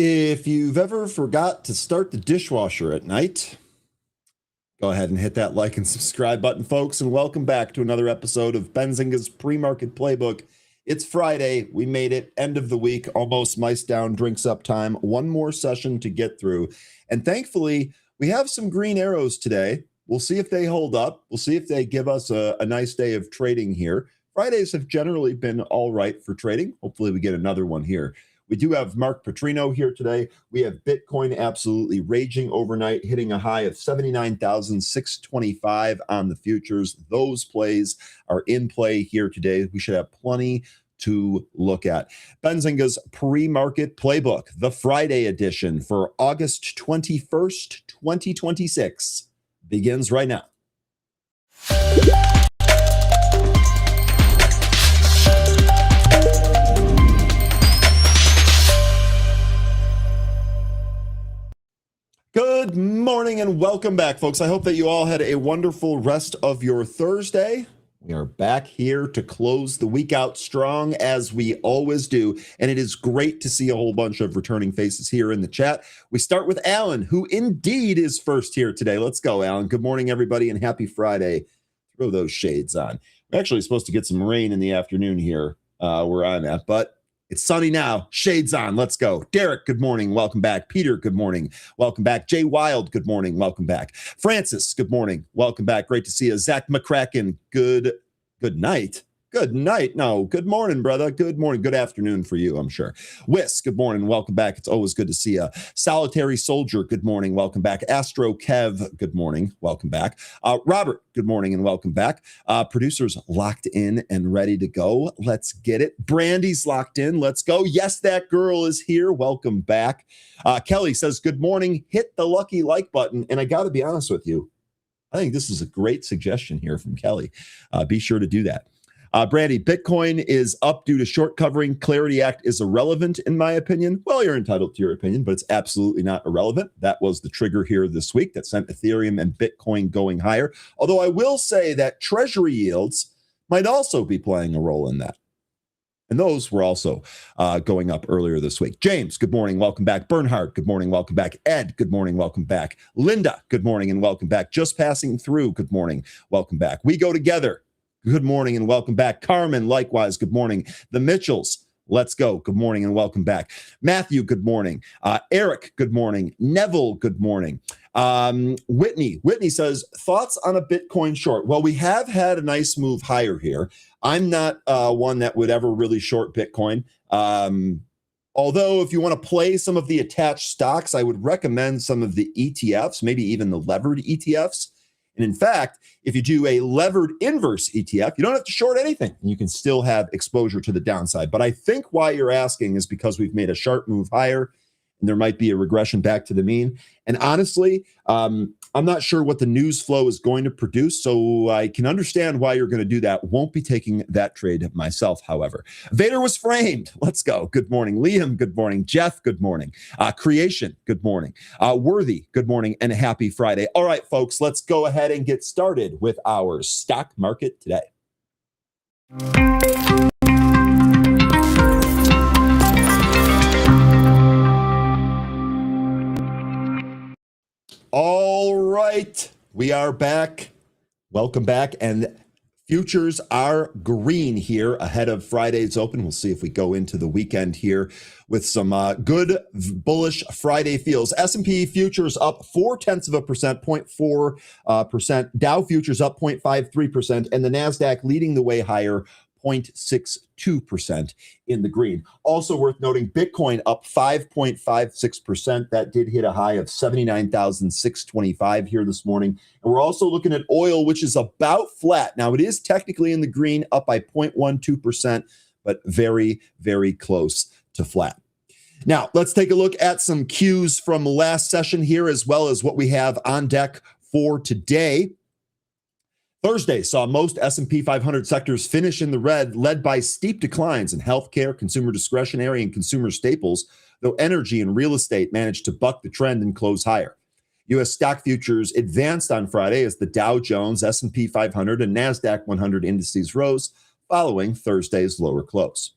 If you've ever forgot to start the dishwasher at night, go ahead and hit that like and subscribe button, folks, and welcome back to another episode of Benzinga's Pre-Market Playbook. It's Friday. We made it. End of the week. Almost mice down, drinks up time. One more session to get through. And thankfully, we have some green arrows today. We'll see if they hold up. We'll see if they give us a nice day of trading here. Fridays have generally been all right for trading. Hopefully we get another one here. We do have Mark Putrino here today. We have Bitcoin absolutely raging overnight, hitting a high of 79,625 on the futures. Those plays are in play here today. We should have plenty to look at. Benzinga's Pre-Market Playbook, the Friday edition for August 21st, 2026, begins right now. Good morning and welcome back, folks. I hope that you all had a wonderful rest of your Thursday. We are back here to close the week out strong, as we always do, and it is great to see a whole bunch of returning faces here in the chat. We start with Alan, who indeed is first here today. Let's go, Alan. Good morning, everybody, and happy Friday. Throw those shades on. We're actually supposed to get some rain in the afternoon here where I'm at, but it's sunny now. Shades on. Let's go. Derek, good morning. Welcome back. Peter, good morning. Welcome back. Jay Wild, good morning. Welcome back. Francis, good morning. Welcome back. Great to see you. Zach McCracken, good night. Good night. No, good morning, brother. Good morning. Good afternoon for you, I'm sure. Whis, good morning. Welcome back. It's always good to see you. Solitary Soldier, good morning. Welcome back. Astro Kev, good morning. Welcome back. Robert, good morning and welcome back. Producers locked in and ready to go. Let's get it. Brandy's locked in. Let's go. Yes, that girl is here. Welcome back. Kelly says, good morning. Hit the lucky like button. And I got to be honest with you, I think this is a great suggestion here from Kelly. Be sure to do that. Brandy, Bitcoin is up due to short covering. Clarity Act is irrelevant, in my opinion. Well, you're entitled to your opinion, but it's absolutely not irrelevant. That was the trigger here this week that sent Ethereum and Bitcoin going higher. Although I will say that Treasury yields might also be playing a role in that. And those were also going up earlier this week. James, good morning. Welcome back. Bernhard, good morning. Welcome back. Ed, good morning. Welcome back. Linda, good morning and welcome back. Just passing through, good morning. Welcome back. We go together. Good morning and welcome back. Carmen, likewise, good morning. The Mitchells, let's go. Good morning and welcome back. Matthew, good morning. Eric, good morning. Neville, good morning. Whitney says, thoughts on a Bitcoin short? Well, we have had a nice move higher here. I'm not one that would ever really short Bitcoin. Although if you want to play some of the attached stocks, I would recommend some of the ETFs, maybe even the levered ETFs. And in fact, if you do a levered inverse ETF, you don't have to short anything and you can still have exposure to the downside. But I think why you're asking is because we've made a sharp move higher and there might be a regression back to the mean. And honestly, I'm not sure what the news flow is going to produce, so I can understand why you're going to do that. Won't be taking that trade myself, however. Vader was framed. Let's go. Good morning. Liam, good morning. Jeff, good morning. Creation, good morning. Worthy, good morning, and happy Friday. All right, folks, let's go ahead and get started with our stock market today. All right, we are back. Welcome back. And futures are green here ahead of Friday's open. We'll see if we go into the weekend here with some good bullish Friday feels. S&P futures up 0.4%, 0.4%. Dow futures up 0.53%, and the NASDAQ leading the way higher, 0.62% in the green. Also worth noting, Bitcoin up 5.56%. That did hit a high of 79,625 here this morning. And we're also looking at oil, which is about flat. Now, it is technically in the green, up by 0.12%, but very, very close to flat. Now, let's take a look at some cues from last session here, as well as what we have on deck for today. Thursday saw most S&P 500 sectors finish in the red, led by steep declines in healthcare, consumer discretionary, and consumer staples, though energy and real estate managed to buck the trend and close higher. U.S. stock futures advanced on Friday as the Dow Jones, S&P 500, and NASDAQ 100 indices rose, following Thursday's lower close.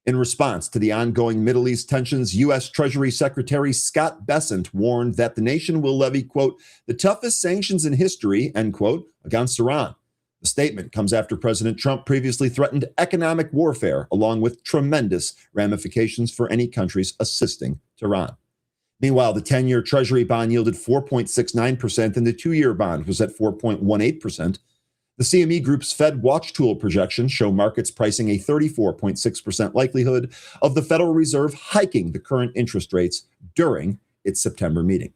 In response to the ongoing Middle East tensions, U.S. Treasury Secretary Scott Bessent warned that the nation will levy, quote, the toughest sanctions in history, end quote, against Iran. The statement comes after President Trump previously threatened economic warfare, along with tremendous ramifications for any countries assisting Tehran. Meanwhile, the 10-year Treasury bond yielded 4.69%, and the 2-year bond was at 4.18%. The CME Group's Fed Watch Tool projections show markets pricing a 34.6% likelihood of the Federal Reserve hiking the current interest rates during its September meeting.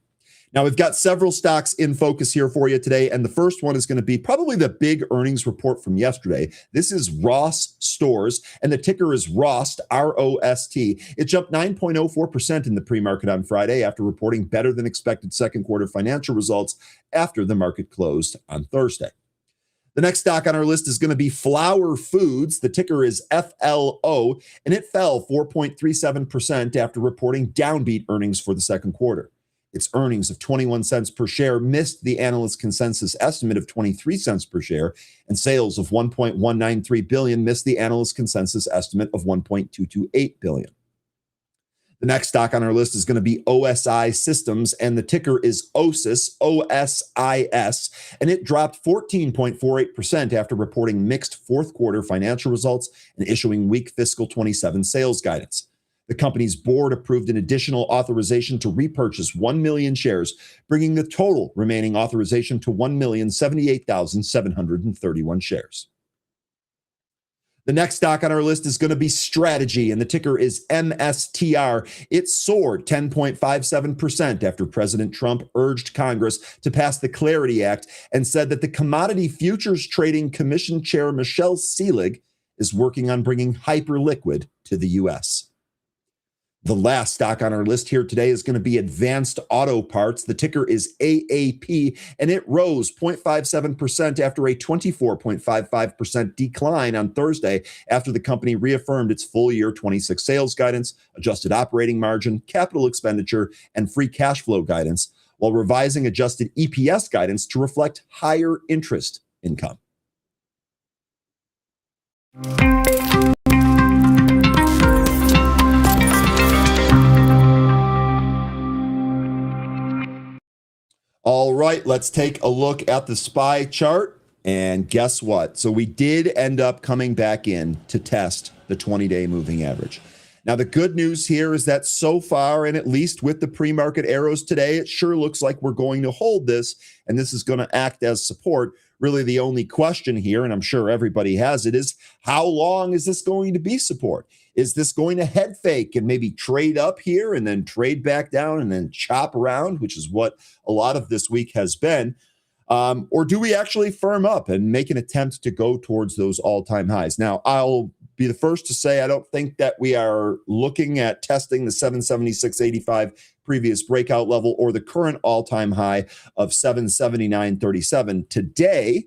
Now, we've got several stocks in focus here for you today, and the first one is going to be probably the big earnings report from yesterday. This is Ross Stores, and the ticker is ROST, R-O-S-T. It jumped 9.04% in the pre-market on Friday after reporting better than expected second quarter financial results after the market closed on Thursday. The next stock on our list is going to be Flower Foods. The ticker is FLO, and it fell 4.37% after reporting downbeat earnings for the second quarter. Its earnings of 21 cents per share missed the analyst consensus estimate of 23 cents per share, and sales of $1.193 billion missed the analyst consensus estimate of $1.228 billion. The next stock on our list is going to be OSI Systems, and the ticker is OSIS, O-S-I-S, and it dropped 14.48% after reporting mixed fourth quarter financial results and issuing weak fiscal 27 sales guidance. The company's board approved an additional authorization to repurchase 1 million shares, bringing the total remaining authorization to 1,078,731 shares. The next stock on our list is going to be Strategy, and the ticker is MSTR. It soared 10.57% after President Trump urged Congress to pass the Clarity Act and said that the Commodity Futures Trading Commission Chair Michelle Seelig is working on bringing Hyperliquid to the U.S. The last stock on our list here today is going to be Advanced Auto Parts. The ticker is AAP, and it rose 0.57% after a 24.55% decline on Thursday after the company reaffirmed its full year 26 sales guidance, adjusted operating margin, capital expenditure, and free cash flow guidance, while revising adjusted EPS guidance to reflect higher interest income. right, let's take a look at the SPY chart. And guess what? So we did end up coming back in to test the 20-day moving average. Now, the good news here is that so far, and at least with the pre-market arrows today, it sure looks like we're going to hold this, and this is going to act as support. Really, the only question here, and I'm sure everybody has it, is how long is this going to be support? Is this going to head fake and maybe trade up here and then trade back down and then chop around, which is what a lot of this week has been? Or do we actually firm up and make an attempt to go towards those all-time highs? Now, I'll be the first to say I don't think that we are looking at testing the 776.85 previous breakout level or the current all-time high of 779.37 today.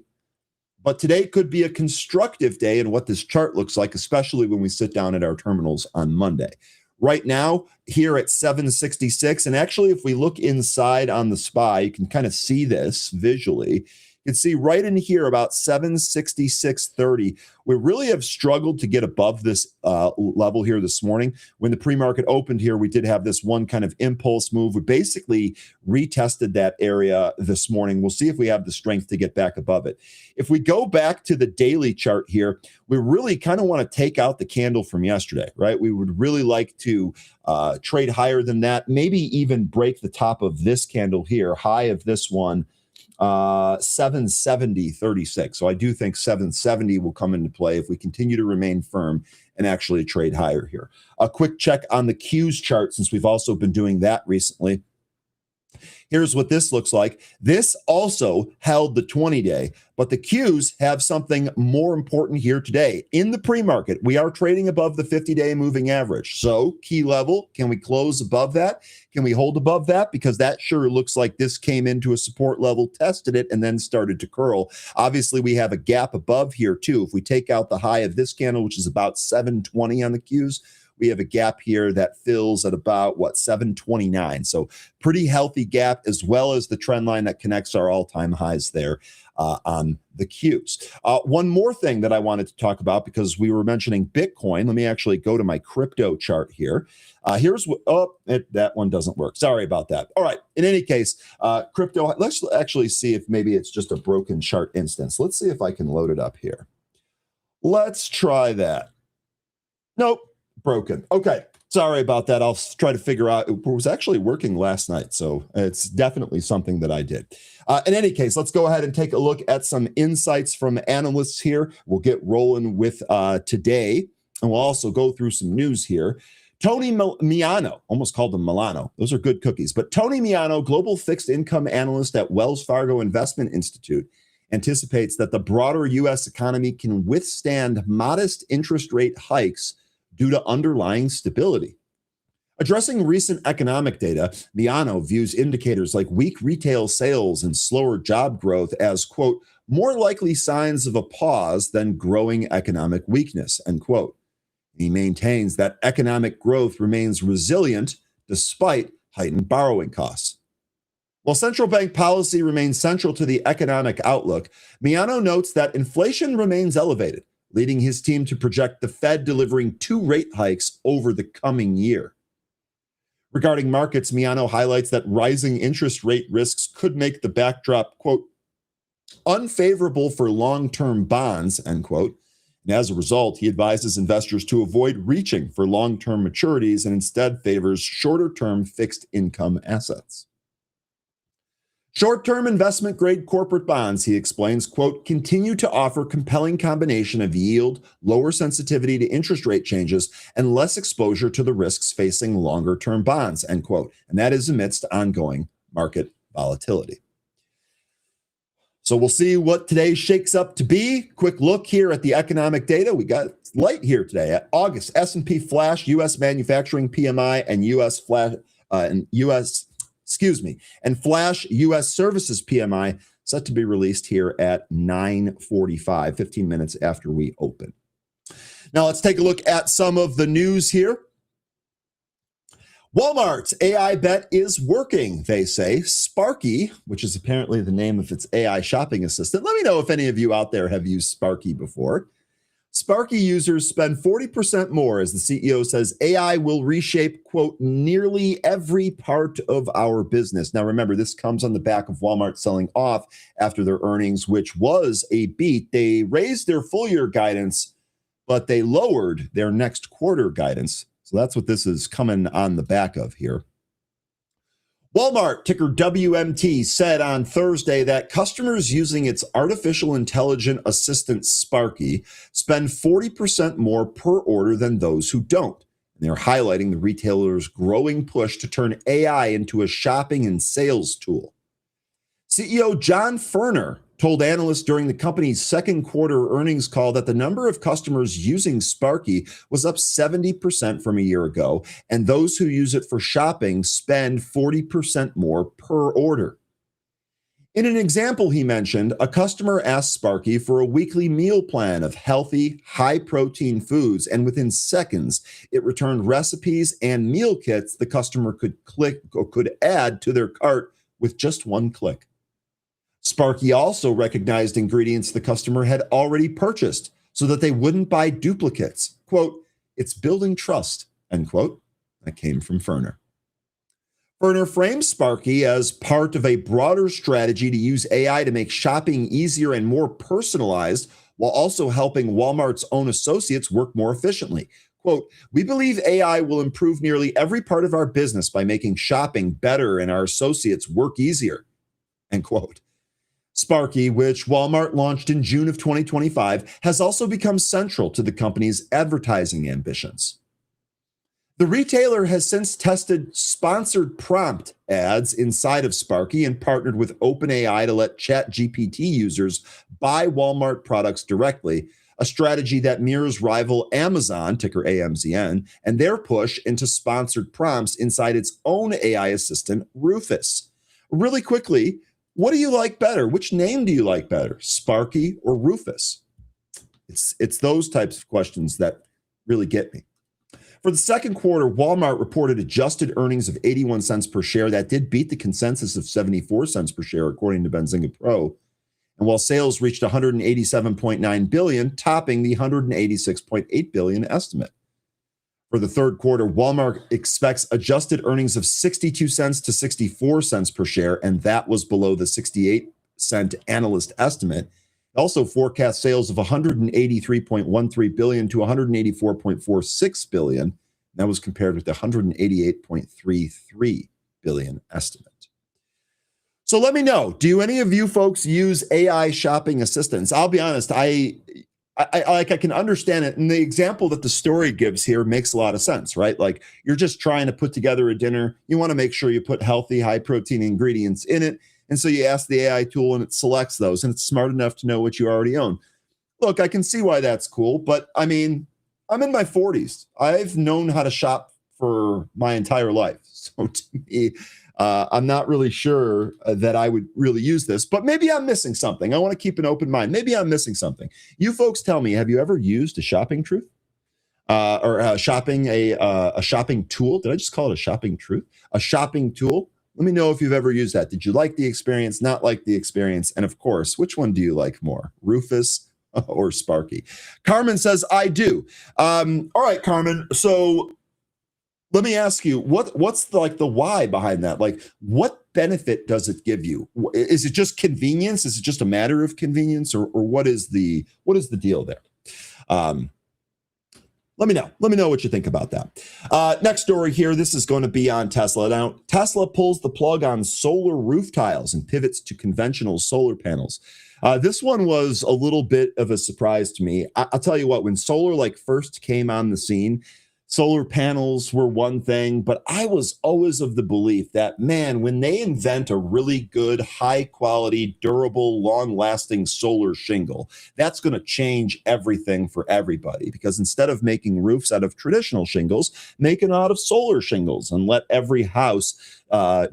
But today could be a constructive day in what this chart looks like, especially when we sit down at our terminals on Monday. Right now, here at 766, and actually if we look inside on the SPY, you can kind of see this visually. You can see right in here about 766.30. We really have struggled to get above this level here this morning. When the pre-market opened here, we did have this one kind of impulse move. We basically retested that area this morning. We'll see if we have the strength to get back above it. If we go back to the daily chart here, we really kind of want to take out the candle from yesterday, right? We would really like to trade higher than that, maybe even break the top of this candle here, high of this one, 770.36. So I do think 770 will come into play if we continue to remain firm and actually trade higher here. A quick check on the Qs chart, since we've also been doing that recently. Here's what this looks like. This also held the 20-day, but the Qs have something more important here today. In the pre-market, we are trading above the 50-day moving average. So key level, can we close above that? Can we hold above that? Because that sure looks like this came into a support level, tested it, and then started to curl. Obviously, we have a gap above here too. If we take out the high of this candle, which is about 720 on the Qs, we have a gap here that fills at about, 729. So pretty healthy gap, as well as the trend line that connects our all-time highs there on the Qs. One more thing that I wanted to talk about, because we were mentioning Bitcoin. Let me actually go to my crypto chart here. Here's what, that one doesn't work. Sorry about that. All right. In any case, crypto, let's actually see if maybe it's just a broken chart instance. Let's see if I can load it up here. Let's try that. Nope. Broken. Okay. Sorry about that. I'll try to figure out. It was actually working last night, so it's definitely something that I did. In any case, let's go ahead and take a look at some insights from analysts here. We'll get rolling with today, and we'll also go through some news here. Tony Miano, almost called him Milano. Those are good cookies. But Tony Miano, global fixed income analyst at Wells Fargo Investment Institute, anticipates that the broader U.S. economy can withstand modest interest rate hikes due to underlying stability. Addressing recent economic data, Miano views indicators like weak retail sales and slower job growth as, quote, more likely signs of a pause than growing economic weakness, end quote. He maintains that economic growth remains resilient despite heightened borrowing costs. While central bank policy remains central to the economic outlook, Miano notes that inflation remains elevated, leading his team to project the Fed delivering 2 rate hikes over the coming year. Regarding markets, Miano highlights that rising interest rate risks could make the backdrop, quote, unfavorable for long-term bonds, end quote. And as a result, he advises investors to avoid reaching for long-term maturities and instead favors shorter-term fixed income assets. Short-term investment-grade corporate bonds, he explains, quote, continue to offer compelling combination of yield, lower sensitivity to interest rate changes, and less exposure to the risks facing longer-term bonds, end quote. And that is amidst ongoing market volatility. So we'll see what today shakes up to be. Quick look here at the economic data. We got light here today. At August, S&P Flash, U.S. manufacturing PMI, and and Flash U.S. Services PMI set to be released here at 9:45, 15 minutes after we open. Now let's take a look at some of the news here. Walmart's AI bet is working, they say. Sparky, which is apparently the name of its AI shopping assistant. Let me know if any of you out there have used Sparky before. Sparky users spend 40% more, as the CEO says AI will reshape, quote, nearly every part of our business. Now, remember, this comes on the back of Walmart selling off after their earnings, which was a beat. They raised their full year guidance, but they lowered their next quarter guidance. So that's what this is coming on the back of here. Walmart, ticker WMT, said on Thursday that customers using its artificial intelligence assistant Sparky spend 40% more per order than those who don't. And they're highlighting the retailer's growing push to turn AI into a shopping and sales tool. CEO John Furner told analysts during the company's second quarter earnings call that the number of customers using Sparky was up 70% from a year ago, and those who use it for shopping spend 40% more per order. In an example he mentioned, a customer asked Sparky for a weekly meal plan of healthy, high-protein foods, and within seconds, it returned recipes and meal kits the customer could add to their cart with just one click. Sparky also recognized ingredients the customer had already purchased so that they wouldn't buy duplicates. Quote, it's building trust, end quote. That came from Furner. Furner frames Sparky as part of a broader strategy to use AI to make shopping easier and more personalized while also helping Walmart's own associates work more efficiently. Quote, we believe AI will improve nearly every part of our business by making shopping better and our associates work easier, end quote. Sparky, which Walmart launched in June of 2025, has also become central to the company's advertising ambitions. The retailer has since tested sponsored prompt ads inside of Sparky and partnered with OpenAI to let ChatGPT users buy Walmart products directly, a strategy that mirrors rival Amazon, ticker AMZN, and their push into sponsored prompts inside its own AI assistant, Rufus. Really quickly, what do you like better? Which name do you like better, Sparky or Rufus? It's those types of questions that really get me. For the second quarter, Walmart reported adjusted earnings of 81 cents per share. That did beat the consensus of 74 cents per share, according to Benzinga Pro. And while sales reached 187.9 billion, topping the 186.8 billion estimate. For the third quarter, Walmart expects adjusted earnings of 62 cents to 64 cents per share, and that was below the 68-cent analyst estimate. It also forecast sales of 183.13 billion to 184.46 billion. That was compared with the 188.33 billion estimate. So let me know, do any of you folks use AI shopping assistants? I'll be honest, I can understand it. And the example that the story gives here makes a lot of sense, right? Like you're just trying to put together a dinner. You want to make sure you put healthy, high protein ingredients in it. And so you ask the AI tool and it selects those and it's smart enough to know what you already own. Look, I can see why that's cool, but I mean, I'm in my 40s. I've known how to shop for my entire life. So to me, I'm not really sure that I would really use this, but maybe I'm missing something. I want to keep an open mind. Maybe I'm missing something. You folks tell me, have you ever used a shopping truth or a shopping tool? Did I just call it a shopping truth? A shopping tool? Let me know if you've ever used that. Did you like the experience, not like the experience? And of course, which one do you like more, Rufus or Sparky? Carmen says, I do. All right, Carmen. So let me ask you, what's the why behind that? Like, what benefit does it give you? Is it just convenience? Is it just a matter of convenience, or what is the deal there? Let me know. Let me know what you think about that. Next story here. This is going to be on Tesla. Now, Tesla pulls the plug on solar roof tiles and pivots to conventional solar panels. This one was a little bit of a surprise to me. I'll tell you what, when solar first came on the scene, solar panels were one thing, but I was always of the belief that, man, when they invent a really good, high quality, durable, long lasting solar shingle, that's going to change everything for everybody. Because instead of making roofs out of traditional shingles, make it out of solar shingles and let every house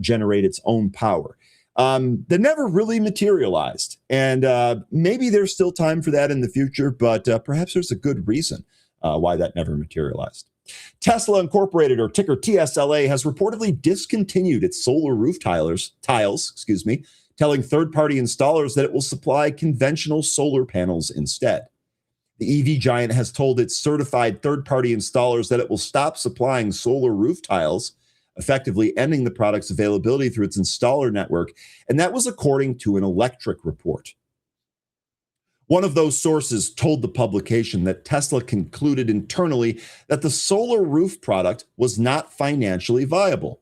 generate its own power. That never really materialized. And maybe there's still time for that in the future, but perhaps there's a good reason why that never materialized. Tesla Incorporated, or ticker TSLA, has reportedly discontinued its solar roof tiles, telling third-party installers that it will supply conventional solar panels instead. The EV giant has told its certified third-party installers that it will stop supplying solar roof tiles, effectively ending the product's availability through its installer network, and that was according to an Electric report. One of those sources told the publication that Tesla concluded internally that the solar roof product was not financially viable.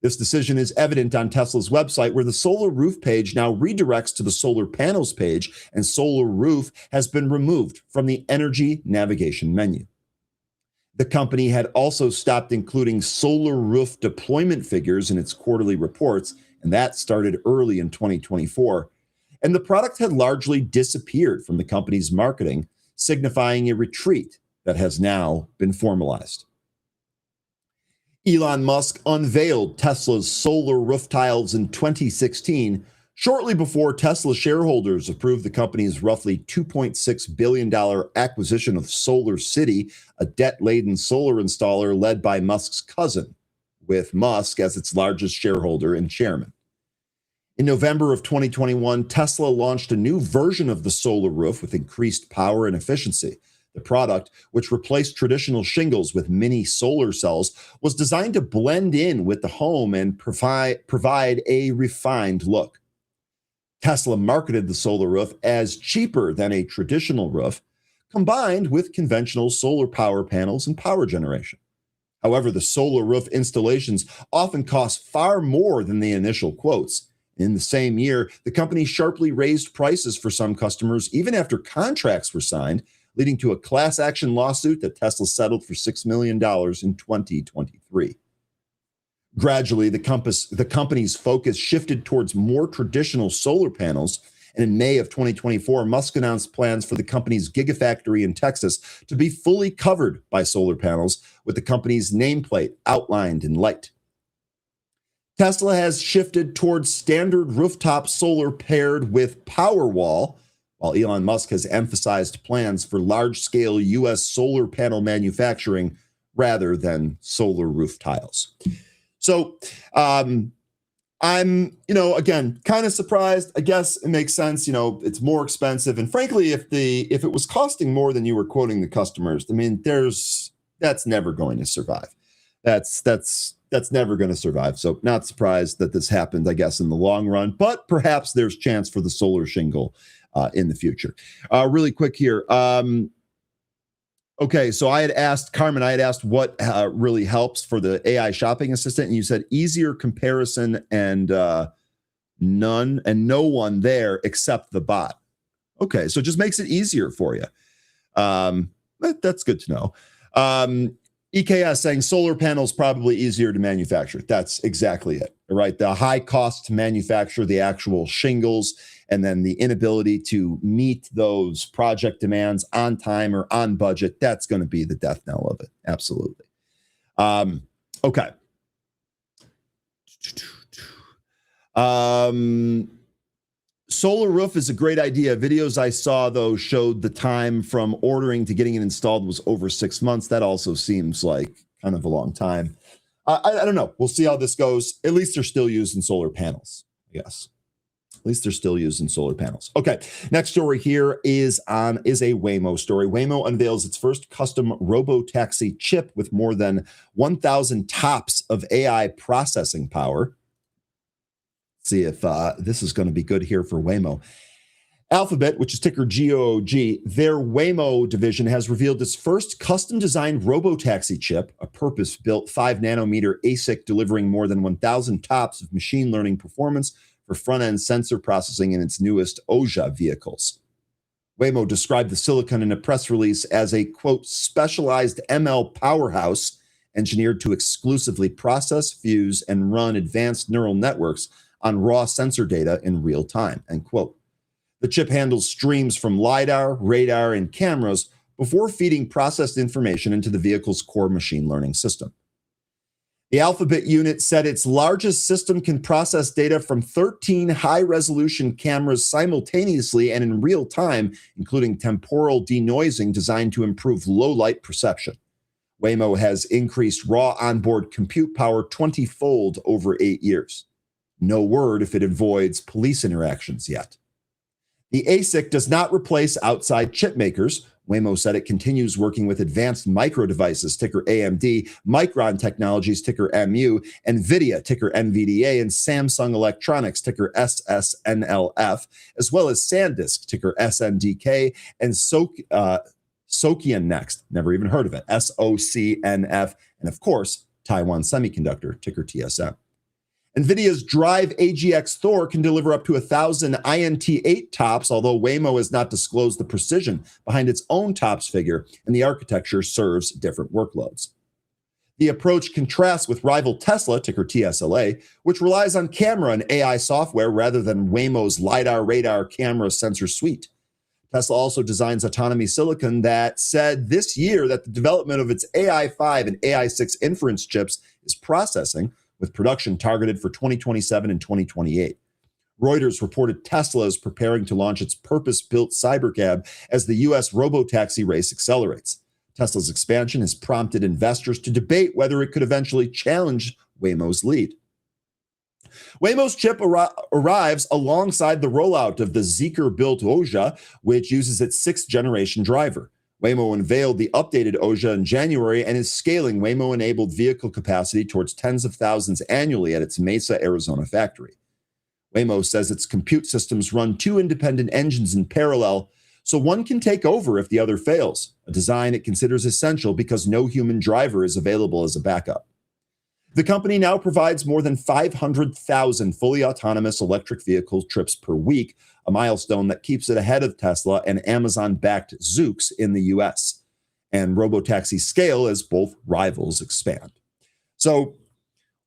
This decision is evident on Tesla's website, where the solar roof page now redirects to the solar panels page, and solar roof has been removed from the energy navigation menu. The company had also stopped including solar roof deployment figures in its quarterly reports, and that started early in 2024. And the product had largely disappeared from the company's marketing, signifying a retreat that has now been formalized. Elon Musk unveiled Tesla's solar roof tiles in 2016, shortly before Tesla shareholders approved the company's roughly $2.6 billion acquisition of Solar City, a debt-laden solar installer led by Musk's cousin, with Musk as its largest shareholder and chairman. In November of 2021, Tesla launched a new version of the solar roof with increased power and efficiency. The product, which replaced traditional shingles with mini solar cells, was designed to blend in with the home and provide a refined look. Tesla marketed the solar roof as cheaper than a traditional roof, combined with conventional solar power panels and power generation. However, the solar roof installations often cost far more than the initial quotes. In the same year, the company sharply raised prices for some customers even after contracts were signed, leading to a class action lawsuit that Tesla settled for $6 million in 2023. Gradually, the company's focus shifted towards more traditional solar panels, and in May of 2024, Musk announced plans for the company's Gigafactory in Texas to be fully covered by solar panels, with the company's nameplate outlined in light. Tesla has shifted towards standard rooftop solar paired with Powerwall, while Elon Musk has emphasized plans for large-scale U.S. solar panel manufacturing rather than solar roof tiles. So I'm, again, kind of surprised. I guess it makes sense. It's more expensive. And frankly, if it was costing more than you were quoting the customers, I mean, that's never going to survive. That's never going to survive. So not surprised that this happened, I guess, in the long run, but perhaps there's chance for the solar shingle in the future. Really quick here. Okay, so Carmen, I had asked what really helps for the AI shopping assistant, and you said easier comparison and no one there except the bot. Okay, so it just makes it easier for you. That's good to know. EKS saying solar panels probably easier to manufacture. That's exactly it, right? The high cost to manufacture the actual shingles, and then the inability to meet those project demands on time or on budget. That's going to be the death knell of it. Absolutely. Okay. Solar roof is a great idea. Videos I saw, though, showed the time from ordering to getting it installed was over 6 months. That also seems like kind of a long time. I don't know. We'll see how this goes. At least they're still using solar panels. Yes. At least they're still using solar panels. Okay. Next story here is a Waymo story. Waymo unveils its first custom robo-taxi chip with more than 1,000 TOPS of AI processing power. See if this is going to be good here for Waymo. Alphabet, which is ticker GOOG, their Waymo division has revealed its first custom-designed robo-taxi chip, a purpose-built 5-nanometer ASIC delivering more than 1,000 TOPS of machine learning performance for front-end sensor processing in its newest OJA vehicles. Waymo described the silicon in a press release as a, quote, specialized ML powerhouse engineered to exclusively process, fuse, and run advanced neural networks on raw sensor data in real time, end quote. The chip handles streams from LiDAR, radar, and cameras before feeding processed information into the vehicle's core machine learning system. The Alphabet unit said its largest system can process data from 13 high-resolution cameras simultaneously and in real time, including temporal denoising designed to improve low-light perception. Waymo has increased raw onboard compute power 20-fold over 8 years. No word if it avoids police interactions yet. The ASIC does not replace outside chip makers. Waymo said it continues working with Advanced Micro Devices, ticker AMD, Micron Technologies, ticker MU, NVIDIA, ticker NVDA, and Samsung Electronics, ticker SSNLF, as well as SanDisk, ticker SNDK, and Sokian Next, never even heard of it, SOCNF, and of course, Taiwan Semiconductor, ticker TSM. NVIDIA's Drive AGX Thor can deliver up to 1,000 INT8 tops, although Waymo has not disclosed the precision behind its own tops figure, and the architecture serves different workloads. The approach contrasts with rival Tesla, ticker TSLA, which relies on camera and AI software rather than Waymo's LiDAR radar camera sensor suite. Tesla also designs autonomy silicon that said this year that the development of its AI5 and AI6 inference chips is processing, with production targeted for 2027 and 2028. Reuters reported Tesla is preparing to launch its purpose-built cybercab as the U.S. robotaxi race accelerates. Tesla's expansion has prompted investors to debate whether it could eventually challenge Waymo's lead. Waymo's chip arrives alongside the rollout of the Zeekr-built Oja, which uses its sixth-generation driver. Waymo unveiled the updated Oja in January and is scaling Waymo-enabled vehicle capacity towards tens of thousands annually at its Mesa, Arizona factory. Waymo says its compute systems run two independent engines in parallel, so one can take over if the other fails, a design it considers essential because no human driver is available as a backup. The company now provides more than 500,000 fully autonomous electric vehicle trips per week, a milestone that keeps it ahead of Tesla and Amazon-backed Zoox in the US, and robotaxi scale as both rivals expand. So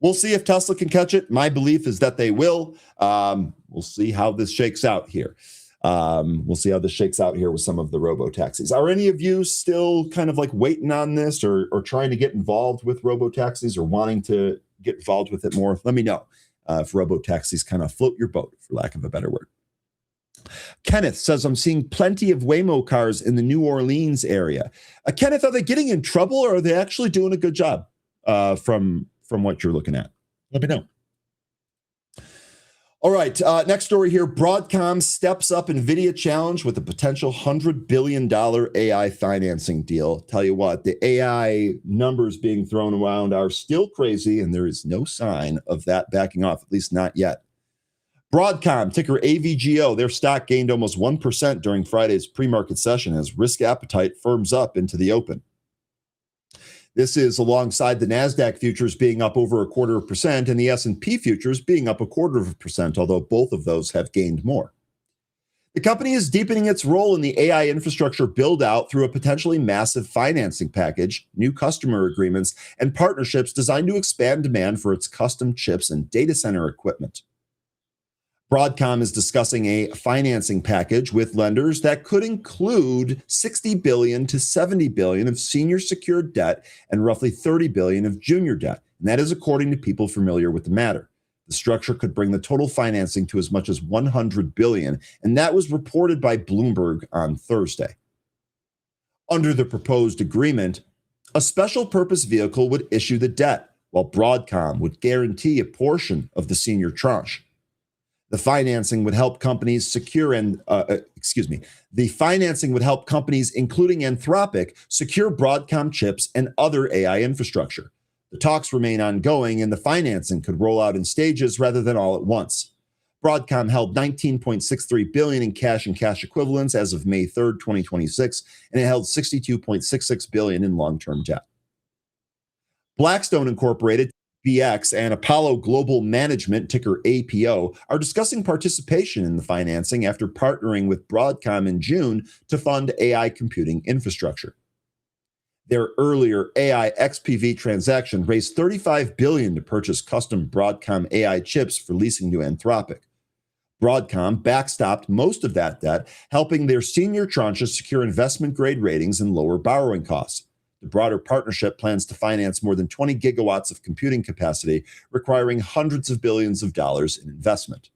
we'll see if Tesla can catch it. My belief is that they will. We'll see how this shakes out here. We'll see how this shakes out here with some of the robotaxis. Are any of you still kind of like waiting on this or trying to get involved with robotaxis or wanting to get involved with it more? Let me know if robotaxis kind of float your boat, for lack of a better word. Kenneth says, I'm seeing plenty of Waymo cars in the New Orleans area. Kenneth, are they getting in trouble or are they actually doing a good job from what you're looking at? Let me know. All right, next story here. Broadcom steps up NVIDIA challenge with a potential $100 billion AI financing deal. Tell you what, the AI numbers being thrown around are still crazy, and there is no sign of that backing off, at least not yet. Broadcom, ticker AVGO, their stock gained almost 1% during Friday's pre-market session as risk appetite firms up into the open. This is alongside the NASDAQ futures being up over 0.25% and the S&P futures being up 0.25%, although both of those have gained more. The company is deepening its role in the AI infrastructure build-out through a potentially massive financing package, new customer agreements, and partnerships designed to expand demand for its custom chips and data center equipment. Broadcom is discussing a financing package with lenders that could include $60 billion to $70 billion of senior secured debt and roughly $30 billion of junior debt. And that is according to people familiar with the matter. The structure could bring the total financing to as much as $100 billion, and that was reported by Bloomberg on Thursday. Under the proposed agreement, a special purpose vehicle would issue the debt, while Broadcom would guarantee a portion of the senior tranche. The financing would help companies the financing would help companies, including Anthropic, secure Broadcom chips and other AI infrastructure. The talks remain ongoing, and the financing could roll out in stages rather than all at once. Broadcom held $19.63 billion in cash and cash equivalents as of May 3rd, 2026, and it held $62.66 billion in long-term debt. Blackstone Incorporated, BX, and Apollo Global Management, ticker APO, are discussing participation in the financing after partnering with Broadcom in June to fund AI computing infrastructure. Their earlier AI XPV transaction raised $35 billion to purchase custom Broadcom AI chips for leasing to Anthropic. Broadcom backstopped most of that debt, helping their senior tranches secure investment-grade ratings and lower borrowing costs. The broader partnership plans to finance more than 20 gigawatts of computing capacity, requiring hundreds of billions of dollars in investment.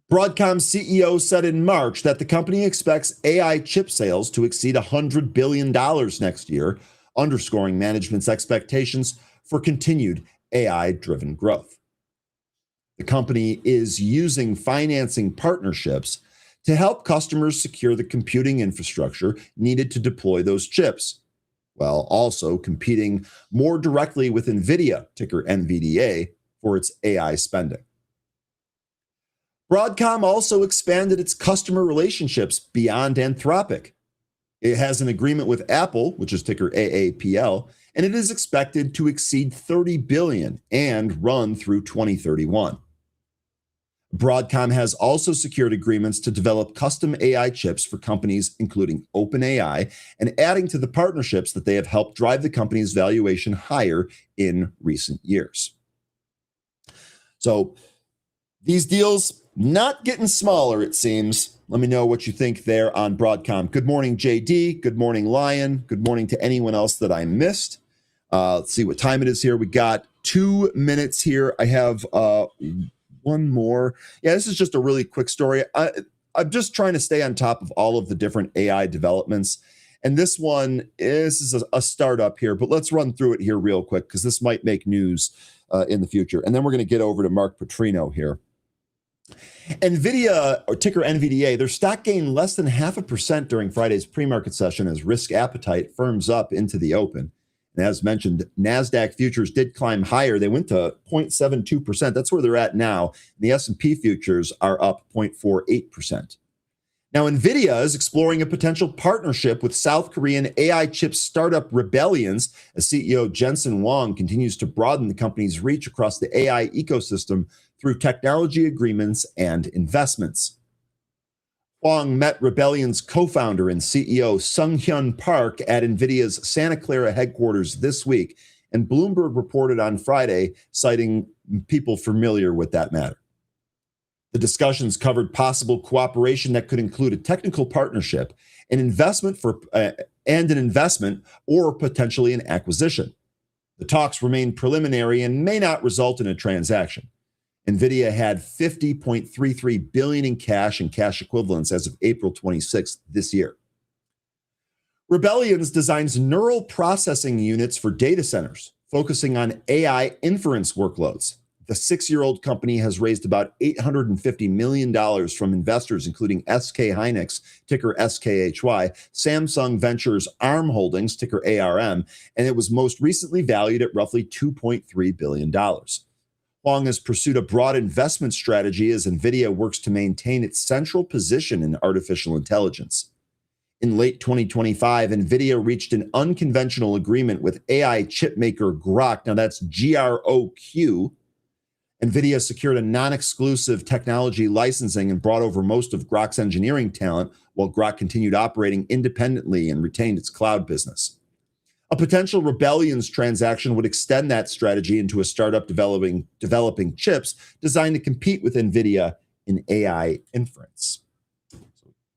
Broadcom's CEO said in March that the company expects AI chip sales to exceed $100 billion next year, underscoring management's expectations for continued AI-driven growth. The company is using financing partnerships to help customers secure the computing infrastructure needed to deploy those chips, while also competing more directly with NVIDIA, ticker NVDA, for its AI spending. Broadcom also expanded its customer relationships beyond Anthropic. It has an agreement with Apple, which is ticker AAPL, and it is expected to exceed $30 billion and run through 2031. Broadcom has also secured agreements to develop custom AI chips for companies including OpenAI, and adding to the partnerships that they have helped drive the company's valuation higher in recent years. So these deals not getting smaller, it seems. Let me know what you think there on Broadcom. Good morning, JD. Good morning, Lion. Good morning to anyone else that I missed. Let's see what time it is here. We got 2 minutes here. I have one more. Yeah, this is just a really quick story. I'm just trying to stay on top of all of the different AI developments. And this is a startup here, but let's run through it here real quick because this might make news in the future. And then we're going to get over to Mark Putrino here. NVIDIA, or ticker NVDA, their stock gained less than 0.5% during Friday's pre-market session as risk appetite firms up into the open. And as mentioned, NASDAQ futures did climb higher. They went to 0.72%. That's where they're at now. The S&P futures are up 0.48%. Now, NVIDIA is exploring a potential partnership with South Korean AI chip startup Rebellions as CEO Jensen Huang continues to broaden the company's reach across the AI ecosystem through technology agreements and investments. Huang met Rebellion's co-founder and CEO Sung-hyun Park at NVIDIA's Santa Clara headquarters this week, and Bloomberg reported on Friday, citing people familiar with that matter. The discussions covered possible cooperation that could include a technical partnership, an investment or potentially an acquisition. The talks remain preliminary and may not result in a transaction. NVIDIA had $50.33 billion in cash and cash equivalents as of April 26th this year. Rebellions designs neural processing units for data centers, focusing on AI inference workloads. The 6-year-old company has raised about $850 million from investors, including SK Hynix, ticker SKHY, Samsung Ventures ARM Holdings, ticker ARM, and it was most recently valued at roughly $2.3 billion. Huang has pursued a broad investment strategy as NVIDIA works to maintain its central position in artificial intelligence. In late 2025, NVIDIA reached an unconventional agreement with AI chipmaker Groq. Now that's GROQ. NVIDIA secured a non-exclusive technology licensing and brought over most of Groq's engineering talent, while Groq continued operating independently and retained its cloud business. A potential Rebellions transaction would extend that strategy into a startup developing chips designed to compete with NVIDIA in AI inference. So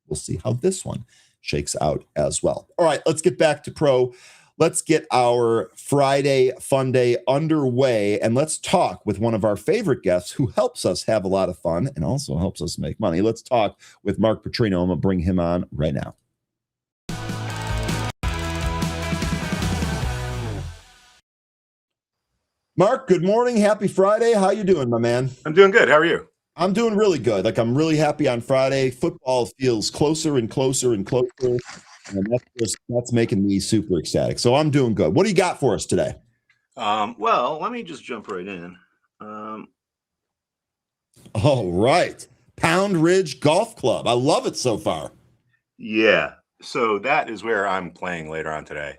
we'll see how this one shakes out as well. All right, let's get back to Pro. Let's get our Friday Fun Day underway, and let's talk with one of our favorite guests who helps us have a lot of fun and also helps us make money. Let's talk with Mark Putrino. I'm going to bring him on right now. Mark, good morning. Happy Friday. How you doing, my man? I'm doing good. How are you? I'm doing really good. I'm really happy on Friday. Football feels closer and closer and closer. And that's making me super ecstatic. So I'm doing good. What do you got for us today? Well, let me just jump right in. All right. Pound Ridge Golf Club. I love it so far. Yeah. So that is where I'm playing later on today.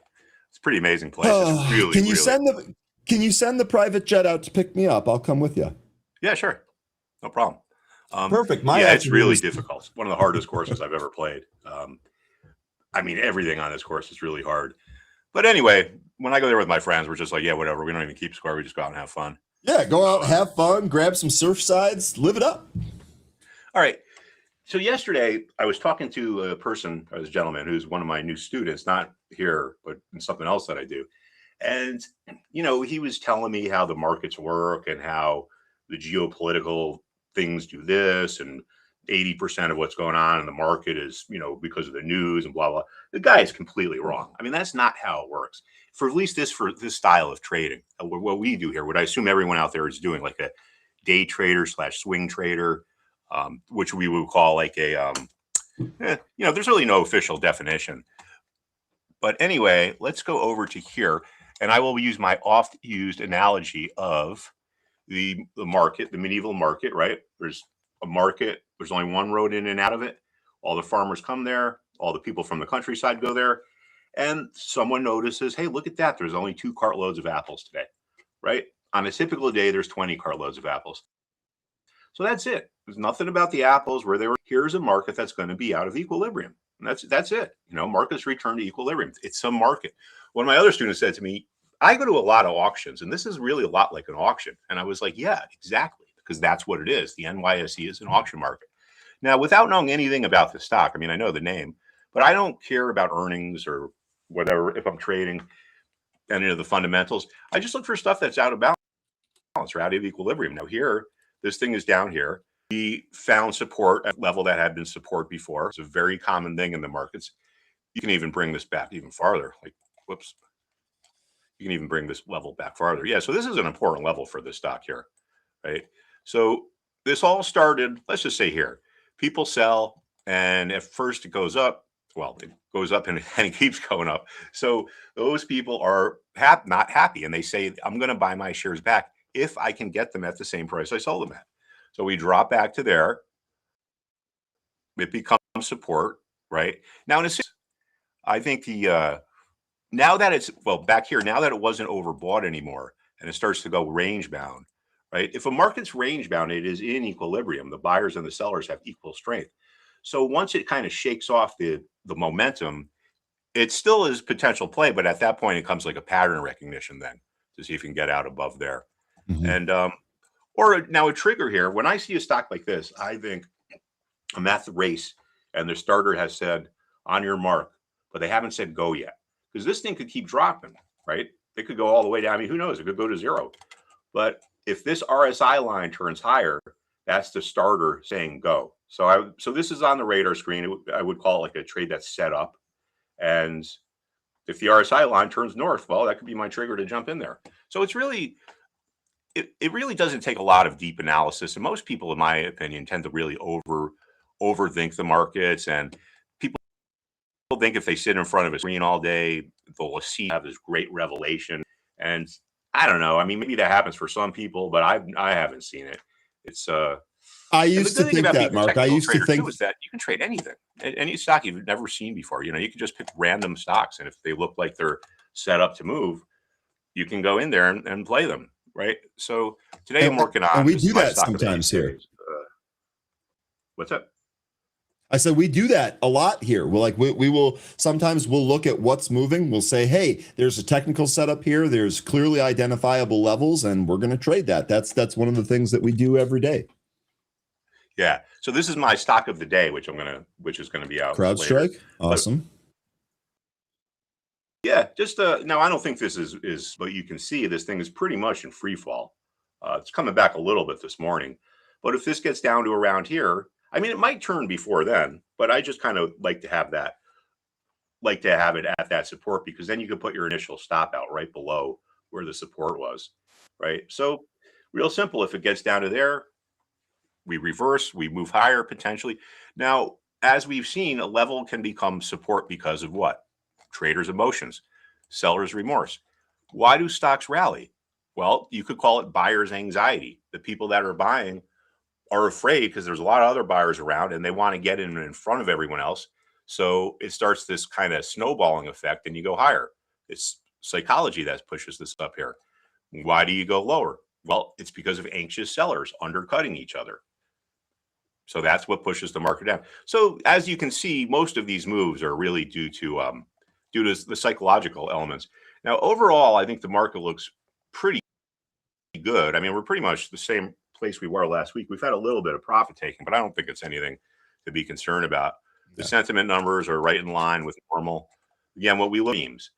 It's a pretty amazing place. It's really, Can you send the private jet out to pick me up? I'll come with you. Yeah, sure. No problem. Perfect. It's really difficult. One of the hardest courses I've ever played. Everything on this course is really hard. But anyway, when I go there with my friends, we're just like, yeah, whatever. We don't even keep score. We just go out and have fun. Yeah, go out, have fun, grab some surf sides, live it up. All right. So yesterday, I was talking to a gentleman who's one of my new students, not here, but in something else that I do. And, he was telling me how the markets work and how the geopolitical things do this, and 80% of what's going on in the market is, because of the news and blah, blah. The guy is completely wrong. That's not how it works. For at least for this style of trading, what we do here, what I assume everyone out there is doing, like a day trader / swing trader, which we would call like a, there's really no official definition. But anyway, let's go over to here, and I will use my oft-used analogy of the market, the medieval market, right? There's a market, there's only one road in and out of it. All the farmers come there, all the people from the countryside go there, and someone notices, hey, look at that, there's only 2 cartloads of apples today, right? On a typical day, there's 20 cartloads of apples. So that's it. There's nothing about the apples where they were. Here's a market that's going to be out of equilibrium. And that's it. Markets return to equilibrium. It's some market. One of my other students said to me, I go to a lot of auctions, and this is really a lot like an auction. And I was like, yeah, exactly, because that's what it is. The NYSE is an auction market. Now, without knowing anything about the stock, I mean, I know the name, but I don't care about earnings or whatever if I'm trading any of the fundamentals. I just look for stuff that's out of balance or out of equilibrium. Now here, this thing is down here. We found support at a level that had been support before. It's a very common thing in the markets. You can even bring this back even farther. Like, whoops. You can even bring this level back farther. Yeah, so this is an important level for this stock here, right? So this all started, let's just say here, people sell, and at first it goes up. Well, it goes up and it keeps going up. So those people are not happy, and they say, I'm going to buy my shares back if I can get them at the same price I sold them at. So we drop back to there. It becomes support, right? Now, in a sense, I think now that it's, back here, now that it wasn't overbought anymore and it starts to go range bound, right? If a market's range bound, it is in equilibrium. The buyers and the sellers have equal strength. So once it kind of shakes off the momentum, it still is potential play, but at that point, it comes like a pattern recognition then to see if you can get out above there. Mm-hmm. And, or now a trigger here, when I see a stock like this, I think I'm at the race and the starter has said on your mark, but they haven't said go yet. Because this thing could keep dropping, right? It could go all the way down. I mean, who knows? It could go to 0. But if this RSI line turns higher, that's the starter saying go. So this is on the radar screen. I would call it like a trade that's set up. And if the RSI line turns north, well, that could be my trigger to jump in there. So it's really, it really doesn't take a lot of deep analysis. And most people, in my opinion, tend to really overthink the markets. And people think if they sit in front of a screen all day, they'll have this great revelation. And I don't know. I mean, maybe that happens for some people, but I haven't seen it. It's I used to think that, Mark. I used to think is that you can trade anything, any stock you've never seen before. You can just pick random stocks, and if they look like they're set up to move, you can go in there and play them, right? So today I'm working on. And we do that sometimes here. What's up? I said we do that a lot here. We will sometimes we'll look at what's moving. We'll say, hey, there's a technical setup here. There's clearly identifiable levels, and we're going to trade that. That's one of the things that we do every day. Yeah. So this is my stock of the day, which is going to be out. CrowdStrike. Awesome. But, yeah. Just now, I don't think this is, but you can see this thing is pretty much in free fall. It's coming back a little bit this morning, but if this gets down to around here, I mean, it might turn before then, but I just kind of like to have it at that support, because then you can put your initial stop out right below where the support was, right? So real simple. If it gets down to there, we reverse, we move higher potentially. Now, as we've seen, a level can become support because of what? Traders' emotions, sellers' remorse. Why do stocks rally? Well, you could call it buyer's anxiety. The people that are buying are afraid because there's a lot of other buyers around and they want to get in front of everyone else. So it starts this kind of snowballing effect and you go higher. It's psychology that pushes this up here. Why do you go lower? Well, it's because of anxious sellers undercutting each other. So that's what pushes the market down. So as you can see, most of these moves are really due to the psychological elements. Now, overall, I think the market looks pretty good. I mean, we're pretty much the same place we were last week. We've had a little bit of profit taking, but I don't think it's anything to be concerned about. The sentiment numbers are right in line with normal. Again, what we look at themes.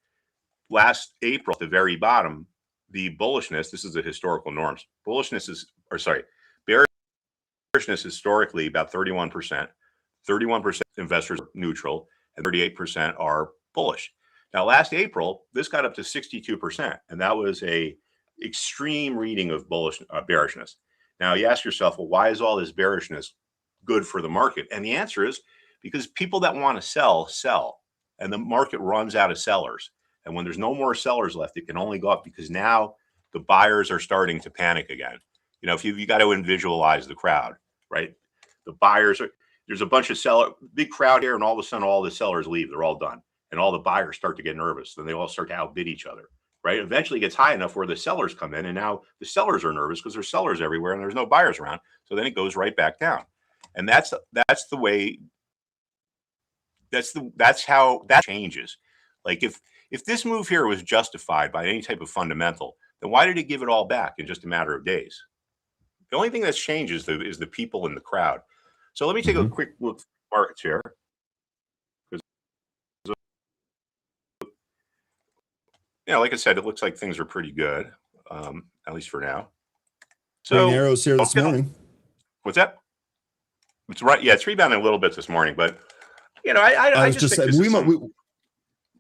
Last April, at the very bottom, the bullishness, this is the historical norms. Bearishness historically about 31%. 31% investors are neutral and 38% are bullish. Now, last April, this got up to 62%, and that was a extreme reading of bearishness. Now you ask yourself, well, why is all this bearishness good for the market? And the answer is because people that want to sell, and the market runs out of sellers. And when there's no more sellers left, it can only go up because now the buyers are starting to panic again. You know, if you got to visualize the crowd, right? The buyers are, there's a bunch of big crowd here, and all of a sudden all the sellers leave. They're all done. And all the buyers start to get nervous. Then they all start to outbid each other, right? Eventually it gets high enough where the sellers come in, and now the sellers are nervous because there's sellers everywhere and there's no buyers around. So then it goes right back down. And that's the way, that's how that changes. Like if this move here was justified by any type of fundamental, then why did it give it all back in just a matter of days? The only thing that's changed is the people in the crowd. So let me take a quick look at the markets here. Yeah, like I said, it looks like things are pretty good, at least for now. So green arrows here this morning. What's that? It's right. Yeah, it's rebounding a little bit this morning, but you know, I just think this is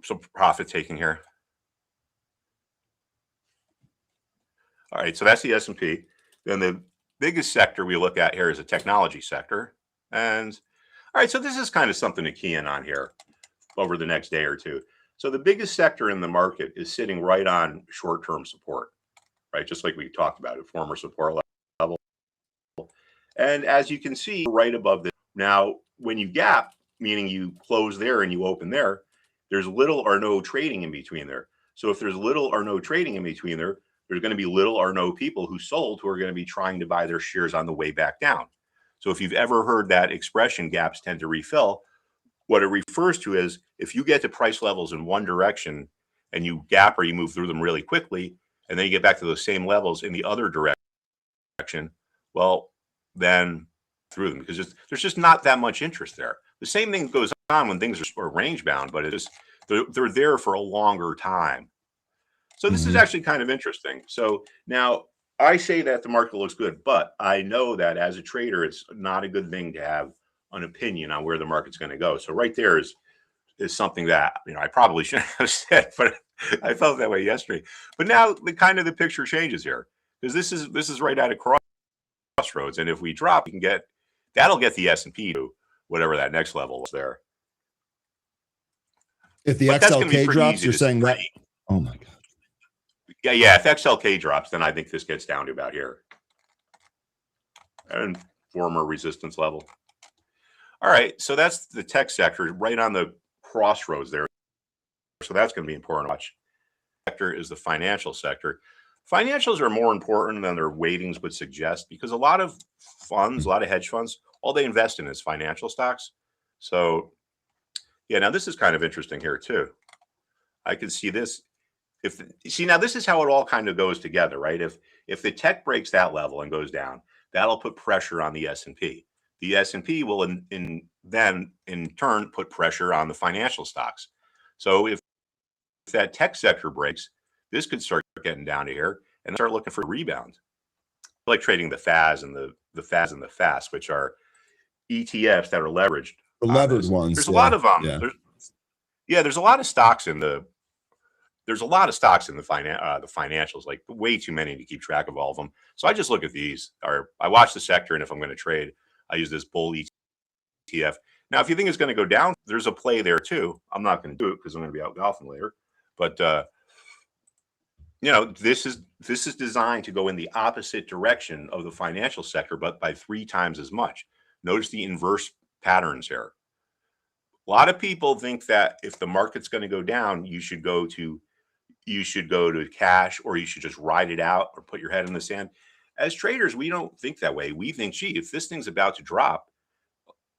some profit taking here. All right, so that's the S&P. Then the biggest sector we look at here is the technology sector. And all right, so this is kind of something to key in on here over the next day or two. So the biggest sector in the market is sitting right on short-term support, right? Just like we talked about it, former support level. And as you can see, right above this. Now, when you gap, meaning you close there and you open there, there's little or no trading in between there. So if there's little or no trading in between there, there's going to be little or no people who sold who are going to be trying to buy their shares on the way back down. So if you've ever heard that expression, gaps tend to refill, what it refers to is if you get to price levels in one direction and you gap or you move through them really quickly, and then you get back to those same levels in the other direction, well, then through them, because there's just not that much interest there. The same thing goes on when things are range bound, but it is they're there for a longer time. So this is actually kind of interesting. So now I say that the market looks good, but I know that as a trader, it's not a good thing to have an opinion on where the market's going to go. So right there is something that, you know, I probably shouldn't have said, but I felt that way yesterday. But now the picture changes here, because this is right at a crossroads, and if we drop, we can that'll get the S&P to whatever that next level is there. If the XLK drops, you're saying that? Oh my God. Yeah. If XLK drops, then I think this gets down to about here and former resistance level. All right, so that's the tech sector right on the crossroads there. So that's going to be important to watch. Sector is the financial sector. Financials are more important than their weightings would suggest, because a lot of funds, a lot of hedge funds, all they invest in is financial stocks. So yeah, now this is kind of interesting here too. I can see this. Now this is how it all kind of goes together, right? If the tech breaks that level and goes down, that'll put pressure on the S&P. The S&P will then in turn put pressure on the financial stocks. So if that tech sector breaks, this could start getting down to here and start looking for a rebound. I like trading the FAS and the FAS and the FAS, which are ETFs that are leveraged. The levered ones. There's a lot of them. There's a lot of stocks in the. There's a lot of stocks in the financials, like way too many to keep track of all of them. So I just look at these, or I watch the sector, and if I'm going to trade, I use this bull ETF. Now, if you think it's going to go down, there's a play there too. I'm not going to do it because I'm going to be out golfing later. But you know, this is designed to go in the opposite direction of the financial sector, but by 3 times as much. Notice the inverse patterns here. A lot of people think that if the market's going to go down, you should go to cash, or you should just ride it out or put your head in the sand. As traders, we don't think that way. We think, gee, if this thing's about to drop,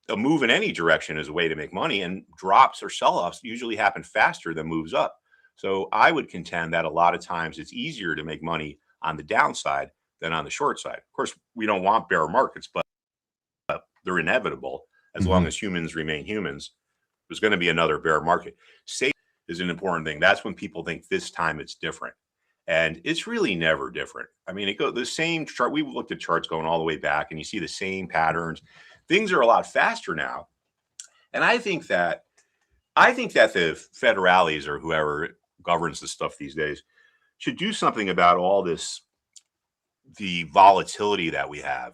a move in any direction is a way to make money, and drops or sell-offs usually happen faster than moves up. So I would contend that a lot of times it's easier to make money on the downside than on the short side. Of course, we don't want bear markets, but they're inevitable as long as humans remain humans. There's going to be another bear market. Safety is an important thing. That's when people think this time it's different. And it's really never different. I mean, it goes the same chart. We've looked at charts going all the way back, and you see the same patterns. Things are a lot faster now. And I think that the federales, or whoever governs this stuff these days, should do something about all this the volatility that we have.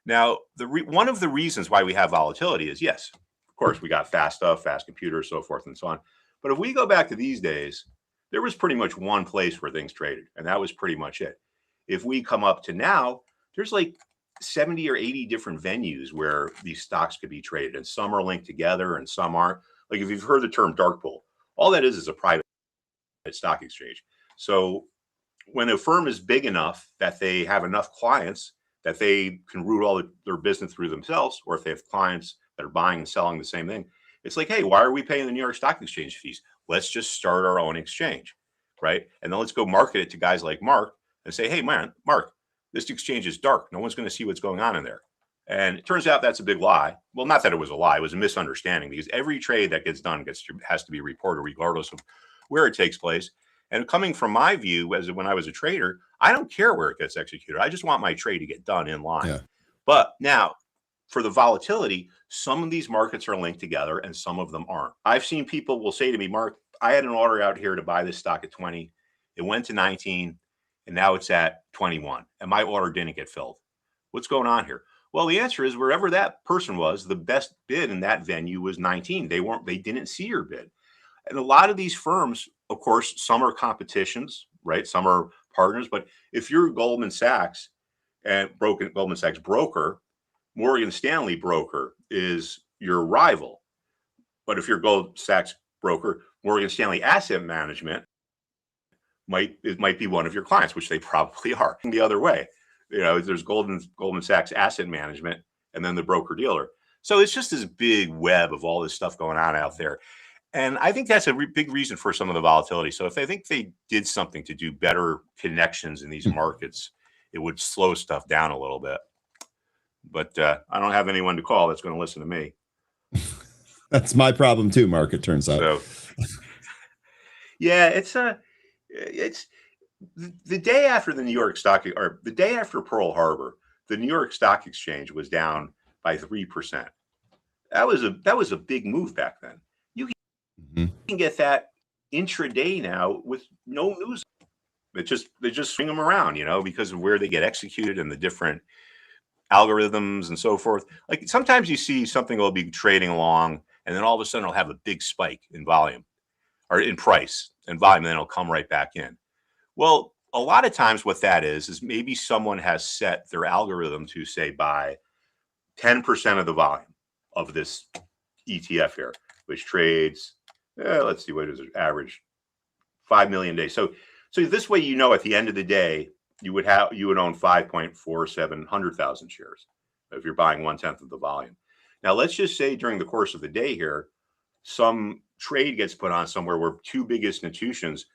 Now, one of the reasons why we have volatility is, yes, of course, we got fast stuff, fast computers, so forth and so on. But if we go back to these days, there was pretty much one place where things traded, and that was pretty much it. If we come up to now, there's like 70 or 80 different venues where these stocks could be traded, and some are linked together and some aren't. Like if you've heard the term dark pool, all that is a private stock exchange. So when a firm is big enough that they have enough clients that they can route all their business through themselves, or if they have clients that are buying and selling the same thing, it's like, hey, why are we paying the New York Stock Exchange fees? Let's just start our own exchange, right? And then let's go market it to guys like Mark and say, hey, man, Mark, this exchange is dark. No one's going to see what's going on in there. And it turns out that's a big lie. Well, not that it was a lie. It was a misunderstanding, because every trade that gets done has to be reported regardless of where it takes place. And coming from my view, as when I was a trader, I don't care where it gets executed. I just want my trade to get done in line. Yeah. But now, for the volatility, some of these markets are linked together and some of them aren't. I've seen people will say to me, Mark, I had an order out here to buy this stock at 20. It went to 19, and now it's at 21, and my order didn't get filled. What's going on here? Well, the answer is wherever that person was, the best bid in that venue was 19. They didn't see your bid. And a lot of these firms, of course, some are competitions, right? Some are partners. But if you're Goldman Sachs and Goldman Sachs broker, Morgan Stanley broker is your rival. But if you're Goldman Sachs broker, Morgan Stanley Asset Management might be one of your clients, which they probably are. The other way, there's Goldman Sachs Asset Management and then the broker dealer. So it's just this big web of all this stuff going on out there. And I think that's a big reason for some of the volatility. So if I think they did something to do better connections in these markets, it would slow stuff down a little bit. But I don't have anyone to call that's going to listen to me. That's my problem too, Mark, it turns out. So, yeah, it's the day after the New York Stock, or the day after Pearl Harbor, the New York Stock Exchange was down by 3%. That was a big move back then. You can get that intraday now with no news. They just swing them around, because of where they get executed and the different algorithms and so forth. Like sometimes you see something will be trading along, and then all of a sudden it'll have a big spike in volume or in price and volume, and then it'll come right back in. Well, a lot of times what that is maybe someone has set their algorithm to say buy 10% of the volume of this ETF here, which trades, let's see, what is it, average 5 million days. So this way, at the end of the day, you would own 5.47 shares if you're buying 1/10 of the volume. Now, let's just say during the course of the day here, some trade gets put on somewhere where two big institutions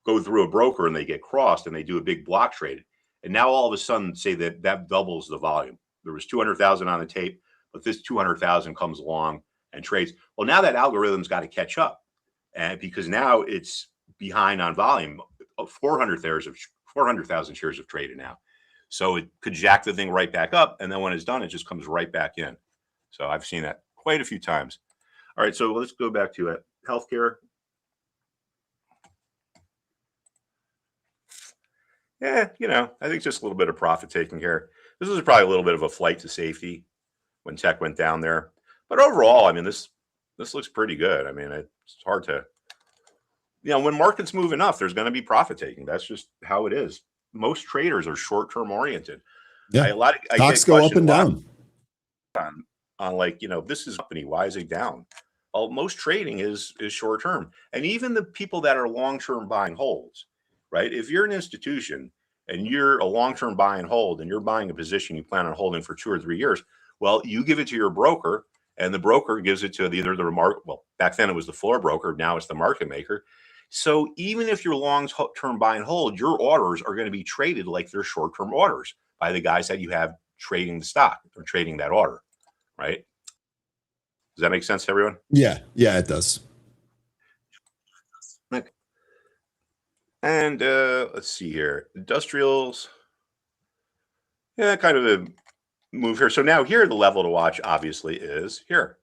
go through a broker and they get crossed and they do a big block trade. And now all of a sudden say that doubles the volume. There was 200,000 on the tape, but this 200,000 comes along and trades. Well, now that algorithm's got to catch up, and because now it's behind on volume. 400,000 shares have traded now. So it could jack the thing right back up. And then when it's done, it just comes right back in. So I've seen that quite a few times. All right, so let's go back to it. Healthcare. Yeah, I think just a little bit of profit taking here. This was probably a little bit of a flight to safety when tech went down there. But overall, this looks pretty good. It's hard to, when markets move enough, there's going to be profit taking. That's just how it is. Most traders are short-term oriented. Yeah, stocks go up and down. On this is a company. Why is it down? Well, most trading is short-term. And even the people that are long-term buying holds, right? If you're an institution and you're a long-term buy and hold and you're buying a position you plan on holding for 2 or 3 years, well, you give it to your broker and the broker gives it to either back then it was the floor broker. Now it's the market maker. So even if you're long-term buy and hold, your orders are going to be traded like they're short-term orders by the guys that you have trading the stock or trading that order, right? Does that make sense to everyone? Yeah, it does. Okay. And let's see here. Industrials. Yeah, kind of a move here. So now here, the level to watch obviously is here,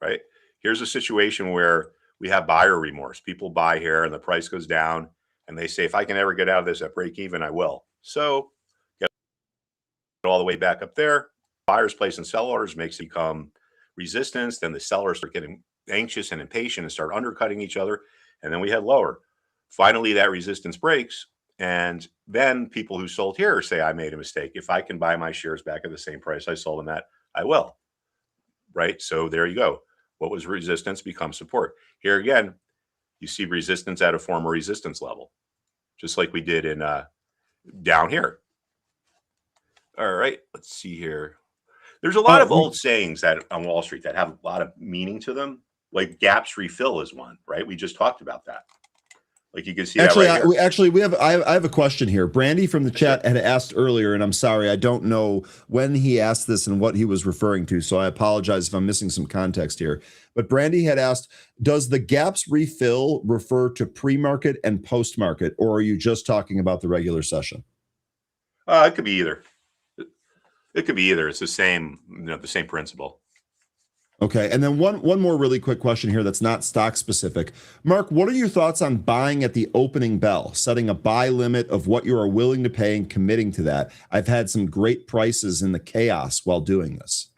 right? Here's a situation where we have buyer remorse. People buy here and the price goes down and they say, if I can ever get out of this at break even, I will. So all the way back up there. Buyers placing sell orders makes it become resistance. Then the sellers start getting anxious and impatient and start undercutting each other. And then we head lower. Finally, that resistance breaks. And then people who sold here say, I made a mistake. If I can buy my shares back at the same price I sold them at, I will. Right? So there you go. What was resistance becomes support. Here again, you see resistance at a former resistance level, just like we did in down here. All right, let's see here. There's a lot of old sayings that on Wall Street that have a lot of meaning to them. Like gaps refill is one, right? We just talked about that. Like you can see actually, that right here. I have a question here. Brandy from the chat had asked earlier, and I'm sorry, I don't know when he asked this and what he was referring to, so I apologize if I'm missing some context here. But Brandy had asked, does the gaps refill refer to pre-market and post-market, or are you just talking about the regular session? It could be either. It could be either. It's the same, the same principle. Okay, and then one more really quick question here that's not stock specific. Mark, what are your thoughts on buying at the opening bell, setting a buy limit of what you are willing to pay and committing to that? I've had some great prices in the chaos while doing this.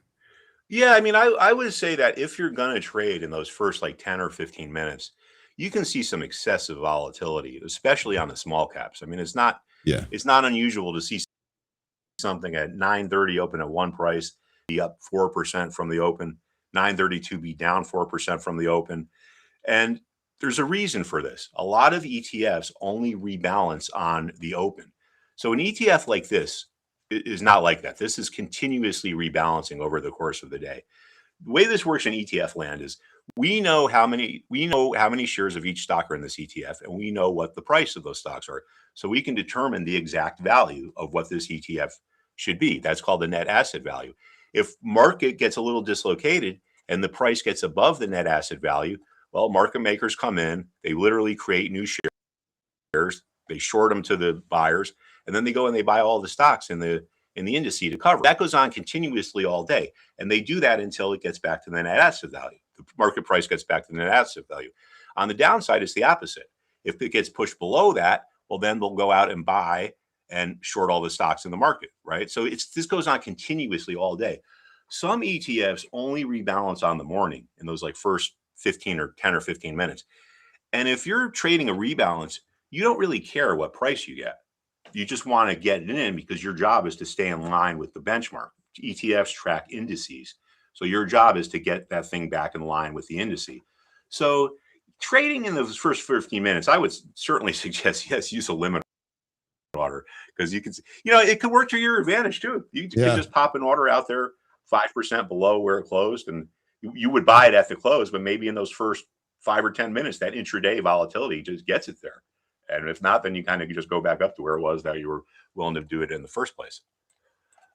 Yeah, I mean, I would say that if you're going to trade in those first like 10 or 15 minutes, you can see some excessive volatility, especially on the small caps. I mean, it's not unusual to see something at 9:30 open at one price, be up 4% from the open, 9:32 be down 4% from the open. And there's a reason for this. A lot of ETFs only rebalance on the open. So an ETF like this is not like that. This is continuously rebalancing over the course of the day. The way this works in ETF land is we know how many shares of each stock are in this ETF, and we know what the price of those stocks are. So we can determine the exact value of what this ETF should be. That's called the net asset value. If market gets a little dislocated and the price gets above the net asset value, well, market makers come in, they literally create new shares, they short them to the buyers, and then they go and they buy all the stocks in the indice to cover. That goes on continuously all day. And they do that until it gets back to the net asset value. The market price gets back to the net asset value. On the downside, it's the opposite. If it gets pushed below that, well, then they'll go out and buy and short all the stocks in the market, right? So this goes on continuously all day. Some ETFs only rebalance on the morning in those like first 10 or 15 minutes. And if you're trading a rebalance, you don't really care what price you get. You just want to get it in because your job is to stay in line with the benchmark. ETFs track indices. So your job is to get that thing back in line with the indice. So trading in those first 15 minutes, I would certainly suggest, yes, use a limit order because you can, it could work to your advantage too. You can just pop an order out there 5% below where it closed, and you would buy it at the close, but maybe in those first 5 or 10 minutes, that intraday volatility just gets it there. And if not, then you kind of just go back up to where it was that you were willing to do it in the first place.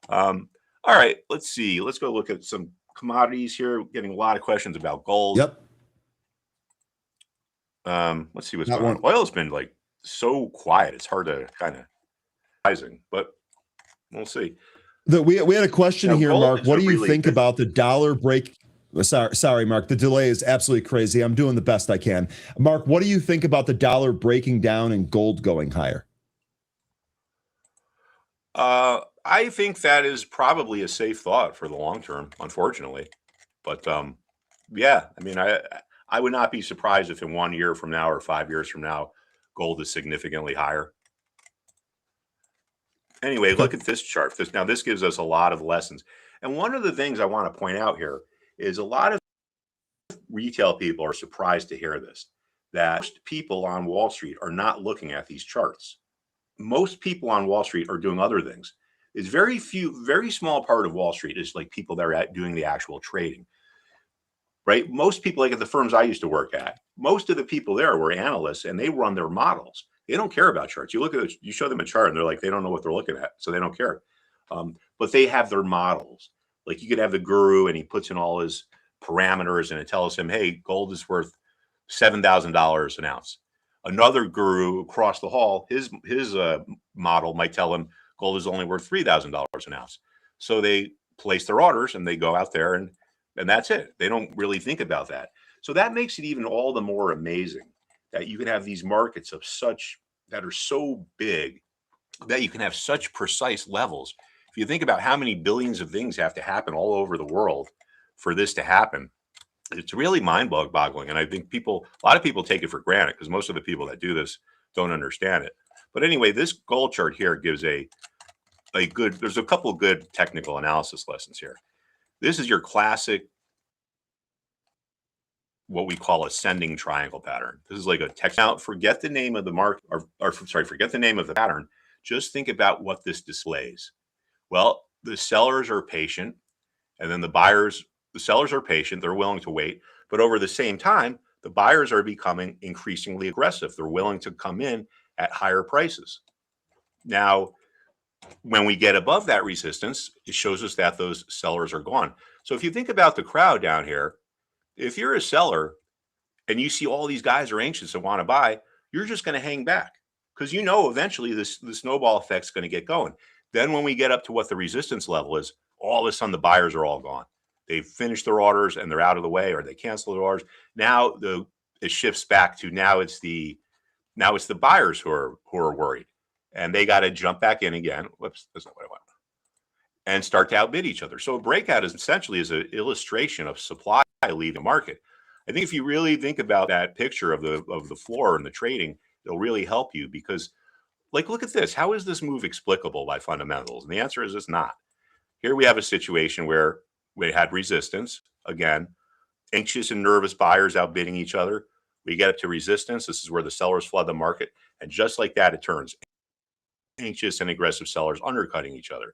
All right, let's see. Let's go look at some commodities here. Getting a lot of questions about gold. Yep. Let's see what's going on. Oil's been like so quiet. It's hard to kind of rising, but we'll see. We had a question here, Mark. What do you think about the dollar break? Sorry, Mark. The delay is absolutely crazy. I'm doing the best I can. Mark, what do you think about the dollar breaking down and gold going higher? I think that is probably a safe thought for the long term, unfortunately. But yeah, I mean, I would not be surprised if in 1 year from now or 5 years from now, gold is significantly higher. Anyway, look at this chart. This gives us a lot of lessons. And one of the things I want to point out here is a lot of retail people are surprised to hear this, that most people on Wall Street are not looking at these charts. Most people on Wall Street are doing other things. It's very small part of Wall Street is like people that are doing the actual trading, right? Most people, like at the firms I used to work at, most of the people there were analysts and they run their models. They don't care about charts. You show them a chart and they're like, they don't know what they're looking at. So they don't care. But they have their models. Like you could have the guru and he puts in all his parameters and it tells him, hey, gold is worth $7,000 an ounce. Another guru across the hall, his model might tell him gold is only worth $3,000 an ounce. So they place their orders and they go out there and that's it. They don't really think about that. So that makes it even all the more amazing that you can have these markets that are so big that you can have such precise levels. if you think about how many billions of things have to happen all over the world for this to happen, it's really mind-boggling. And I think a lot of people take it for granted because most of the people that do this don't understand it. But anyway, this gold chart here gives there's a couple of good technical analysis lessons here. This is your classic, what we call ascending triangle pattern. This is like a text. Now, forget the name of the mark, forget the name of the pattern. Just think about what this displays. Well, the sellers are patient, and then the sellers are patient. They're willing to wait. But over the same time, the buyers are becoming increasingly aggressive. They're willing to come in at higher prices. Now, when we get above that resistance, it shows us that those sellers are gone. So if you think about the crowd down here, if you're a seller and you see all these guys are anxious and want to buy, you're just going to hang back because you know eventually the snowball effect is going to get going. Then when we get up to what the resistance level is, all of a sudden the buyers are all gone. They've finished their orders and they're out of the way, or they cancel their orders. Now it shifts back to now it's the buyers who are worried, and they got to jump back in again. Whoops, that's not what I want. And start to outbid each other. So a breakout is essentially an illustration of supply leaving the market. I think if you really think about that picture of the floor and the trading, it'll really help you because, like, look at this. How is this move explicable by fundamentals? And the answer is it's not. Here we have a situation where we had resistance. Again, anxious and nervous buyers outbidding each other. We get up to resistance. This is where the sellers flood the market. And just like that, it turns. Anxious and aggressive sellers undercutting each other.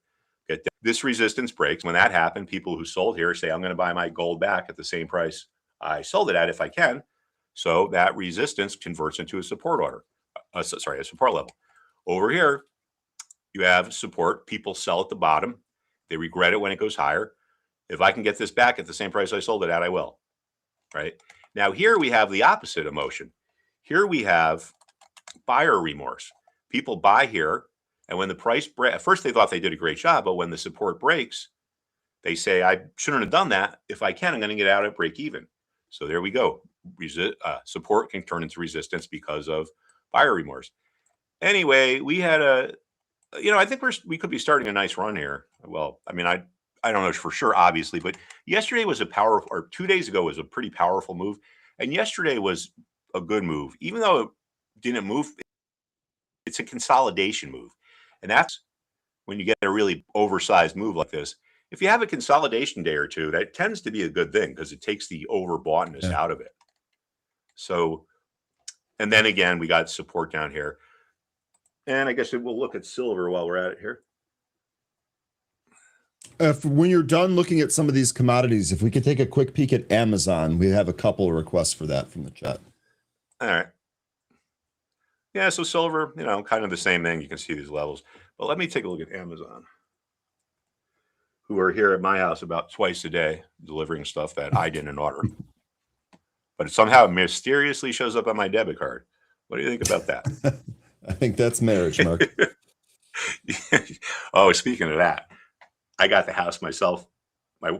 This resistance breaks. When that happened, people who sold here say, I'm going to buy my gold back at the same price I sold it at if I can. So that resistance converts into a support order. A support level. Over here, you have support. People sell at the bottom. They regret it when it goes higher. If I can get this back at the same price I sold it at, I will. Right? Now, here we have the opposite emotion. Here we have buyer remorse. People buy here, and when the price breaks, at first they thought they did a great job, but when the support breaks, they say, I shouldn't have done that. If I can, I'm going to get out at break even. So there we go. Support can turn into resistance because of buyer remorse. Anyway, we had I think we could be starting a nice run here. Well, I mean, I don't know for sure, obviously, but yesterday was 2 days ago was a pretty powerful move. And yesterday was a good move. Even though it didn't move, it's a consolidation move. And that's when you get a really oversized move like this. If you have a consolidation day or two, that tends to be a good thing because it takes the overboughtness out of it. So, and then again, we got support down here. And I guess we'll look at silver while we're at it here. When you're done looking at some of these commodities, if we could take a quick peek at Amazon, we have a couple of requests for that from the chat. All right. Yeah, so silver, kind of the same thing. You can see these levels. But let me take a look at Amazon, who are here at my house about twice a day delivering stuff that I didn't order. But it somehow mysteriously shows up on my debit card. What do you think about that? I think that's marriage, Mark. Oh, speaking of that, I got the house myself. My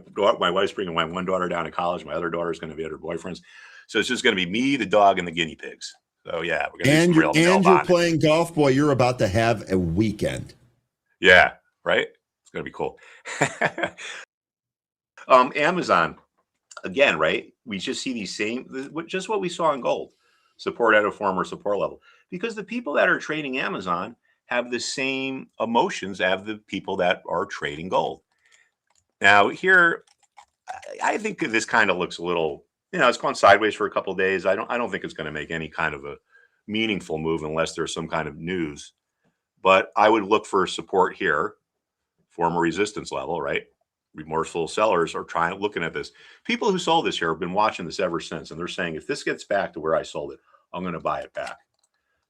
wife's bringing my one daughter down to college. My other daughter is going to be at her boyfriend's. So it's just going to be me, the dog, and the guinea pigs. So yeah, we're going to do some real and you're playing golf. Boy, you're about to have a weekend. Yeah, right? It's going to be cool. Amazon, again, right? We just see these just what we saw in gold. Support at a former support level. Because the people that are trading Amazon have the same emotions as the people that are trading gold. Now here, I think this kind of looks a little, it's gone sideways for a couple of days. I don't think it's going to make any kind of a meaningful move unless there's some kind of news. But I would look for support here, former resistance level, right? Remorseful sellers are looking at this. People who sold this here have been watching this ever since, and they're saying, if this gets back to where I sold it, I'm going to buy it back.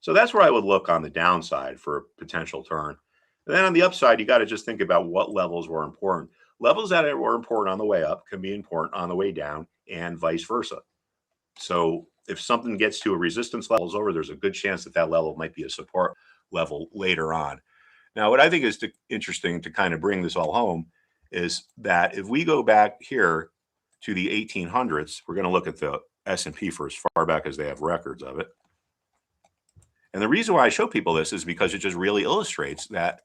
So that's where I would look on the downside for a potential turn. And then on the upside, you got to just think about what levels were important. Levels that were important on the way up can be important on the way down, and vice versa. So if something gets to a resistance levels over, there's a good chance that level might be a support level later on. Now, what I think is interesting to kind of bring this all home is that if we go back here to the 1800s, we're going to look at the S&P for as far back as they have records of it. And the reason why I show people this is because it just really illustrates that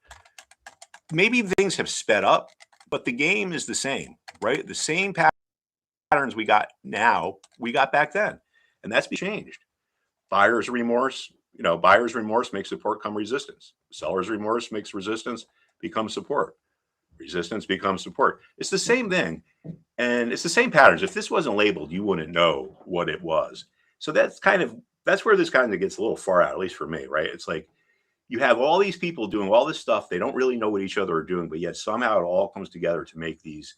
maybe things have sped up, but the game is the same, right? The same patterns we got now, we got back then, and that's changed. Buyer's remorse, buyer's remorse makes support come resistance. Seller's remorse makes resistance become support. Resistance becomes support. It's the same thing, and it's the same patterns. If this wasn't labeled, you wouldn't know what it was. So that's where this kind of gets a little far out, at least for me, right? It's like you have all these people doing all this stuff. They don't really know what each other are doing, but yet somehow it all comes together to make these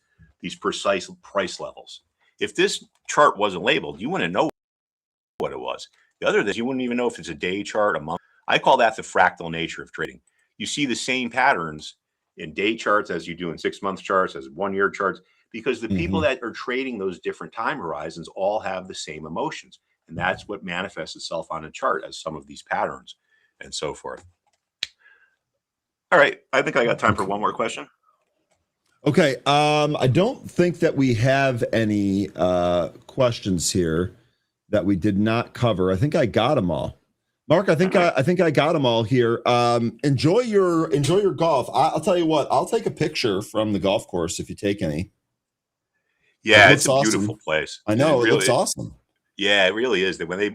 precise price levels. If this chart wasn't labeled, you wouldn't know what it was. The other thing is you wouldn't even know if it's a day chart, a month. I call that the fractal nature of trading. You see the same patterns in day charts as you do in 6-month charts, as 1-year charts, because the people that are trading those different time horizons all have the same emotions. And that's what manifests itself on a chart as some of these patterns and so forth. All right. I think I got time for one more question. Okay. I don't think that we have any questions here that we did not cover. I think I got them all. Mark, I think I got them all here. Enjoy your golf. I'll tell you what. I'll take a picture from the golf course if you take any. Yeah, it's a beautiful place. I know, it looks awesome. Yeah, it really is. When they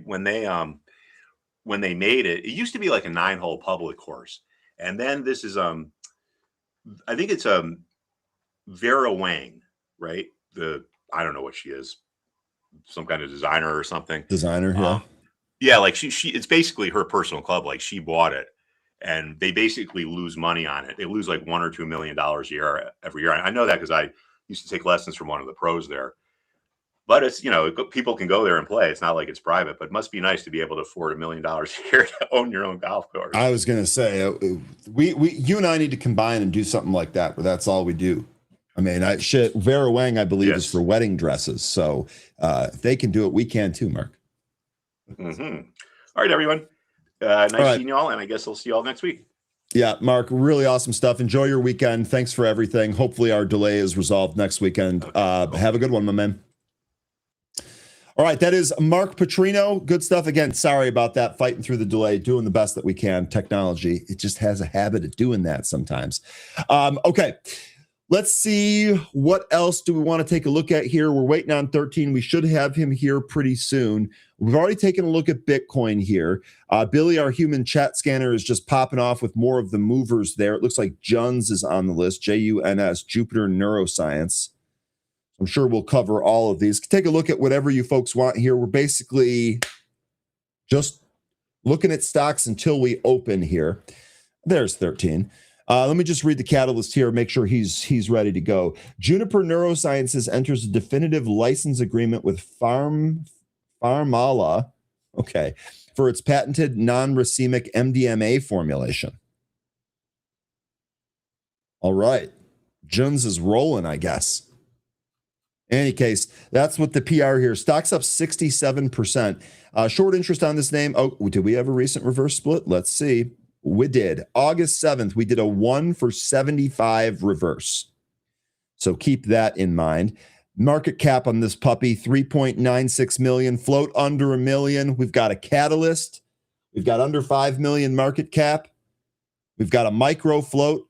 made it, it used to be like a 9-hole public course, and then this is I think it's Vera Wang, right? I don't know what she is, some kind of designer or something. Designer, yeah. Yeah, like she it's basically her personal club. Like she bought it, and they basically lose money on it. They lose like $1 or $2 million a year every year. I know that because I used to take lessons from one of the pros there. But it's, people can go there and play. It's not like it's private, but it must be nice to be able to afford $1 million a year to own your own golf course. I was going to say, you and I need to combine and do something like that, where that's all we do. I mean, Vera Wang, I believe, is for wedding dresses. So if they can do it, we can too, Mark. All right, everyone. Nice seeing you all, and I guess I'll see you all next week. Yeah, Mark, really awesome stuff. Enjoy your weekend. Thanks for everything. Hopefully our delay is resolved next weekend. Okay. Have a good one, my man. All right, that is Mark Putrino. Good stuff. Again, sorry about that. Fighting through the delay, doing the best that we can. Technology, it just has a habit of doing that sometimes. Okay, let's see. What else do we want to take a look at here? We're waiting on 13. We should have him here pretty soon. We've already taken a look at Bitcoin here. Billy, our human chat scanner, is just popping off with more of the movers there. It looks like Juns is on the list. JUNS, Jupiter Neuroscience. I'm sure we'll cover all of these. Take a look at whatever you folks want here. We're basically just looking at stocks until we open here. There's 13. Let me just read the catalyst here, make sure he's ready to go. Juniper Neurosciences enters a definitive license agreement with Pharmala, for its patented non-racemic MDMA formulation. All right. Juns is rolling, I guess. In any case, that's what the PR here. Stock's up 67%. Short interest on this name. Oh, did we have a recent reverse split? Let's see. We did. August 7th, we did a 1 for 75 reverse. So keep that in mind. Market cap on this puppy, 3.96 million. Float under $1 million. We've got a catalyst. We've got under 5 million market cap. We've got a micro float.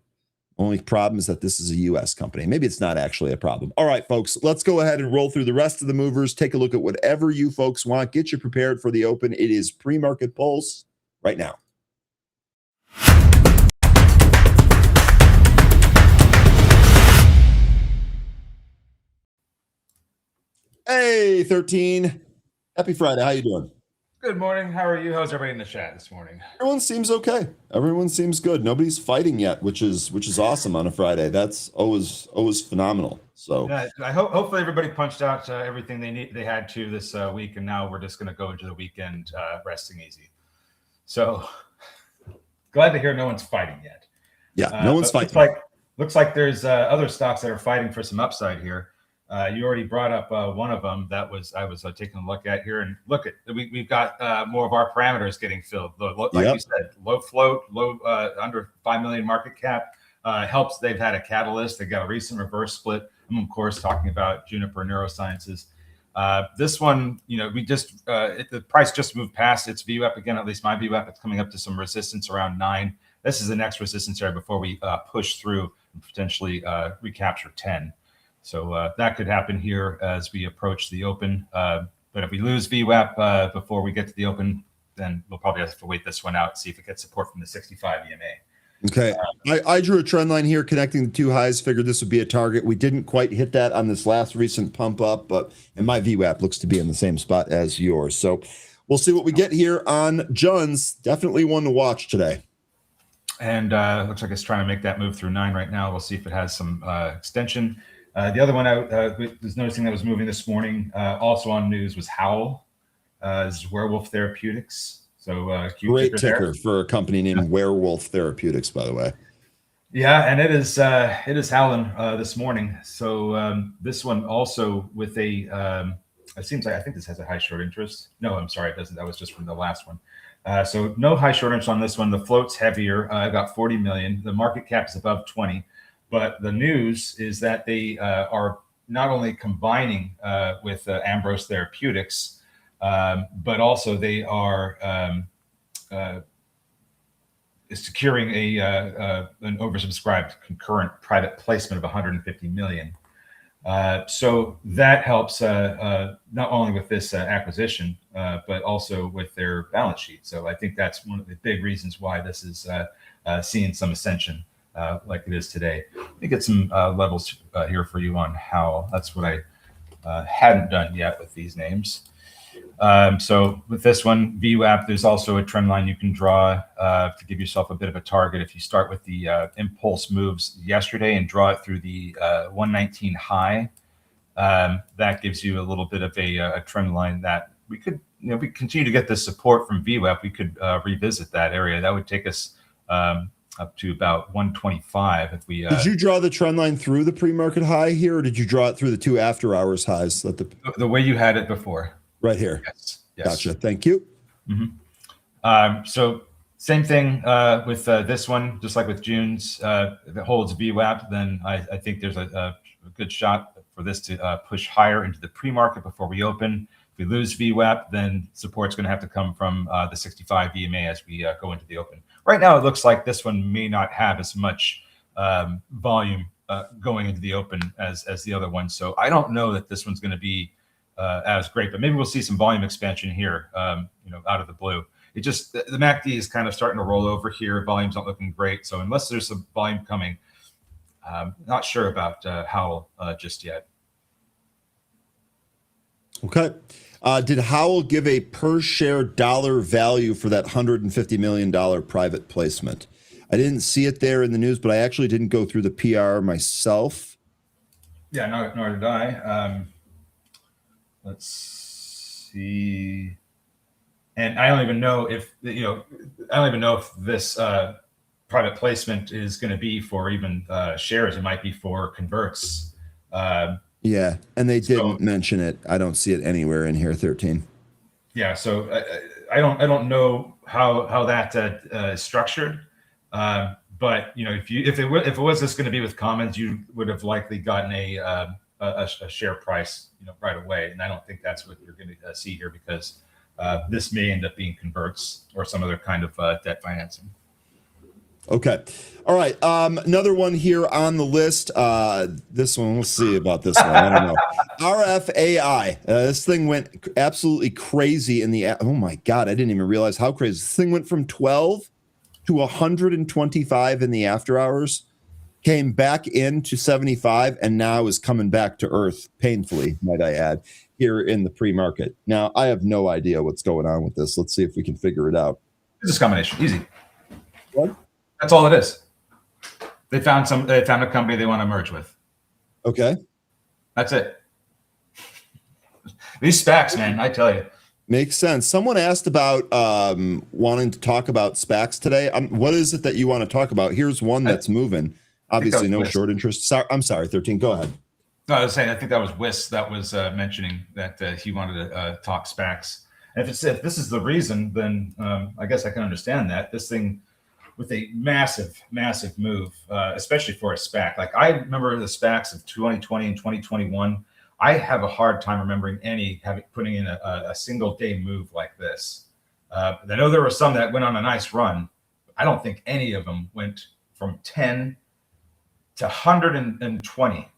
Only problem is that this is a U.S. company. Maybe it's not actually a problem. All right, folks, let's go ahead and roll through the rest of the movers. Take a look at whatever you folks want. Get you prepared for the open. It is pre-market pulse right now. Hey, 13. Happy Friday. How you doing? Good morning. How are you? How's everybody in the chat this morning? Everyone seems okay. Everyone seems good. Nobody's fighting yet, which is awesome on a Friday. That's always phenomenal. So yeah, hopefully everybody punched out everything they had to this week, and now we're just going to go into the weekend resting easy. So glad to hear no one's fighting yet. Yeah, no one's fighting. Looks like there's other stocks that are fighting for some upside here. You already brought up one of them that I was taking a look at here, and look at we've got more of our parameters getting filled. Like you said, low float, low under 5 million market cap helps. They've had a catalyst. They got a recent reverse split. I'm of course talking about Juniper Neurosciences. This one, we just the price just moved past its VWAP again. At least my VWAP, it's coming up to some resistance around 9. this is the next resistance area before we push through and potentially recapture 10. So that could happen here as we approach the open. But if we lose VWAP before we get to the open, then we'll probably have to wait this one out, see if it gets support from the 65 EMA. Okay. I drew a trend line here connecting the two highs, figured this would be a target. We didn't quite hit that on this last recent pump up, and my VWAP looks to be in the same spot as yours. So we'll see what we get here on Juns. Definitely one to watch today. And looks like it's trying to make that move through 9 right now. We'll see if it has some extension. The other one I was noticing that was moving this morning, also on news, was Howl. This is Werewolf Therapeutics. So great ticker for a company named Werewolf Therapeutics, by the way. Yeah, and it is howling this morning. So this one also with a it seems like I think this has a high short interest. No, I'm sorry, it doesn't. That was just from the last one. So no high short interest on this one. The float's heavier. I got 40 million. The market cap is above 20. But the news is that they are not only combining with Ambrose Therapeutics, but also they are securing an oversubscribed concurrent private placement of 150 million. So that helps not only with this acquisition, but also with their balance sheet. So I think that's one of the big reasons why this is seeing some ascension like it is today. Let me get some levels here for you on how. That's what I hadn't done yet with these names. So with this one, VWAP, there's also a trend line you can draw to give yourself a bit of a target. If you start with the impulse moves yesterday and draw it through the 119 high, that gives you a little bit of a trend line that we could, if we continue to get this support from VWAP, we could revisit that area. That would take us up to about 125 if we. Did you draw the trend line through the pre-market high here, or did you draw it through the two after hours highs? The way you had it before. Right here. Yes. Gotcha. Thank you. Mm-hmm. So same thing with this one, just like with June's. If it holds VWAP, then I think there's a good shot for this to push higher into the pre-market before we open. If we lose VWAP, then support's going to have to come from the 65 EMA as we go into the open. Right now, it looks like this one may not have as much volume going into the open as the other one. So I don't know that this one's going to be as great, but maybe we'll see some volume expansion here, out of the blue. It just, the MACD is kind of starting to roll over here. Volume's not looking great. So unless there's some volume coming, not sure about Howl just yet. Okay. Did Howell give a per share dollar value for that $150 million private placement? I didn't see it there in the news, but I actually didn't go through the PR myself. Yeah, nor did I. Let's see. And I don't even know if, this private placement is going to be for even shares. It might be for converts. Yeah, and they didn't mention it. I don't see it anywhere in here, 13. Yeah, so I don't know how that is structured. But if it was just going to be with commons, you would have likely gotten a share price right away, and I don't think that's what you're going to see here because this may end up being converts or some other kind of debt financing. Okay. All right. Another one here on the list. This one, we'll see about this one. I don't know. RFAI. This thing went absolutely crazy in the, oh my God, I didn't even realize how crazy. This thing went from 12 to 125 in the after hours, came back into 75, and now is coming back to earth painfully, might I add, here in the pre-market. Now, I have no idea what's going on with this. Let's see if we can figure it out. It's a combination. Easy. What? That's all it is. They found a company they want to merge with. Okay. That's it. These SPACs, man, I tell you. Makes sense. Someone asked about wanting to talk about SPACs today. What is it that you want to talk about? Here's one that's moving. Obviously, no short interest. I'm sorry, 13. Go ahead. No, I was saying, I think that was Wiss that was mentioning that he wanted to talk SPACs. And if this is the reason, then I guess I can understand that. This thing with a massive move, especially for a SPAC. Like I remember the SPACs of 2020 and 2021. I have a hard time remembering putting in a single day move like this. I know there were some that went on a nice run, I don't think any of them went from 10 to 120.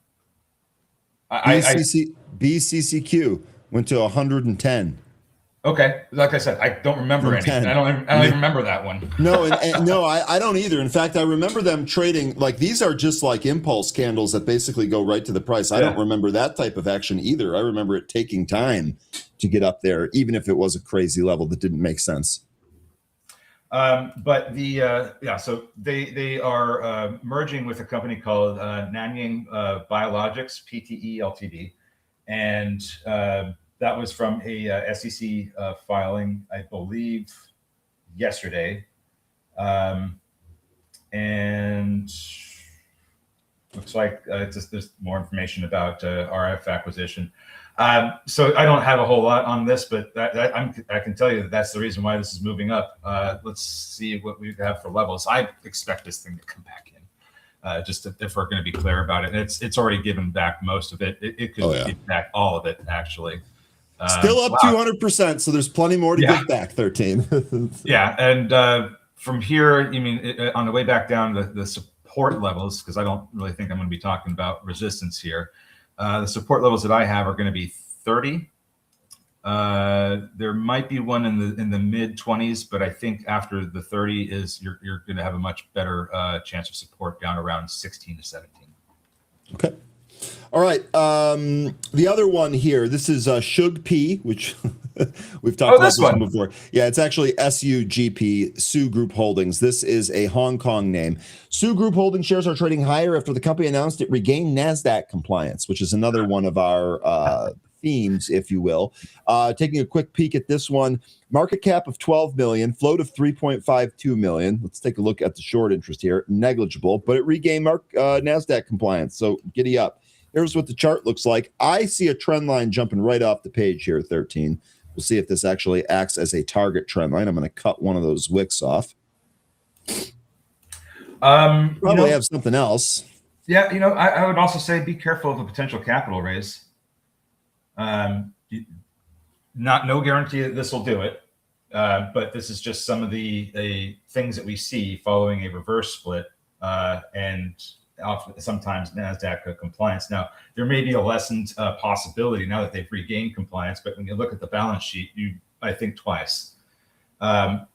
BCCQ went to 110. Okay, like I said, I don't remember any. 10. I don't even remember that one. No, no, I don't either. In fact, I remember them trading like these are just like impulse candles that basically go right to the price. I don't remember that type of action either. I remember it taking time to get up there, even if it was a crazy level that didn't make sense. But so they are merging with a company called Nanyang Biologics Pte Ltd, and that was from a SEC filing, I believe, yesterday, and looks like there's more information about RF acquisition. So I don't have a whole lot on this, but I can tell you that that's the reason why this is moving up. Let's see what we have for levels. I expect this thing to come back in. Just if we're going to be clear about it, it's already given back most of it. It could give back all of it, actually. Still up 200%, so there's plenty more to give back. 13. Yeah, and from here, you mean on the way back down the support levels, because I don't really think I'm going to be talking about resistance here. The support levels that I have are going to be 30. There might be one in the mid 20s, but I think after the 30 is you're going to have a much better chance of support down around 16 to 17. Okay. All right. The other one here, this is Shug P, which we've talked about this one before. Yeah, it's actually SUGP, Sioux Group Holdings. This is a Hong Kong name. Sioux Group Holdings shares are trading higher after the company announced it regained NASDAQ compliance, which is another one of our themes, if you will. Taking a quick peek at this one, market cap of 12 million, float of 3.52 million. Let's take a look at the short interest here. Negligible, but it regained NASDAQ compliance, so giddy up. Here's what the chart looks like. I see a trend line jumping right off the page here, 13. We'll see if this actually acts as a target trend line. I'm going to cut one of those wicks off. Probably have something else. Yeah, I would also say be careful of a potential capital raise. No guarantee that this will do it, but this is just some of the things that we see following a reverse split and sometimes NASDAQ compliance. Now, there may be a lessened possibility now that they've regained compliance, but when you look at the balance sheet, I think twice.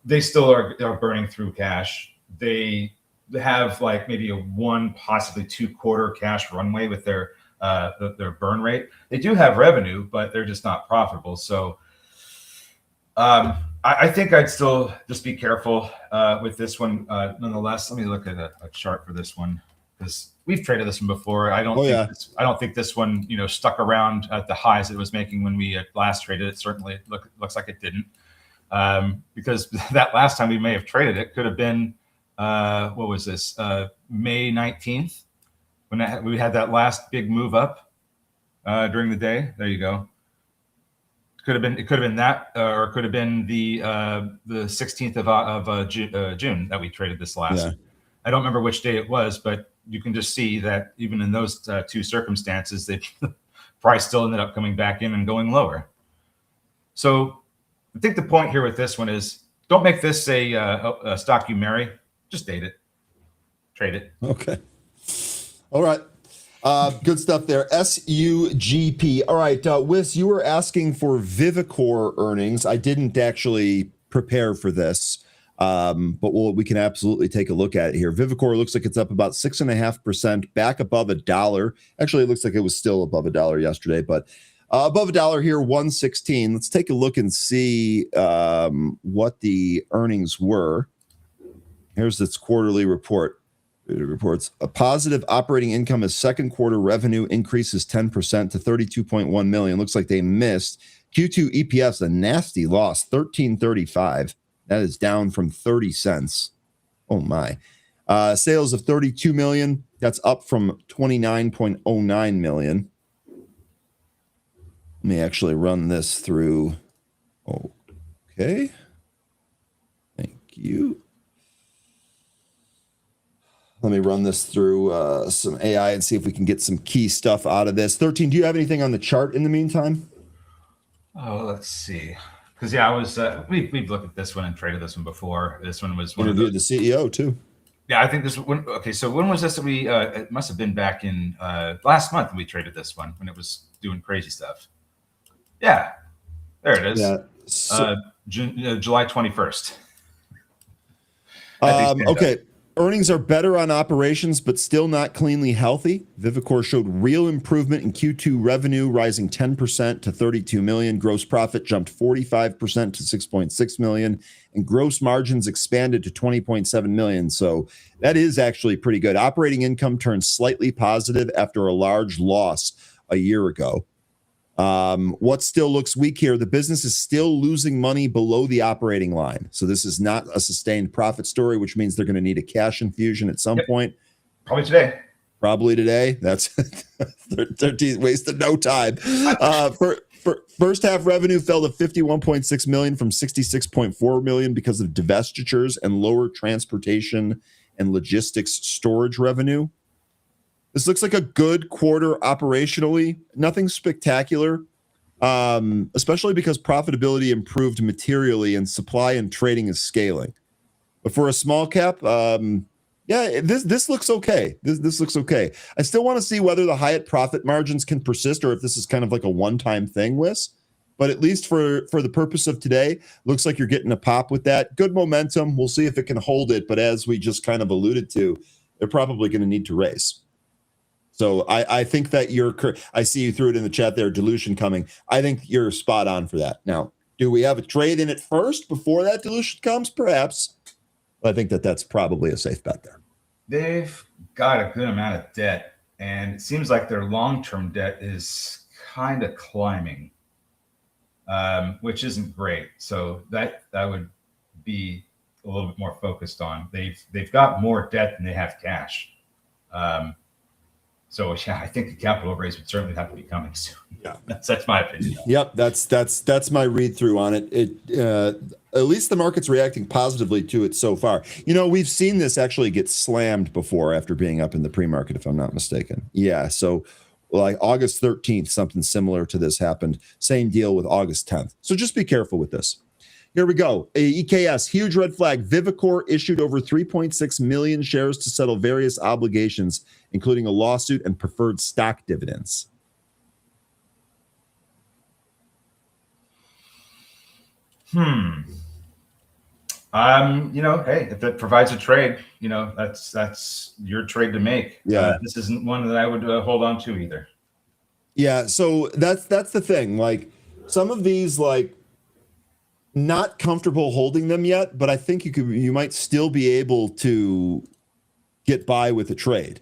They still are burning through cash. They have like maybe a 1, possibly 2-quarter cash runway with their burn rate. They do have revenue, but they're just not profitable. So I think I'd still just be careful with this one. Nonetheless, let me look at a chart for this one, because we've traded this one before. I don't think this one stuck around at the highs it was making when we last traded it. Certainly looks like it didn't, because that last time we may have traded it could have been what was this, May 19th, when we had that last big move up during the day. There you go. It could have been that, or it could have been the 16th of June that we traded this last. Yeah. I don't remember which day it was, but you can just see that even in those two circumstances, the price still ended up coming back in and going lower. So I think the point here with this one is don't make this a stock you marry. Just date it, trade it. Okay. All right. Good stuff there. SUGP. All right. Wiz, you were asking for Vivicor earnings. I didn't actually prepare for this. But we can absolutely take a look at it here. Vivicor looks like it's up about 6.5%, back above $1. Actually, it looks like it was still above $1 yesterday, but above $1 here, 116. Let's take a look and see what the earnings were. Here's its quarterly report. It reports a positive operating income as second quarter revenue increases 10% to 32.1 million. Looks like they missed. Q2 EPS, a nasty loss, 13.35. That is down from 30 cents. Oh my. Sales of 32 million. That's up from 29.09 million. Let me actually run this through. Okay. Thank you. Let me run this through some AI and see if we can get some key stuff out of this. 13, do you have anything on the chart in the meantime? Oh, let's see. Because I was we've looked at this one and traded this one before. This one was one Interviewed the CEO too. Yeah, I think this one. Okay, so when was this that we? It must have been back in last month. We traded this one when it was doing crazy stuff. Yeah, there it is. Yeah. So, July 21st. Okay. Earnings are better on operations, but still not cleanly healthy. Vivicor showed real improvement in Q2 revenue, rising 10% to 32 million. Gross profit jumped 45% to 6.6 million, and gross margins expanded to 20.7 million. So that is actually pretty good. Operating income turned slightly positive after a large loss a year ago. What still looks weak here, the business is still losing money below the operating line. So this is not a sustained profit story, which memes they're going to need a cash infusion at some point. Probably today. Probably today. That's 13 wasted no time. For first half revenue fell to 51.6 million from 66.4 million because of divestitures and lower transportation and logistics storage revenue. This looks like a good quarter operationally. Nothing spectacular, especially because profitability improved materially and supply and trading is scaling. But for a small cap, this looks okay. This looks okay. I still want to see whether the Hyatt profit margins can persist or if this is kind of like a one-time thing, Wes. But at least for the purpose of today, looks like you're getting a pop with that. Good momentum. We'll see if it can hold it. But as we just kind of alluded to, they're probably going to need to raise. So I think that I see you threw it in the chat there, dilution coming. I think you're spot on for that. Now, do we have a trade in it first before that dilution comes? Perhaps. I think that's probably a safe bet there. They've got a good amount of debt, and it seems like their long-term debt is kind of climbing, which isn't great. So that would be a little bit more focused on. They've got more debt than they have cash. So yeah, I think the capital raise would certainly have to be coming soon. Yeah, that's my opinion. Yep, that's my read through on it. At least the market's reacting positively to it so far. You know, we've seen this actually get slammed before after being up in the pre-market, if I'm not mistaken. Yeah, so like August 13th, something similar to this happened. Same deal with August 10th. So just be careful with this. Here we go. EKS, huge red flag. Vivicor issued over 3.6 million shares to settle various obligations, including a lawsuit and preferred stock dividends. Hey, if it provides a trade, that's your trade to make. Yeah. This isn't one that I would hold on to either. Yeah. So that's the thing. Like some of these, like, not comfortable holding them yet, but I think you might still be able to get by with a trade,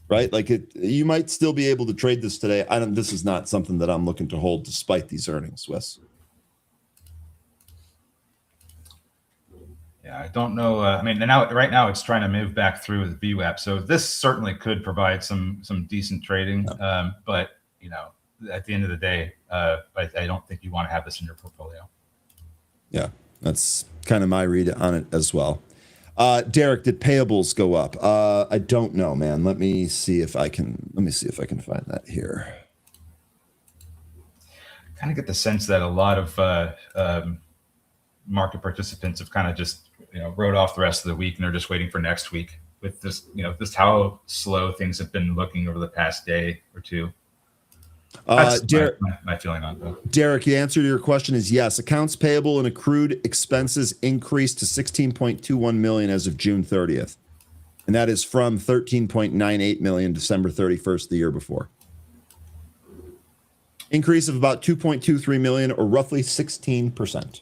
right? Like you might still be able to trade this today. This is not something that I'm looking to hold despite these earnings, Wes. Yeah, I don't know. Right now it's trying to move back through the VWAP, so this certainly could provide some decent trading. But at the end of the day, I don't think you want to have this in your portfolio. Yeah, that's kind of my read on it as well. Derek, did payables go up? I don't know, man. Let me see if I can find that here. Kind of get the sense that a lot of market participants have kind of just wrote off the rest of the week, and they're just waiting for next week with this, just how slow things have been looking over the past day or two. That's my feeling on that. Derek, the answer to your question is yes. Accounts payable and accrued expenses increased to 16.21 million as of June 30th. And that is from 13.98 million December 31st the year before. Increase of about 2.23 million, or roughly 16%.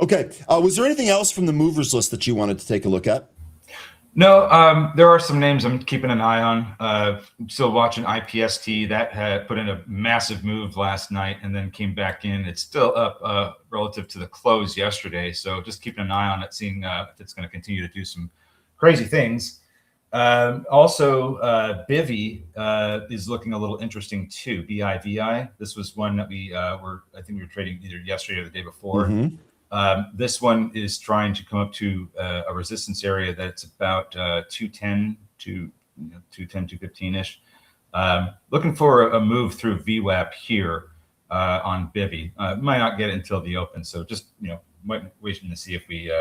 Okay. Was there anything else from the movers list that you wanted to take a look at? No, there are some names I'm keeping an eye on. I'm still watching IPST. That had put in a massive move last night and then came back in. It's still up relative to the close yesterday. So just keeping an eye on it, seeing if it's going to continue to do some crazy things. Also, Bivy is looking a little interesting too. BIVI. This was one that I think we were trading either yesterday or the day before. Mm-hmm. This one is trying to come up to a resistance area that's about 210 to 210, 215-ish. Looking for a move through VWAP here. on Bivy. Might not get it until the open, so just waiting to see if we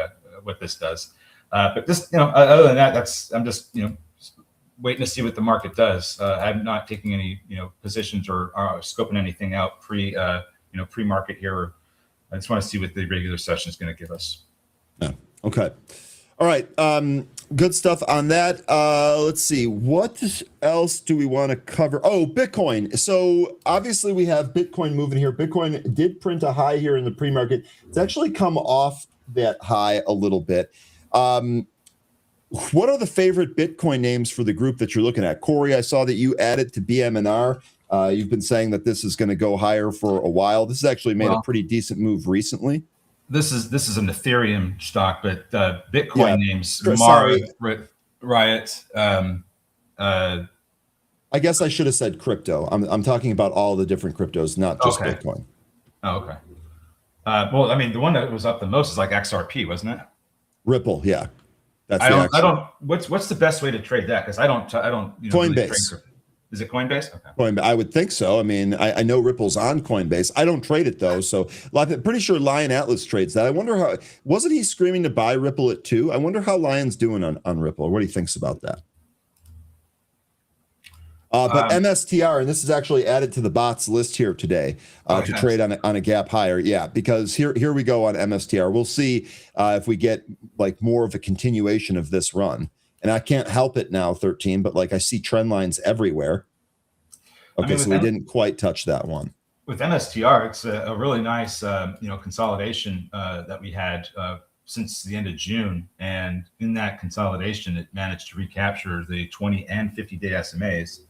what this does. But just other than that, I'm just waiting to see what the market does. I'm not taking any positions or scoping anything out pre-market here. I just want to see what the regular session is going to give us. Yeah. Okay. All right. Good stuff on that. Let's see. What else do we want to cover? Oh, Bitcoin. So obviously we have Bitcoin moving here. Bitcoin did print a high here in the pre-market. It's actually come off that high a little bit. What are the favorite Bitcoin names for the group that you're looking at? Corey, I saw that you added to BMNR. You've been saying that this is going to go higher for a while. This has actually made a pretty decent move recently. This is an Ethereum stock, but Bitcoin names, Sorry. Riot. I guess I should have said crypto. I'm talking about all the different cryptos, not just Bitcoin. Oh, okay. Well, I mean, the one that was up the most is like XRP, wasn't it? Ripple, yeah. That's I don't. What's the best way to trade that? Because I don't. Coinbase. Really is it Coinbase? Okay. Coinbase, I would think so. I mean, I know Ripple's on Coinbase. I don't trade it though, so I'm pretty sure Lion Atlas trades that. I wonder wasn't he screaming to buy Ripple at 2? I wonder how Lion's doing on Ripple, or what he thinks about that. But MSTR, and this is actually added to the bots list here today to trade on a gap higher. Yeah, because here we go on MSTR. We'll see if we get like more of a continuation of this run. And I can't help it now, 13, but like I see trend lines everywhere. Okay, so we didn't quite touch that one. With MSTR, it's a really nice consolidation that we had since the end of June. And in that consolidation, it managed to recapture the 20 and 50-day SMAs.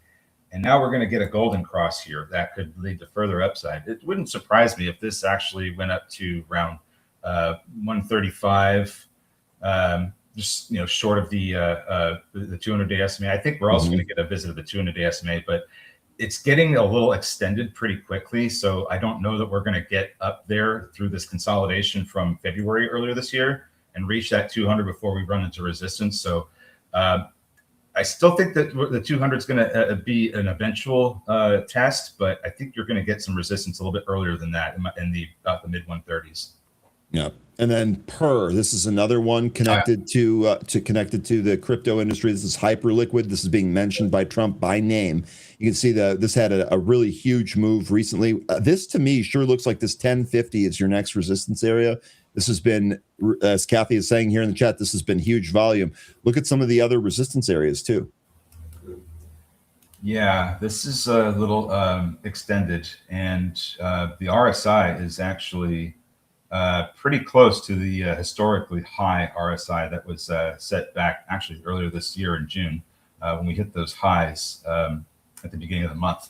And now we're going to get a golden cross here that could lead to further upside. It wouldn't surprise me if this actually went up to around 135, just short of the 200-day SMA. I think we're also going to get a visit of the 200-day SMA, but it's getting a little extended pretty quickly. So I don't know that we're going to get up there through this consolidation from February earlier this year and reach that 200 before we run into resistance. So I still think that the 200 is going to be an eventual test, but I think you're going to get some resistance a little bit earlier than that in about the mid 130s. Yeah. And then this is another one connected to the crypto industry. This is Hyperliquid. This is being mentioned by Trump by name. You can see this had a really huge move recently. This to me sure looks like this 1050 is your next resistance area. This has been, as Kathy is saying here in the chat, this has been huge volume. Look at some of the other resistance areas too. Yeah, this is a little extended, and the RSI is actually pretty close to the historically high RSI that was set back actually earlier this year in June when we hit those highs at the beginning of the month.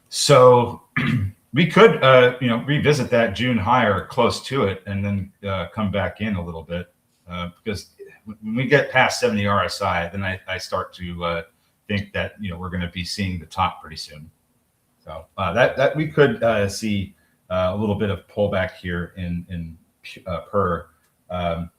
So we could revisit that June high or close to it and then come back in a little bit because when we get past 70 RSI, then I start to think that we're going to be seeing the top pretty soon. So that we could see a little bit of pullback here in per. I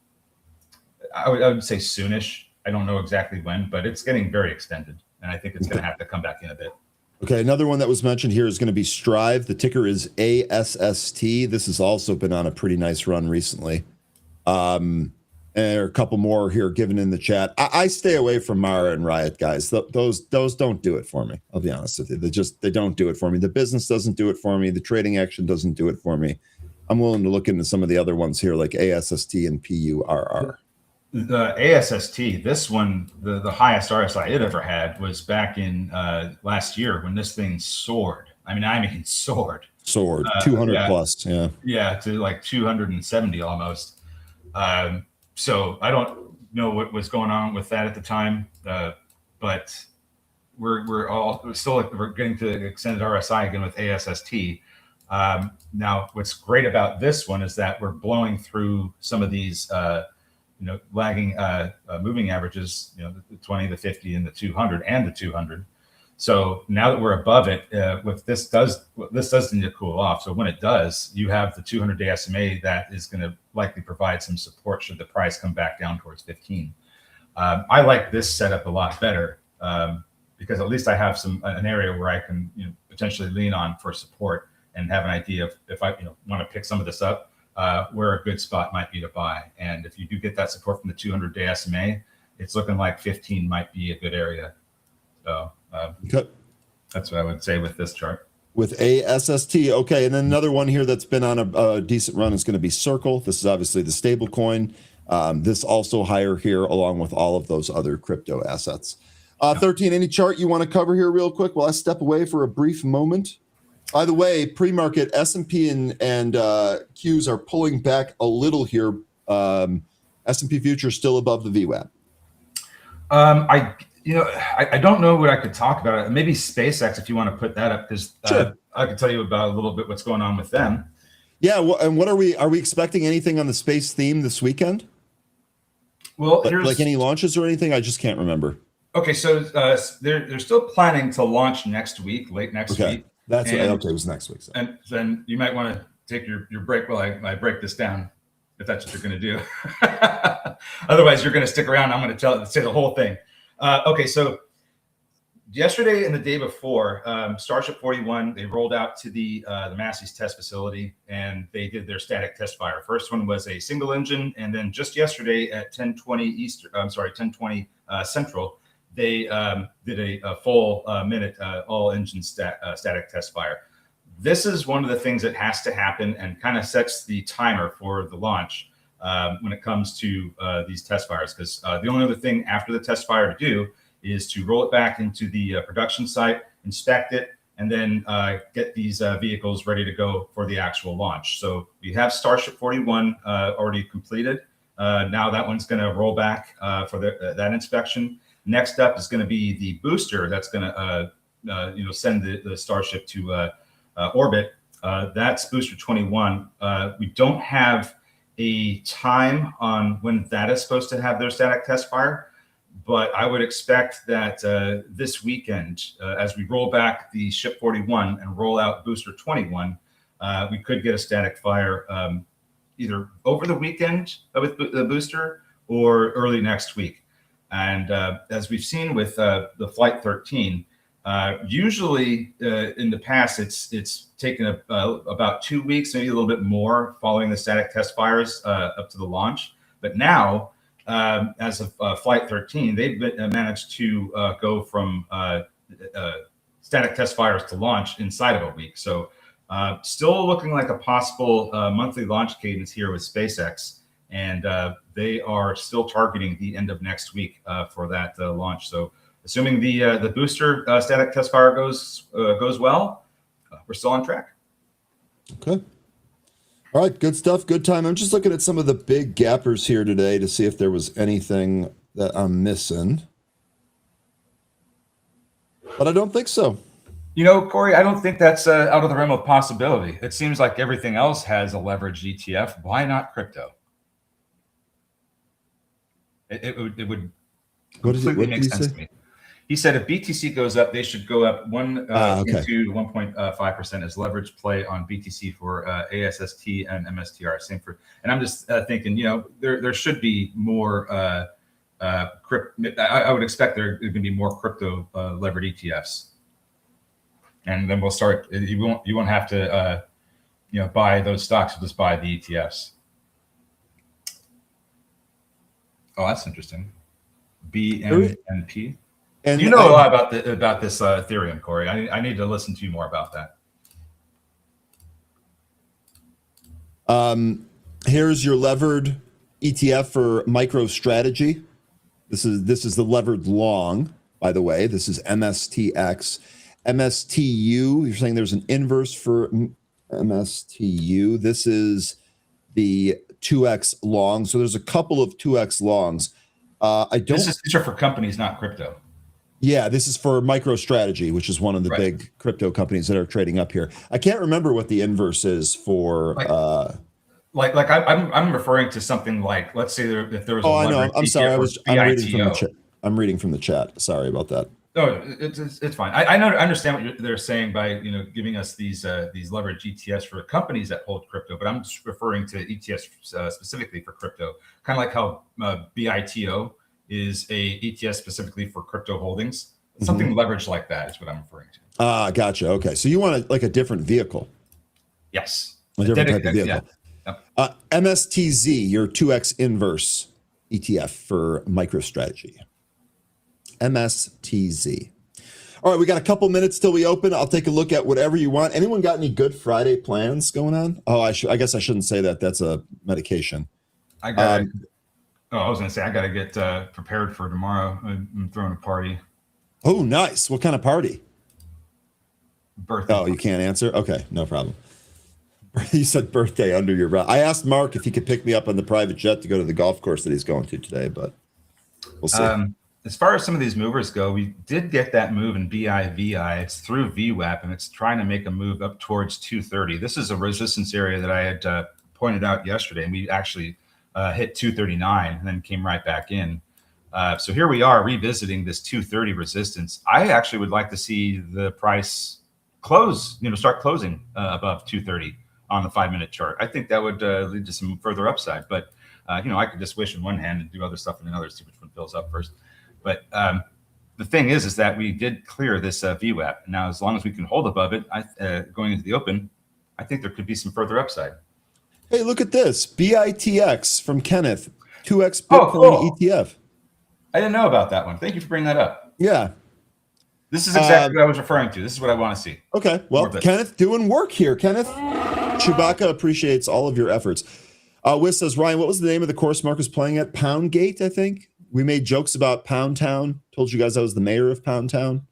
would say soonish. I don't know exactly when, but it's getting very extended, and I think it's going to have to come back in a bit. Okay, another one that was mentioned here is going to be Strive. The ticker is ASST. This has also been on a pretty nice run recently. And there are a couple more here given in the chat. I stay away from Mara and Riot, guys. Those don't do it for me. I'll be honest with you. They don't do it for me. The business doesn't do it for me. The trading action doesn't do it for me. I'm willing to look into some of the other ones here like ASST and PURR. The ASST, this one, the highest RSI it ever had was back in last year when this thing soared. I mean, soared. 200 plus, yeah. Yeah, to like 270 almost. So I don't know what was going on with that at the time, but we're getting to extended RSI again with ASST. Now, what's great about this one is that we're blowing through some of these lagging moving averages, the 20, the 50, and the 200, and the 200. So now that we're above it, this does need to cool off. So when it does, you have the 200-day SMA that is going to likely provide some support should the price come back down towards 15. I like this setup a lot better because at least I have an area where I can potentially lean on for support and have an idea of if I want to pick some of this up, where a good spot might be to buy. And if you do get that support from the 200-day SMA, it's looking like 15 might be a good area. So that's what I would say with this chart. With ASST. Okay. And then another one here that's been on a decent run is going to be Circle. This is obviously the stable coin. This also higher here along with all of those other crypto assets. 13, any chart you want to cover here real quick while I step away for a brief moment? By the way, pre-market S&P and Qs are pulling back a little here. S&P futures still above the VWAP. I don't know what I could talk about. Maybe SpaceX, if you want to put that up, because Sure. I could tell you about a little bit what's going on with them. Yeah, and what are we expecting anything on the space theme this weekend? Well, like any launches or anything? I just can't remember. Okay, so they're still planning to launch next week, late next week. That's okay. It was next week. So. And then you might want to take your break while I break this down, if that's what you're going to do. Otherwise, you're going to stick around. I'm going to say the whole thing. Okay, so yesterday and the day before, Starship 41, they rolled out to the Massey's test facility, and they did their static test fire. First one was a single engine, and then just yesterday at 10:20 Central, they did a full minute all engine static test fire. This is one of the things that has to happen and kind of sets the timer for the launch when it comes to these test fires, because the only other thing after the test fire to do is to roll it back into the production site, inspect it, and then get these vehicles ready to go for the actual launch. So we have Starship 41 already completed. Now that one's going to roll back for that inspection. Next up is going to be the booster that's going to send the Starship to orbit. That's booster 21. We don't have a time on when that is supposed to have their static test fire, but I would expect that this weekend, as we roll back the Ship 41 and roll out booster 21, we could get a static fire either over the weekend with the booster or early next week. And as we've seen with the Flight 13, usually in the past, it's taken about 2 weeks, maybe a little bit more, following the static test fires up to the launch. But now, as of Flight 13, they've managed to go from static test fires to launch inside of a week. So still looking like a possible monthly launch cadence here with SpaceX. And they are still targeting the end of next week for that launch. So assuming the booster static test fire goes well, we're still on track. Okay. All right. Good stuff. Good time. I'm just looking at some of the big gappers here today to see if there was anything that I'm missing. But I don't think so. Corey, I don't think that's out of the realm of possibility. It seems like everything else has a leveraged ETF. Why not crypto? It would completely make sense to me. He said if BTC goes up, they should go up 1.2 to 1.5% as leverage play on BTC for ASST and MSTR. Same for, and I'm just thinking, there should be more crypto. I would expect there going to be more crypto levered ETFs, and then we'll start. You won't have to buy those stocks. You'll just buy the ETFs. Oh, that's interesting. BNP. And you know a lot about this Ethereum, Corey. I need to listen to you more about that. Here's your levered ETF for MicroStrategy. This is the levered long, by the way. This is MSTX. MSTU, you're saying there's an inverse for MSTU. This is the 2x long. So there's a couple of 2x longs. These are for companies, not crypto. Yeah, this is for MicroStrategy, which is one of the big crypto companies that are trading up here. I can't remember what the inverse is for. I'm referring to something like, let's say if there was. Oh, I know. I'm sorry. I'm reading from the chat. Sorry about that. No, it's fine. I understand what they're saying by giving us these leverage ETFs for companies that hold crypto, but I'm just referring to ETFs specifically for crypto, kind of like how BITO is a ETF specifically for crypto holdings. Something leveraged like that is what I'm referring to. Gotcha. Okay, so you want like a different vehicle. Yes. A different type of vehicle. Yeah. Yep. MSTZ, your 2X inverse ETF for MicroStrategy. MSTZ. All right, we got a couple minutes till we open. I'll take a look at whatever you want. Anyone got any Good Friday plans going on? Oh, I guess I shouldn't say that. That's a medication. I was going to say, I got to get prepared for tomorrow. I'm throwing a party. Oh, nice. What kind of party? Birthday. Oh, you can't answer? Okay, no problem. You said birthday under your breath. I asked Mark if he could pick me up on the private jet to go to the golf course that he's going to today, but we'll see. As far as some of these movers go, we did get that move in BIVI. It's through VWAP, and it's trying to make a move up towards 230. This is a resistance area that I had pointed out yesterday, and we actually hit 239 and then came right back in. So here we are revisiting this 230 resistance. I actually would like to see the price close, start closing above 230 on the 5-minute chart. I think that would lead to some further upside. But, I could just wish in one hand and do other stuff in another, see which one fills up first. But the thing is that we did clear this VWAP. Now, as long as we can hold above it, going into the open, I think there could be some further upside. Hey, look at this. BITX from Kenneth, 2X Bitcoin ETF. I didn't know about that one. Thank you for bringing that up. Yeah. This is exactly what I was referring to. This is what I want to see. Okay. Well, Kenneth doing work here. Kenneth, Chewbacca appreciates all of your efforts. Wiz says, Ryan, what was the name of the course Mark was playing at? Pound Gate, I think. We made jokes about Pound Town. Told you guys I was the mayor of Pound Town.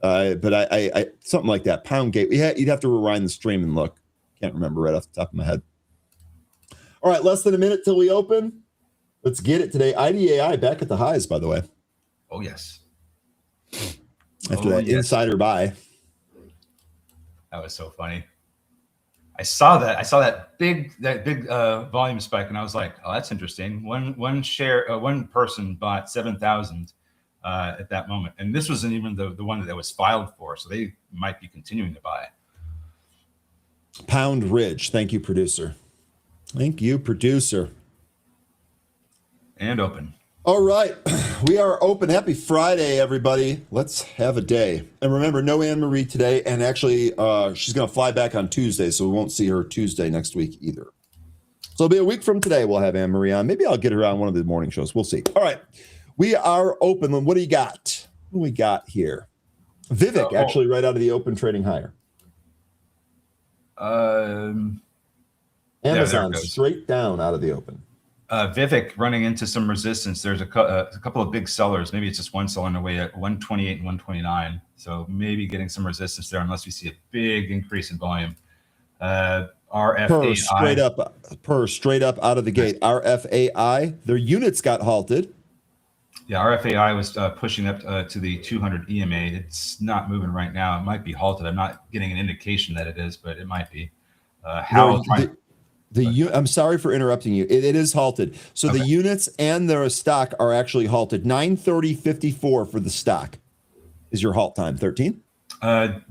But I something like that. Pound Gate. You'd have to rewind the stream and look. Can't remember right off the top of my head. All right, less than a minute till we open. Let's get it today. IDAI back at the highs, by the way. Oh, yes. After that insider buy. That was so funny. I saw that big volume spike, and I was like, "Oh, that's interesting." One person bought 7,000 at that moment, and this wasn't even the one that was filed for, so they might be continuing to buy. Pound Ridge, thank you, producer. Thank you, producer. And open. All right, we are open. Happy Friday, everybody. Let's have a day. And remember, no Anne-Marie today. And actually, she's going to fly back on Tuesday, so we won't see her Tuesday next week either. So it'll be a week from today we'll have Anne-Marie on. Maybe I'll get her on one of the morning shows. We'll see. All right, we are open. What do you got? What do we got here? Vivek, actually right out of the open, trading higher. Amazon straight down out of the open. Vivek running into some resistance. There's a couple of big sellers. Maybe it's just one seller in the way at 128 and 129. So maybe getting some resistance there unless we see a big increase in volume. RFAI. Straight up out of the gate. RFAI, their units got halted. Yeah, RFAI was pushing up to the 200 EMA. It's not moving right now. It might be halted. I'm not getting an indication that it is, but it might be. I'm sorry for interrupting you. It is halted. So the units and their stock are actually halted. 9:30.54 for the stock is your halt time. 13.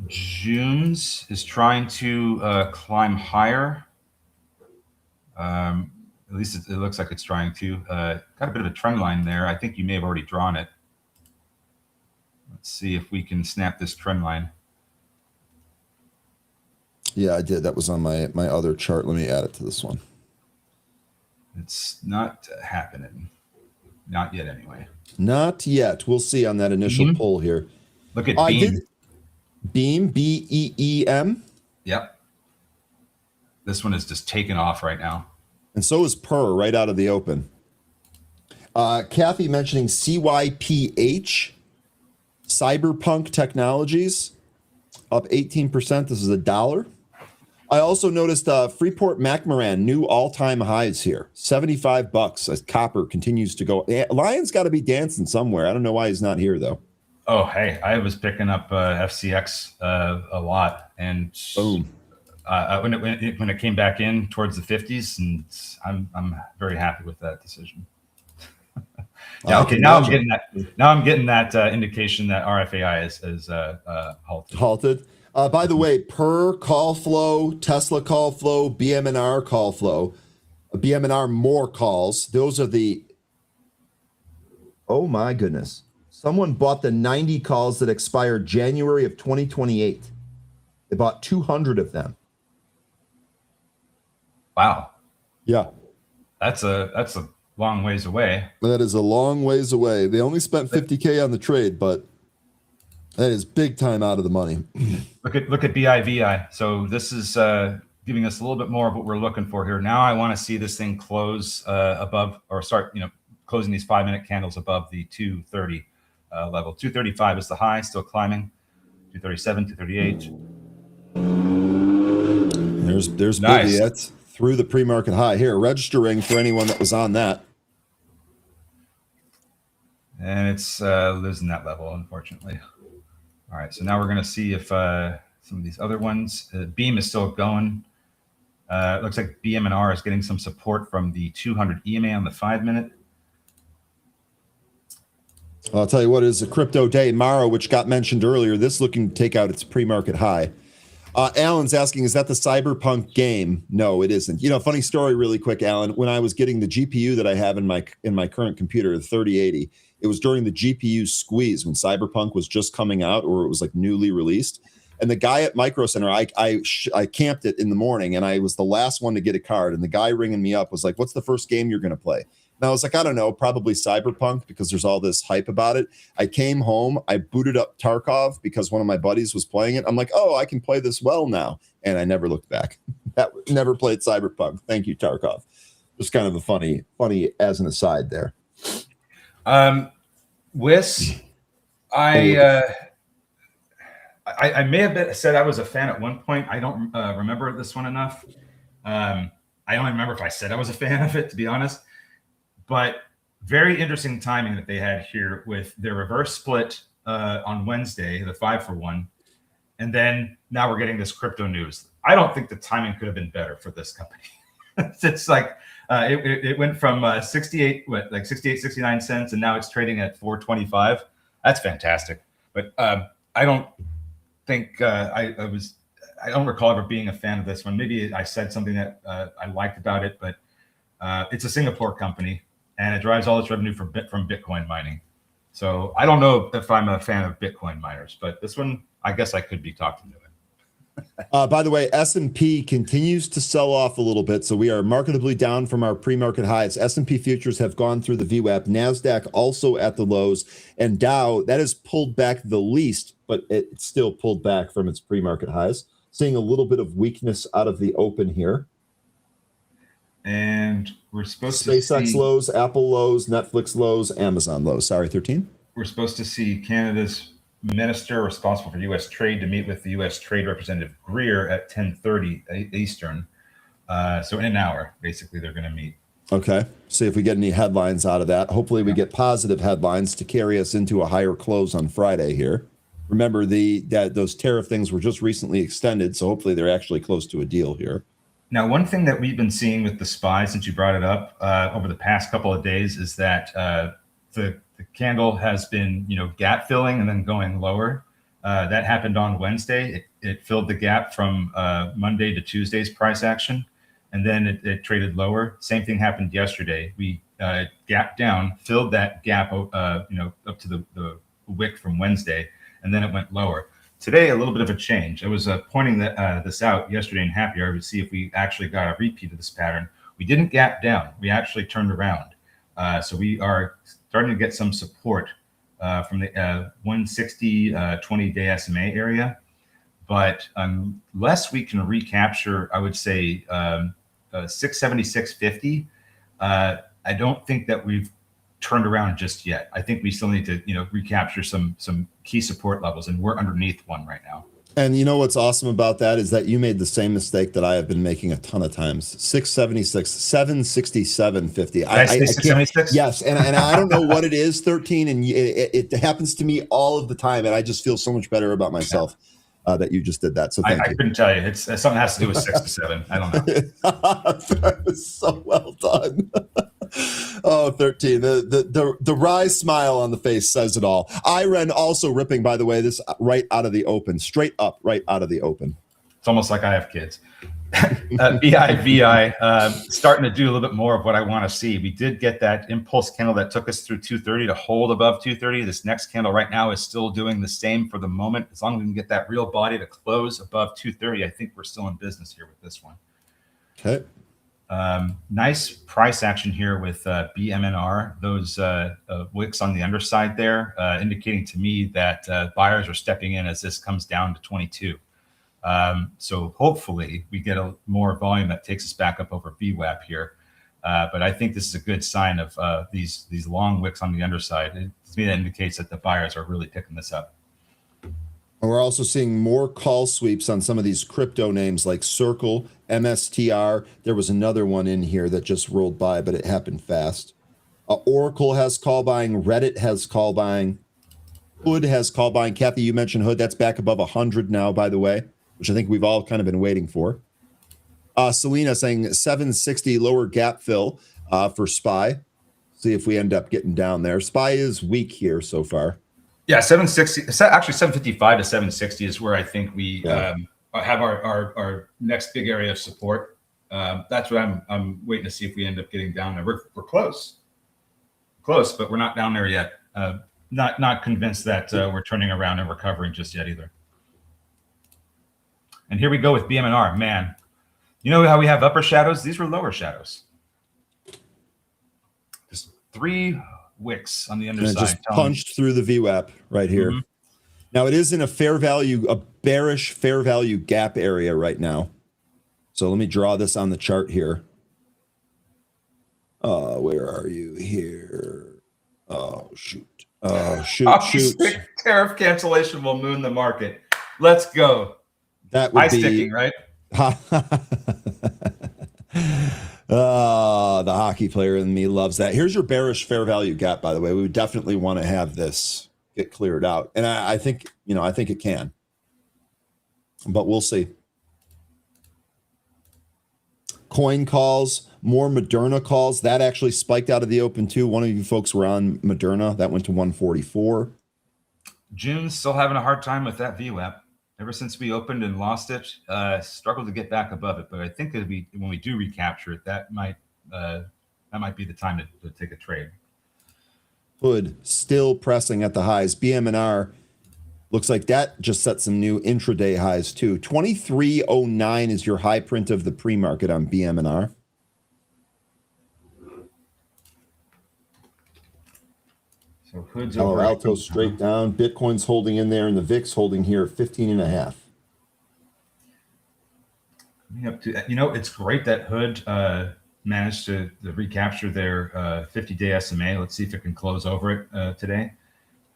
June's is trying to climb higher. At least it looks like it's trying to. Got a bit of a trend line there. I think you may have already drawn it. Let's see if we can snap this trend line. Yeah, I did. That was on my other chart. Let me add it to this one. It's not happening. Not yet, anyway. Not yet. We'll see on that initial pull here. Look at Beam. Beam, BEEM. Yep. This one is just taking off right now. And so is PER right out of the open. Kathy mentioning CYPH, Cyberpunk Technologies, up 18%. This is $1. I also noticed Freeport McMoran, new all-time highs here, $75 as copper continues to go. Lion's got to be dancing somewhere. I don't know why he's not here, though. Oh, hey, I was picking up FCX a lot. And boom. When it came back in towards the 50s, and I'm very happy with that decision. Yeah, okay. Now I'm getting that indication that RFAI is halted. By the way, PER call flow, Tesla call flow, BMNR call flow, BMNR more calls. Those are the. Oh my goodness! Someone bought the 90 calls that expired January of 2028. They bought 200 of them. Wow. Yeah. That's a long ways away. That is a long ways away. They only spent 50K on the trade, but that is big time out of the money. Look at BIVI. So this is giving us a little bit more of what we're looking for here. Now I want to see this thing close above, or start, closing these 5-minute candles above the 230 level. 235 is the high, still climbing. 237, 238. There's Nice. Biggie. That's through the pre-market high here, registering for anyone that was on that. And it's losing that level, unfortunately. All right, so now we're going to see if some of these other ones, Beam is still going. It looks like BMNR is getting some support from the 200 EMA on the 5-minute. I'll tell you what, is a crypto day tomorrow, which got mentioned earlier. This looking to take out its pre-market high. Alan's asking, is that the Cyberpunk game? No, it isn't. Funny story really quick, Alan. When I was getting the GPU that I have in my current computer, the 3080, it was during the GPU squeeze when Cyberpunk was just coming out, or it was like newly released. And the guy at Micro Center, I camped it in the morning, and I was the last one to get a card. And the guy ringing me up was like, "What's the first game you're going to play?" And I was like, "I don't know, probably Cyberpunk, because there's all this hype about it." I came home, I booted up Tarkov because one of my buddies was playing it. I'm like, "Oh, I can play this well now," and I never looked back. Never played Cyberpunk. Thank you, Tarkov. Just kind of a funny as an aside there. Wiss, I may have said I was a fan at one point. I don't remember this one enough. I don't remember if I said I was a fan of it, to be honest. But very interesting timing that they had here with their reverse split on Wednesday, the 5-for-1. And then now we're getting this crypto news. I don't think the timing could have been better for this company. It's like it went from 68, 69 cents, and now it's trading at 425. That's fantastic. But I don't think I don't recall ever being a fan of this one. Maybe I said something that I liked about it, but it's a Singapore company, and it drives all its revenue from Bitcoin mining. So I don't know if I'm a fan of Bitcoin miners, but this one, I guess I could be talking to it. By the way, S&P continues to sell off a little bit, so we are marketably down from our pre-market highs. S&P futures have gone through the VWAP, NASDAQ also at the lows, and Dow, that has pulled back the least, but it's still pulled back from its pre-market highs. Seeing a little bit of weakness out of the open here. And we're supposed to SpaceX see lows, Apple lows, Netflix lows, Amazon lows. Sorry, 13. We're supposed to see Canada's minister responsible for U.S. trade to meet with the U.S. Trade Representative Greer at 10:30 Eastern. So in an hour, basically, they're going to meet. Okay. See if we get any headlines out of that. Hopefully we get positive headlines to carry us into a higher close on Friday here. Remember, those tariff things were just recently extended, so hopefully they're actually close to a deal here. Now, one thing that we've been seeing with the SPY, since you brought it up over the past couple of days, is that the candle has been, gap filling and then going lower. That happened on Wednesday. It filled the gap from Monday to Tuesday's price action, and then it traded lower. Same thing happened yesterday. We gapped down, filled that gap, up to the wick from Wednesday, and then it went lower. Today, a little bit of a change. I was pointing this out yesterday in Happy Hour to see if we actually got a repeat of this pattern. We didn't gap down. We actually turned around. So we are starting to get some support from the 160 20-day SMA area. But unless we can recapture, I would say 676.50, I don't think that we've turned around just yet. I think we still need to, recapture some key support levels, and we're underneath one right now. And you know what's awesome about that is that you made the same mistake that I have been making a ton of times. 676, 767.50. I 676? Yes, and I don't know what it is, 13, and it happens to me all of the time, and I just feel so much better about myself that you just did that. So thank you. I couldn't tell you. It's something has to do with 6 to 7. I don't know. That was so well done. Oh, 13. The wry smile on the face says it all. IREN also ripping, by the way, this right out of the open, straight up, right out of the open. It's almost like I have kids. BIVI starting to do a little bit more of what I want to see. We did get that impulse candle that took us through 230 to hold above 230. This next candle right now is still doing the same for the moment. As long as we can get that real body to close above 230, I think we're still in business here with this one. Okay. Nice price action here with BMNR. Those wicks on the underside there, indicating to me that buyers are stepping in as this comes down to 22. So hopefully we get more volume that takes us back up over VWAP here. But I think this is a good sign of these long wicks on the underside. To me, that indicates that the buyers are really picking this up. And we're also seeing more call sweeps on some of these crypto names like Circle, MSTR. There was another one in here that just rolled by, but it happened fast. Oracle has call buying. Reddit has call buying. Hood has call buying. Kathy, you mentioned Hood. That's back above 100 now, by the way, which I think we've all kind of been waiting for. Selena saying 760 lower gap fill for SPY. See if we end up getting down there. SPY is weak here so far. Yeah, 760, actually 755 to 760 is where I think we have our next big area of support. That's what I'm waiting to see if we end up getting down there. We're close, but we're not down there yet. Not convinced that we're turning around and recovering just yet either. And here we go with BMNR. Man, you know how we have upper shadows? These were lower shadows. Just 3 wicks on the underside. And it just punched through the VWAP right here. Mm-hmm. Now it is in a bearish fair value gap area right now. So let me draw this on the chart here. Where are you here? Oh, shoot. Shoot. Tariff cancellation will moon the market. Let's go. That would be sticking, right? The hockey player in me loves that. Here's your bearish fair value gap, by the way. We would definitely want to have this get cleared out. And I think, I think it can. But we'll see. Coin calls, more Moderna calls. That actually spiked out of the open too. One of you folks were on Moderna. That went to 144. June's still having a hard time with that VWAP. Ever since we opened and lost it, struggled to get back above it. But I think that when we do recapture it, that might be the time to take a trade. Hood still pressing at the highs. BMNR looks like that just set some new intraday highs too. 2309 is your high print of the pre-market on BMNR. So Hood's Palo Alto straight down. Bitcoin's holding in there, and the VIX holding here 15.5. It's great that Hood managed to recapture their 50-day SMA. Let's see if it can close over it today.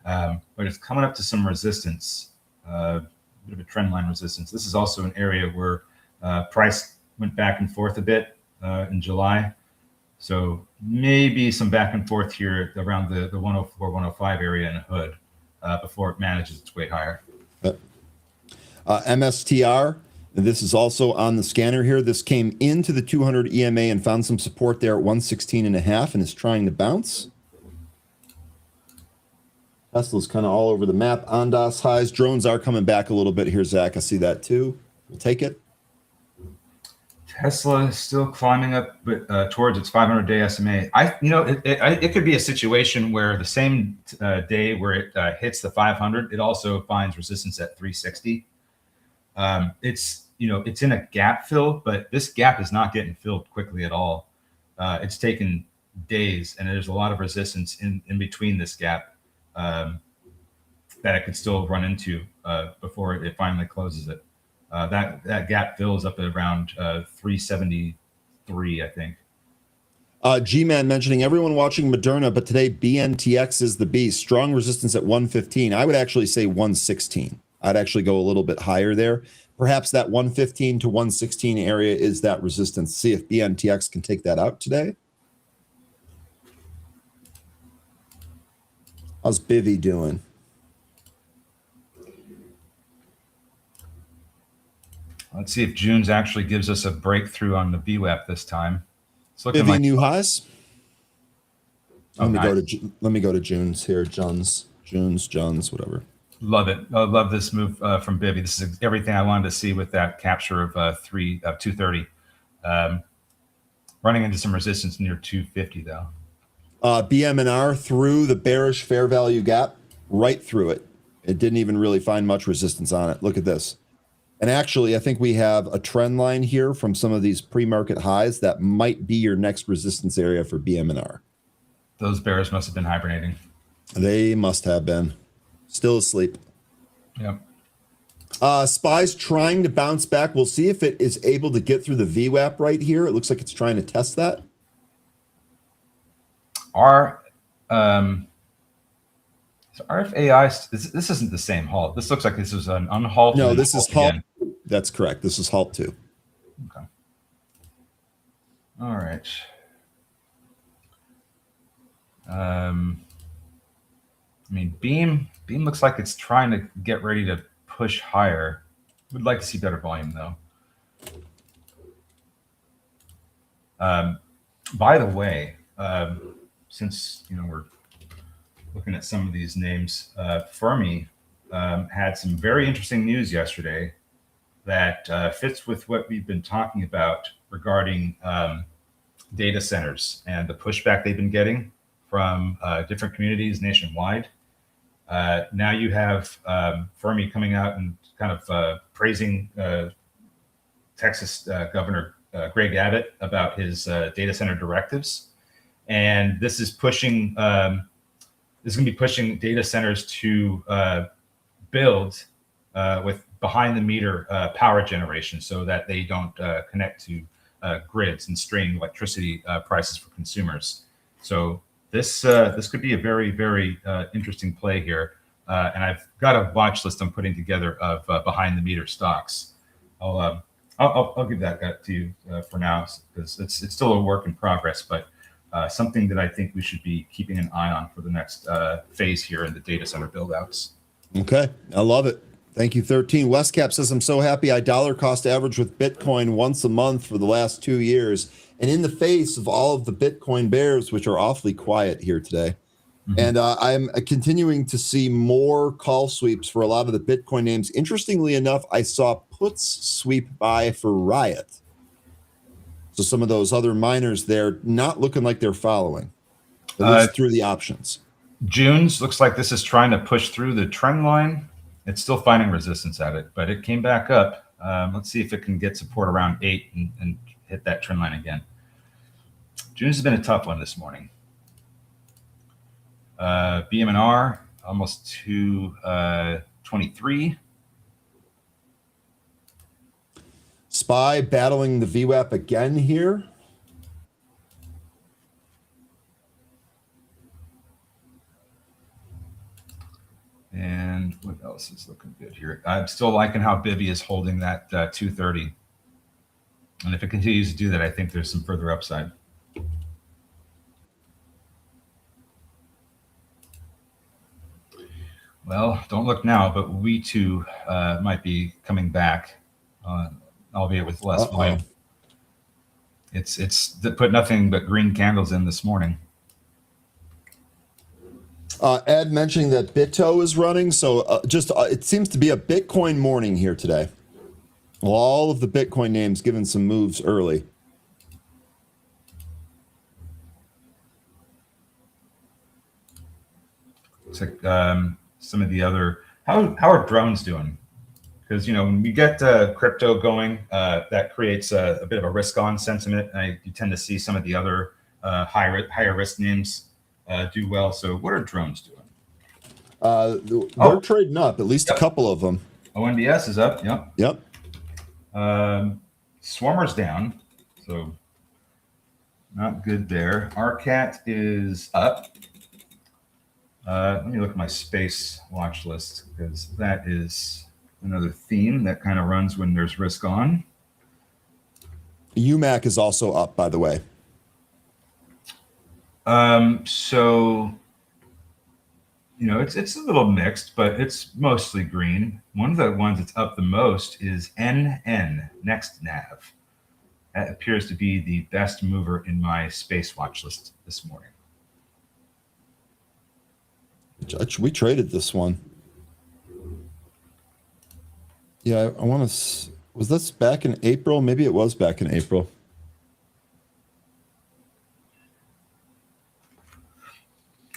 But it's coming up to some resistance, a bit of a trend line resistance. This is also an area where price went back and forth a bit in July. So maybe some back and forth here around the 104, 105 area in Hood before it manages its way higher. MSTR, this is also on the scanner here. This came into the 200 EMA and found some support there at 116.5 and is trying to bounce. Tesla's kind of all over the map. Ondas highs. Drones are coming back a little bit here, Zach. I see that too. We'll take it. Tesla is still climbing up towards its 500-day SMA. It could be a situation where the same day where it hits the 500, it also finds resistance at 360. It's in a gap fill, but this gap is not getting filled quickly at all. It's taken days, and there's a lot of resistance in between this gap that it could still run into before it finally closes it. That gap fills up at around 373, I think. G-Man mentioning everyone watching Moderna, but today BNTX is the beast. Strong resistance at 115. I would actually say 116. I'd actually go a little bit higher there. Perhaps that 115 to 116 area is that resistance. See if BNTX can take that out today. How's Bivy doing? Let's see if June's actually gives us a breakthrough on the VWAP this time. Bivy like new highs. Let me go to June's here. June's, whatever. Love it. I love this move from Bivy. This is everything I wanted to see with that capture of 230. Running into some resistance near 250 though. BMNR through the bearish fair value gap, right through it. It didn't even really find much resistance on it. Look at this. And actually, I think we have a trend line here from some of these pre-market highs that might be your next resistance area for BM&R. Those bears must have been hibernating. They must have been. Still asleep. Yep. SPY's trying to bounce back. We'll see if it is able to get through the VWAP right here. It looks like it's trying to test that. Our RFAI, this isn't the same halt. This looks like this is an unhalt. No, this is halt. Again. That's correct. This is halt 2. Okay. All right. I mean, Beam looks like it's trying to get ready to push higher. Would like to see better volume though. By the way, since we're looking at some of these names, Fermi had some very interesting news yesterday that fits with what we've been talking about regarding data centers and the pushback they've been getting from different communities nationwide. Now you have Fermi coming out and kind of praising Texas Governor Greg Abbott about his data center directives, and this is pushing. This is going to be pushing data centers to build with behind-the-meter power generation, so that they don't connect to grids and strain electricity prices for consumers. So this could be a very, very interesting play here. And I've got a watch list I'm putting together of behind-the-meter stocks. I'll give that to you for now, because it's still a work in progress, but something that I think we should be keeping an eye on for the next phase here in the data center build-outs. Okay, I love it. Thank you, 13. Westcap says, I'm so happy I dollar cost average with Bitcoin once a month for the last 2 years. And in the face of all of the Bitcoin bears, which are awfully quiet here today. Mm-hmm. And I'm continuing to see more call sweeps for a lot of the Bitcoin names. Interestingly enough, I saw puts sweep by for Riot. So some of those other miners there not looking like they're following, at least through the options. June's looks like this is trying to push through the trend line. It's still finding resistance at it, but it came back up. Let's see if it can get support around 8 and hit that trend line again. June's has been a tough one this morning. BM&R almost to 23. SPY battling the VWAP again here. And what else is looking good here? I'm still liking how Bivy is holding that 230. And if it continues to do that, I think there's some further upside. Well, don't look now, but we too might be coming back, albeit with less volume. It's put nothing but green candles in this morning. Ed mentioning that Bitto is running, so it seems to be a Bitcoin morning here today. Well, all of the Bitcoin names giving some moves early. It's like some of the other. How are drones doing? Because when we get crypto going, that creates a bit of a risk-on sentiment. You tend to see some of the other higher risk names do well. So what are drones doing? They're trading up, at least a couple of them. ONDS is up. Yep. Swarmer's down, so not good there. RCAT is up. Let me look at my space watch list, because that is another theme that kind of runs when there's risk on. UMAC is also up, by the way. So it's a little mixed, but it's mostly green. One of the ones that's up the most is NN, Next Nav. That appears to be the best mover in my space watch list this morning. We traded this one. Yeah, I want to. Was this back in April? Maybe it was back in April.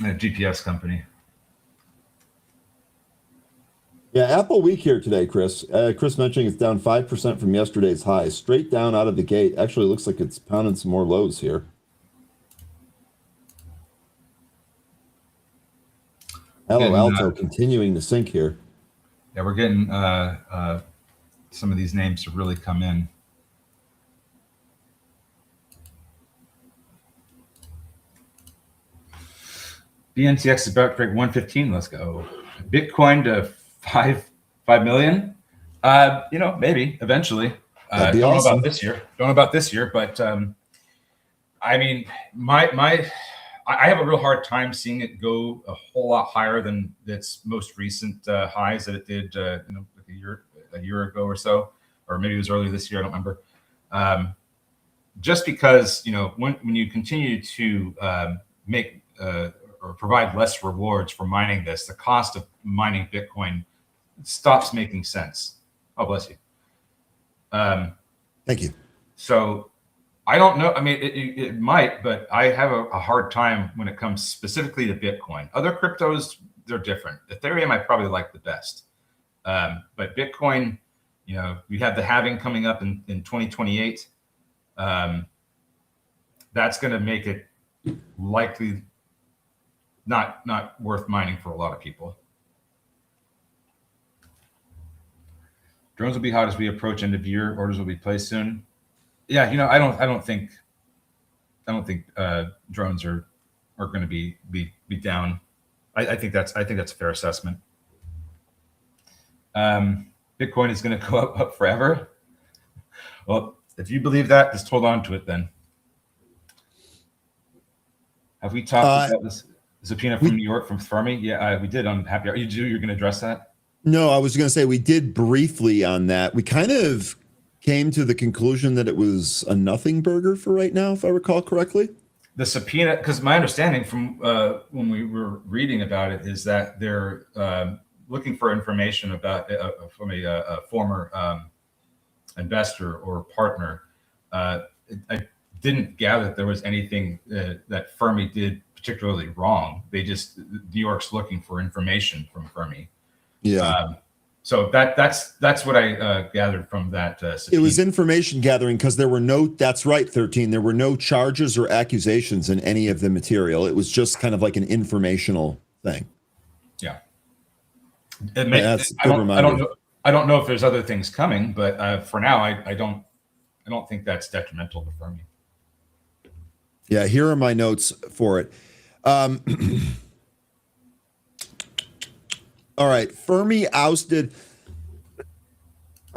A GPS company. Yeah, Apple week here today, Chris. Chris mentioning it's down 5% from yesterday's high, straight down out of the gate. Actually, looks like it's pounding some more lows here. Palo Alto continuing to sink here. Yeah, we're getting some of these names to really come in. BNTX is about to break 115. Let's go. Bitcoin to 5 million. Maybe eventually. That'd be don't awesome. know about this year. Don't know about this year, but I mean, I have a real hard time seeing it go a whole lot higher than its most recent highs that it did, like a year ago or so, or maybe it was earlier this year. I don't remember. Just because when you continue to make or provide less rewards for mining this, the cost of mining Bitcoin stops making sense. Oh, bless you. Thank you. So I don't know. I mean, it might, but I have a hard time when it comes specifically to Bitcoin. Other cryptos, they're different. Ethereum, I probably like the best. But Bitcoin, we have the halving coming up in 2028. That's going to make it likely not worth mining for a lot of people. Drones will be hot as we approach end of year. Orders will be placed soon. Yeah, I don't think drones are going to be down. I think that's a fair assessment. Bitcoin is going to go up forever. Well, if you believe that, just hold on to it then. Have we talked about this subpoena from New York from Fermi? Yeah, we did on Happy Hour. You're going to address that? No, I was going to say we did briefly on that. We kind of came to the conclusion that it was a nothing burger for right now, if I recall correctly. The subpoena, because my understanding from when we were reading about it is that they're looking for information about from a former investor or partner. I didn't gather that there was anything that Fermi did particularly wrong. New York's looking for information from Fermi. Yeah. So that's what I gathered from that. It was information gathering because there were that's right, 13. There were no charges or accusations in any of the material. It was just kind of like an informational thing. Yeah. That's a good reminder. I don't know if there's other things coming, but for now, I don't think that's detrimental to Fermi. Yeah, here are my notes for it. All right, Fermi ousted.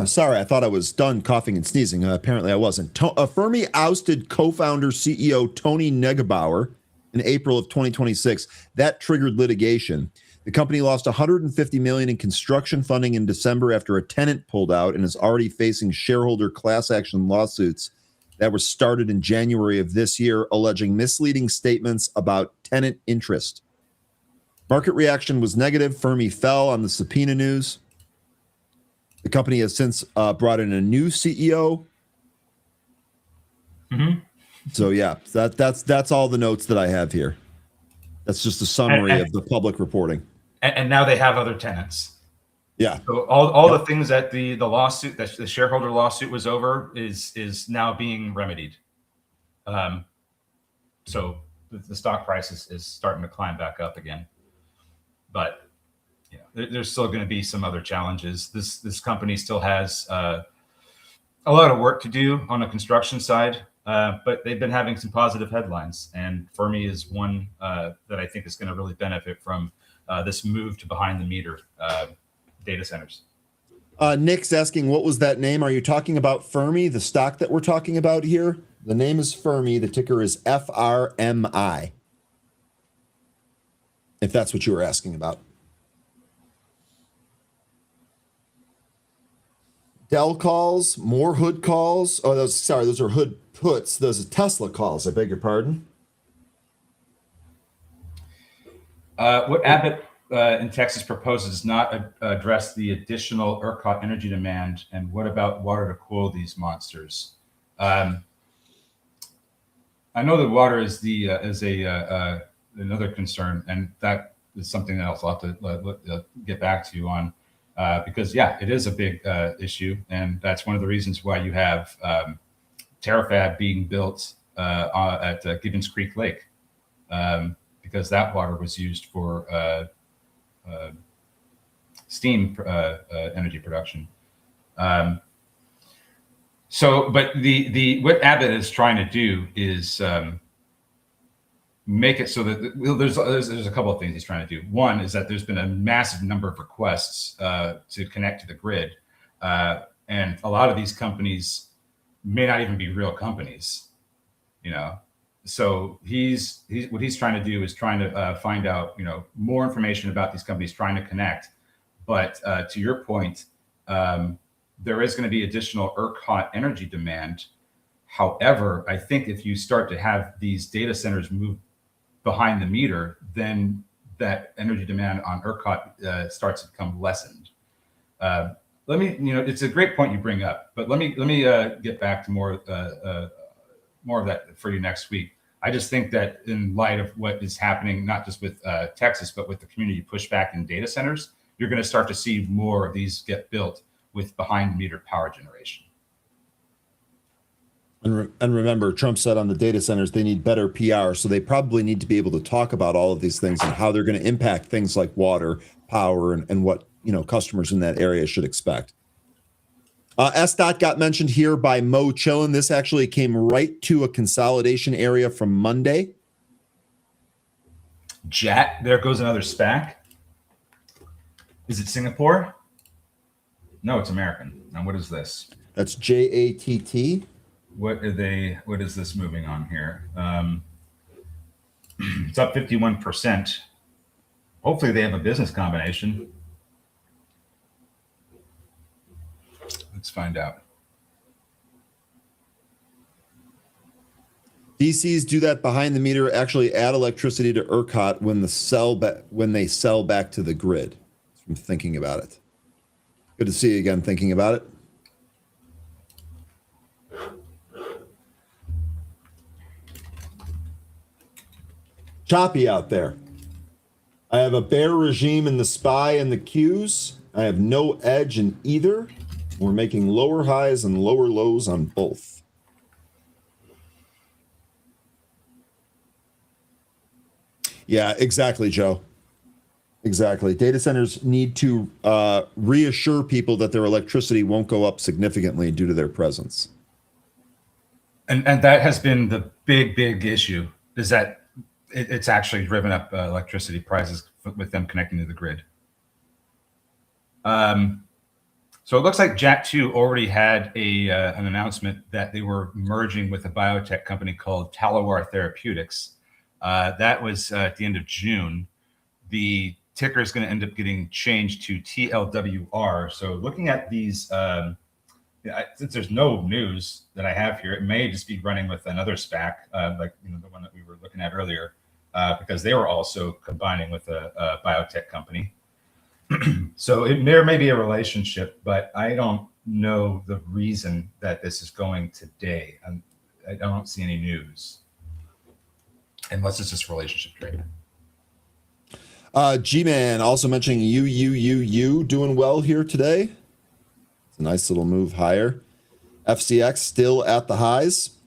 Sorry, I thought I was done coughing and sneezing. Apparently, I wasn't. Fermi ousted co-founder CEO Tony Negebauer in April of 2026. That triggered litigation. The company lost $150 million in construction funding in December after a tenant pulled out and is already facing shareholder class action lawsuits that were started in January of this year, alleging misleading statements about tenant interest. Market reaction was negative. Fermi fell on the subpoena news. The company has since brought in a new CEO. Mm-hmm. So yeah, that's all the notes that I have here. That's just a summary of the public reporting. And now they have other tenants. Yeah. So all the things that the lawsuit, that the shareholder lawsuit was over, is now being remedied. So the stock price is starting to climb back up again. But there's still going to be some other challenges. This company still has a lot of work to do on the construction side, but they've been having some positive headlines, and Fermi is one that I think is going to really benefit from this move to behind the meter data centers. Nick's asking, what was that name? Are you talking about Fermi, the stock that we're talking about here? The name is Fermi. The ticker is FRMI. If that's what you were asking about. Dell calls, more hood calls. Oh, those are hood puts. Those are Tesla calls. I beg your pardon. What Abbott in Texas proposes does not address the additional ERCOT energy demand. And what about water to cool these monsters? I know that water is another concern, and that is something else I'll have to get back to you on. because it is a big issue, and that's one of the reasons why you have TerraFab being built at Gibbons Creek Lake, because that water was used for steam energy production. But what Abbott is trying to do is make it so that there's a couple of things he's trying to do. One is that there's been a massive number of requests to connect to the grid, and a lot of these companies may not even be real companies, So what he's trying to do is trying to find out more information about these companies trying to connect. But to your point, there is going to be additional ERCOT energy demand. However, I think if you start to have these data centers move behind the meter, then that energy demand on ERCOT starts to become lessened. It's a great point you bring up, but let me get back to more of that for you next week. I just think that in light of what is happening, not just with Texas, but with the community pushback in data centers, you're going to start to see more of these get built with behind the meter power generation. And remember, Trump said on the data centers, they need better PR. So they probably need to be able to talk about all of these things and how they're going to impact things like water, power, and what customers in that area should expect. SDOT got mentioned here by Mo Chillin. This actually came right to a consolidation area from Monday. JAT, there goes another SPAC. Is it Singapore? No, it's American. Now, what is this? That's JATT. What is this moving on here? It's up 51%. Hopefully they have a business combination. Let's find out. DCs do that behind the meter, actually add electricity to ERCOT when they sell back to the grid. From thinking about it. Good to see you again thinking about it. Choppy out there. I have a bear regime in the SPY and the Qs. I have no edge in either. We're making lower highs and lower lows on both. Yeah, exactly, Joe. Exactly. Data centers need to reassure people that their electricity won't go up significantly due to their presence. And that has been the big issue, is that it's actually driven up electricity prices with them connecting to the grid. So it looks like JAT2 already had an announcement that they were merging with a biotech company called Talawar Therapeutics. That was at the end of June. The ticker is going to end up getting changed to TLWR. So looking at these, since there's no news that I have here, it may just be running with another SPAC, like the one that we were looking at earlier, because they were also combining with a biotech company. So there may be a relationship, but I don't know the reason that this is going today. I don't see any news, unless it's just relationship trade. G-Man also mentioning you doing well here today. It's a nice little move higher. FCX still at the highs.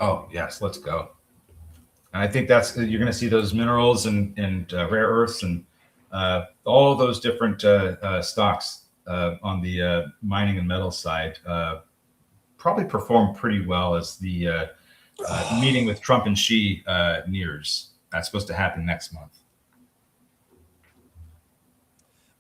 Oh, yes, let's go. And I think that's, you're going to see those minerals and rare earths and all of those different stocks on the mining and metal side probably perform pretty well as the meeting with Trump and Xi nears. That's supposed to happen next month.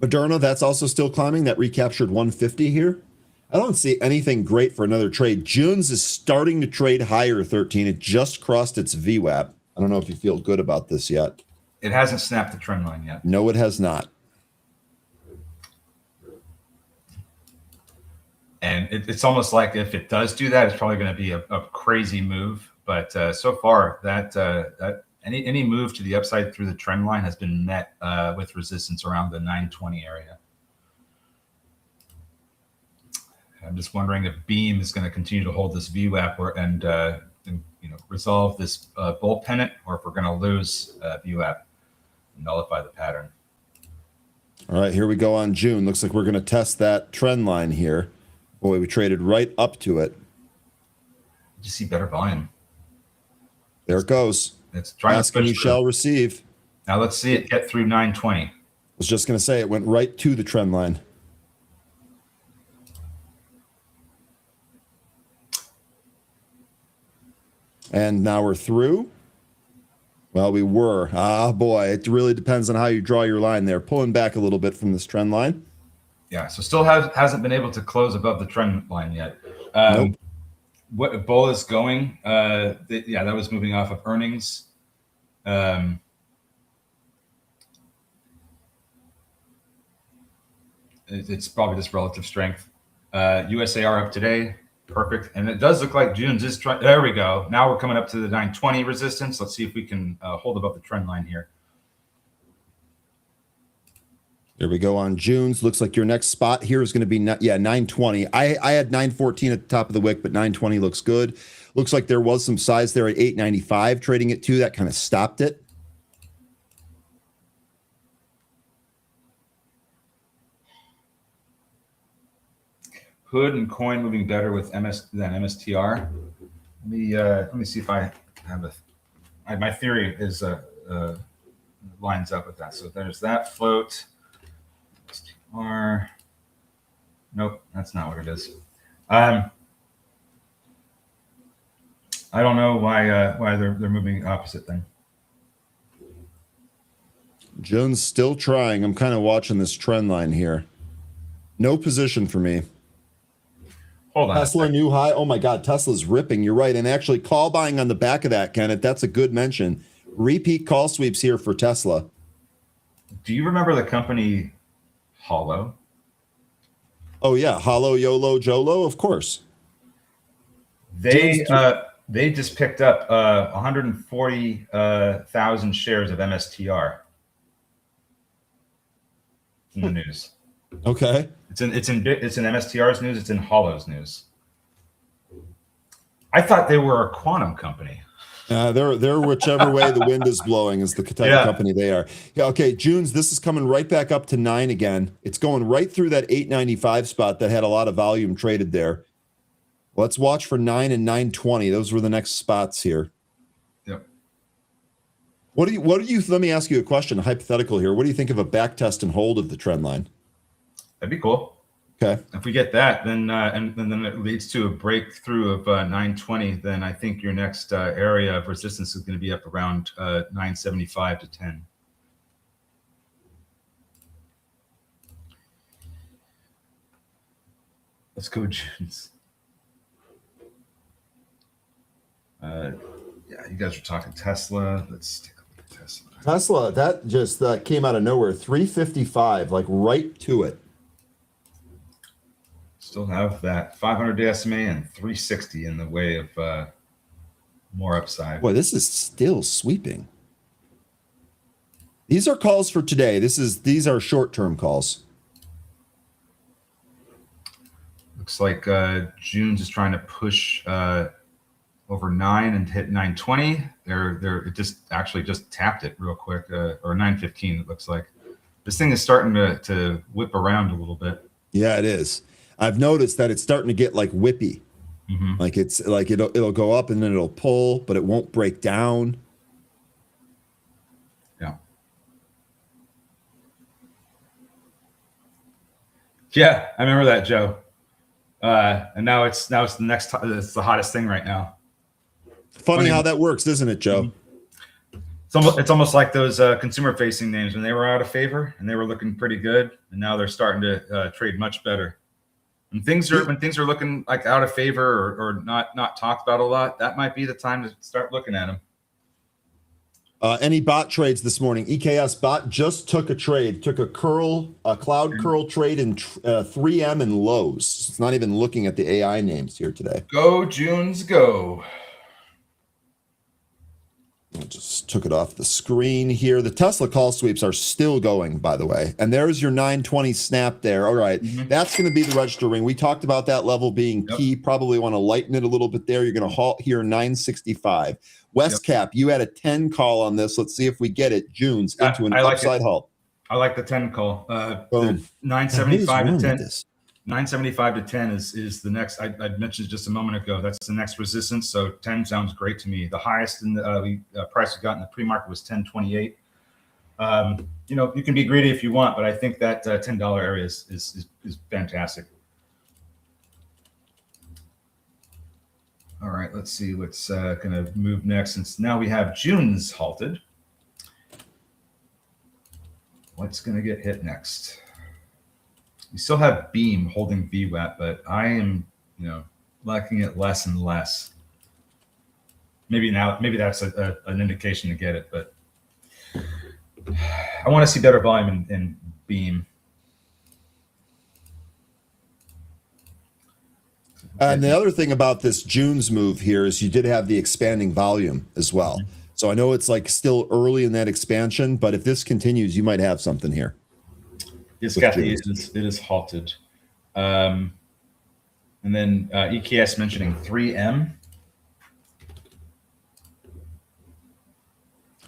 Moderna, that's also still climbing. That recaptured 150 here. I don't see anything great for another trade. June's is starting to trade higher, 13. It just crossed its VWAP. I don't know if you feel good about this yet. It hasn't snapped the trend line yet. No, it has not. And it's almost like if it does do that, it's probably going to be a crazy move. But so far, that any move to the upside through the trend line has been met with resistance around the 920 area. I'm just wondering if Beam is going to continue to hold this VWAP and resolve this bull pennant, or if we're going to lose VWAP and nullify the pattern. All right, here we go on June. Looks like we're going to test that trend line here. Boy, we traded right up to it. You see better volume. There it goes. It's trying Ask and you shall receive. Now let's see it get through 920. I was just going to say it went right to the trend line. And now we're through. Well, we were. Ah, boy, it really depends on how you draw your line there. Pulling back a little bit from this trend line. Yeah, so still hasn't been able to close above the trend line yet. Nope. What bull is going? That was moving off of earnings. It's probably just relative strength. USAR up today. Perfect. And it does look like June's is trying. There we go. Now we're coming up to the 920 resistance. Let's see if we can hold above the trend line here. There we go on June's. Looks like your next spot here is going to be 920. I had 914 at the top of the wick, but 920 looks good. Looks like there was some size there at 895 trading at 2. That kind of stopped it. Hood and coin moving better with than MSTR. Let me see if I have my theory is lines up with that. So there's that float. MSTR. Nope, that's not what it is. I don't know why they're moving opposite thing. Jones still trying. I'm kind of watching this trend line here. No position for me. Hold on. Tesla new high. Oh my God, Tesla's ripping. You're right. And actually call buying on the back of that, Kenneth. That's a good mention. Repeat call sweeps here for Tesla. Do you remember the company Hollow? Oh yeah, Hollow, YOLO, Jolo, of course. They just picked up 140,000 shares of MSTR in the news. Okay. It's in MSTR's news. It's in Hollow's news. I thought they were a quantum company. They're whichever way the wind is blowing is the type of company they are. Yeah. Okay. June's. This is coming right back up to 9 again. It's going right through that 895 spot that had a lot of volume traded there. Let's watch for 9 and 920. Those were the next spots here. Yep. What do you? Let me ask you a question, a hypothetical here. What do you think of a back test and hold of the trend line? That'd be cool. Okay. If we get that, then and then it leads to a breakthrough of 920. Then I think your next area of resistance is going to be up around 975 to 10. Let's go, Junes. You guys are talking Tesla. Let's take a look at Tesla. Tesla, that just came out of nowhere. 355, like right to it. Still have that 500-day SMA and 360 in the way of more upside. Boy, this is still sweeping. These are calls for today. These are short-term calls. Looks like June's is trying to push over 9 and hit 920. It just tapped it real quick, or 915. It looks like this thing is starting to whip around a little bit. Yeah, it is. I've noticed that it's starting to get like whippy. Mm-hmm. Like it's like it'll go up and then it'll pull, but it won't break down. Yeah, I remember that, Joe. And now it's it's the hottest thing right now. Funny how that works, isn't it, Joe? It's almost like those consumer-facing names when they were out of favor and they were looking pretty good, and now they're starting to trade much better. When things are looking like out of favor or not talked about a lot, that might be the time to start looking at them. Any bot trades this morning? EKS bot just took a trade, took a cloud curl trade in 3M and Lowe's. It's not even looking at the AI names here today. Go, Junes, go. I just took it off the screen here. The Tesla call sweeps are still going, by the way. And there's your 920 snap there. All right. Mm-hmm. That's going to be the register ring. We talked about that level being key. Probably want to lighten it a little bit there. You're going to halt here 965. Westcap, you had a 10 call on this. Let's see if we get it. June's into an upside halt. I like the 10 call. Boom. 975 to 10. This? 975 to 10 is the next. I mentioned just a moment ago. That's the next resistance. So 10 sounds great to me. The highest in the price we got in the pre-market was 1028. You can be greedy if you want, but I think that $10 area is fantastic. All right, let's see what's going to move next. Since now we have June's halted. What's going to get hit next? We still have Beam holding VWAP, but I am, liking it less and less. Maybe that's an indication to get it, but I want to see better volume in Beam. And the other thing about this June's move here is you did have the expanding volume as well. Mm-hmm. So I know it's like still early in that expansion, but if this continues, you might have something here. Yes, Kathy, it is halted. And then EKS mentioning 3M.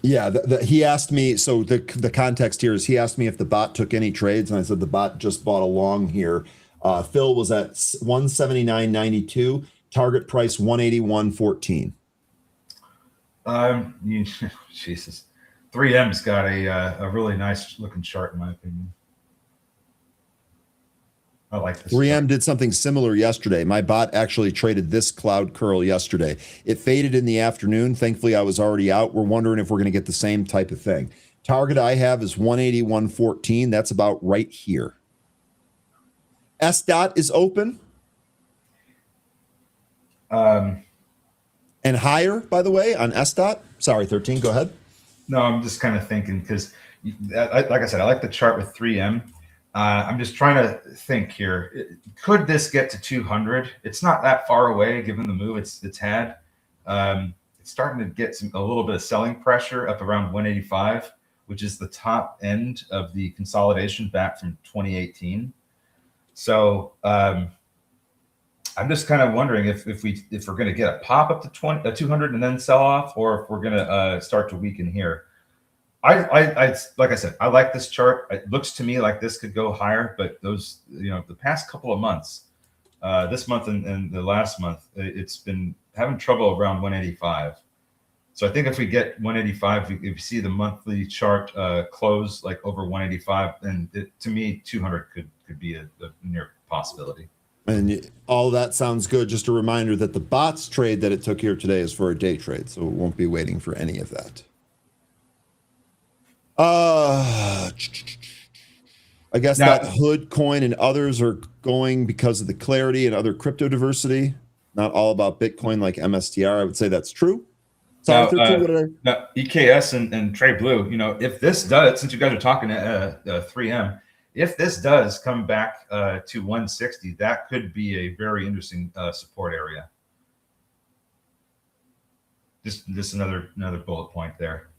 Yeah, he asked me, so the context here is he asked me if the bot took any trades, and I said the bot just bought a long here. Phil was at 179.92, target price 181.14. Jesus, 3M's got a really nice looking chart in my opinion. I like this. 3M chart. Did something similar yesterday. My bot actually traded this cloud curl yesterday. It faded in the afternoon. Thankfully, I was already out. We're wondering if we're going to get the same type of thing. Target I have is 181.14. That's about right here. S dot is open. And higher, by the way, on S dot. Sorry, 13, go ahead. No, I'm just kind of thinking because, like I said, I like the chart with 3M. I'm just trying to think here. Could this get to 200? It's not that far away given the move it's had. It's starting to get a little bit of selling pressure up around 185, which is the top end of the consolidation back from 2018. So I'm just kind of wondering if we're going to get a pop up to 200 and then sell off, or if we're going to start to weaken here. I like I said, I like this chart. It looks to me like this could go higher, but those the past couple of months, this month and the last month, it's been having trouble around 185. So I think if we get 185, if you see the monthly chart close like over 185, then to me 200 could be a near possibility. And all that sounds good. Just a reminder that the bots trade that it took here today is for a day trade, so it won't be waiting for any of that. I guess now, that Hood coin and others are going because of the clarity and other crypto diversity. Not all about Bitcoin like MSTR. I would say that's true. Now, EKS and Trey Blue, if this does, since you guys are talking 3M, if this does come back to 160, that could be a very interesting support area. Just another bullet point there.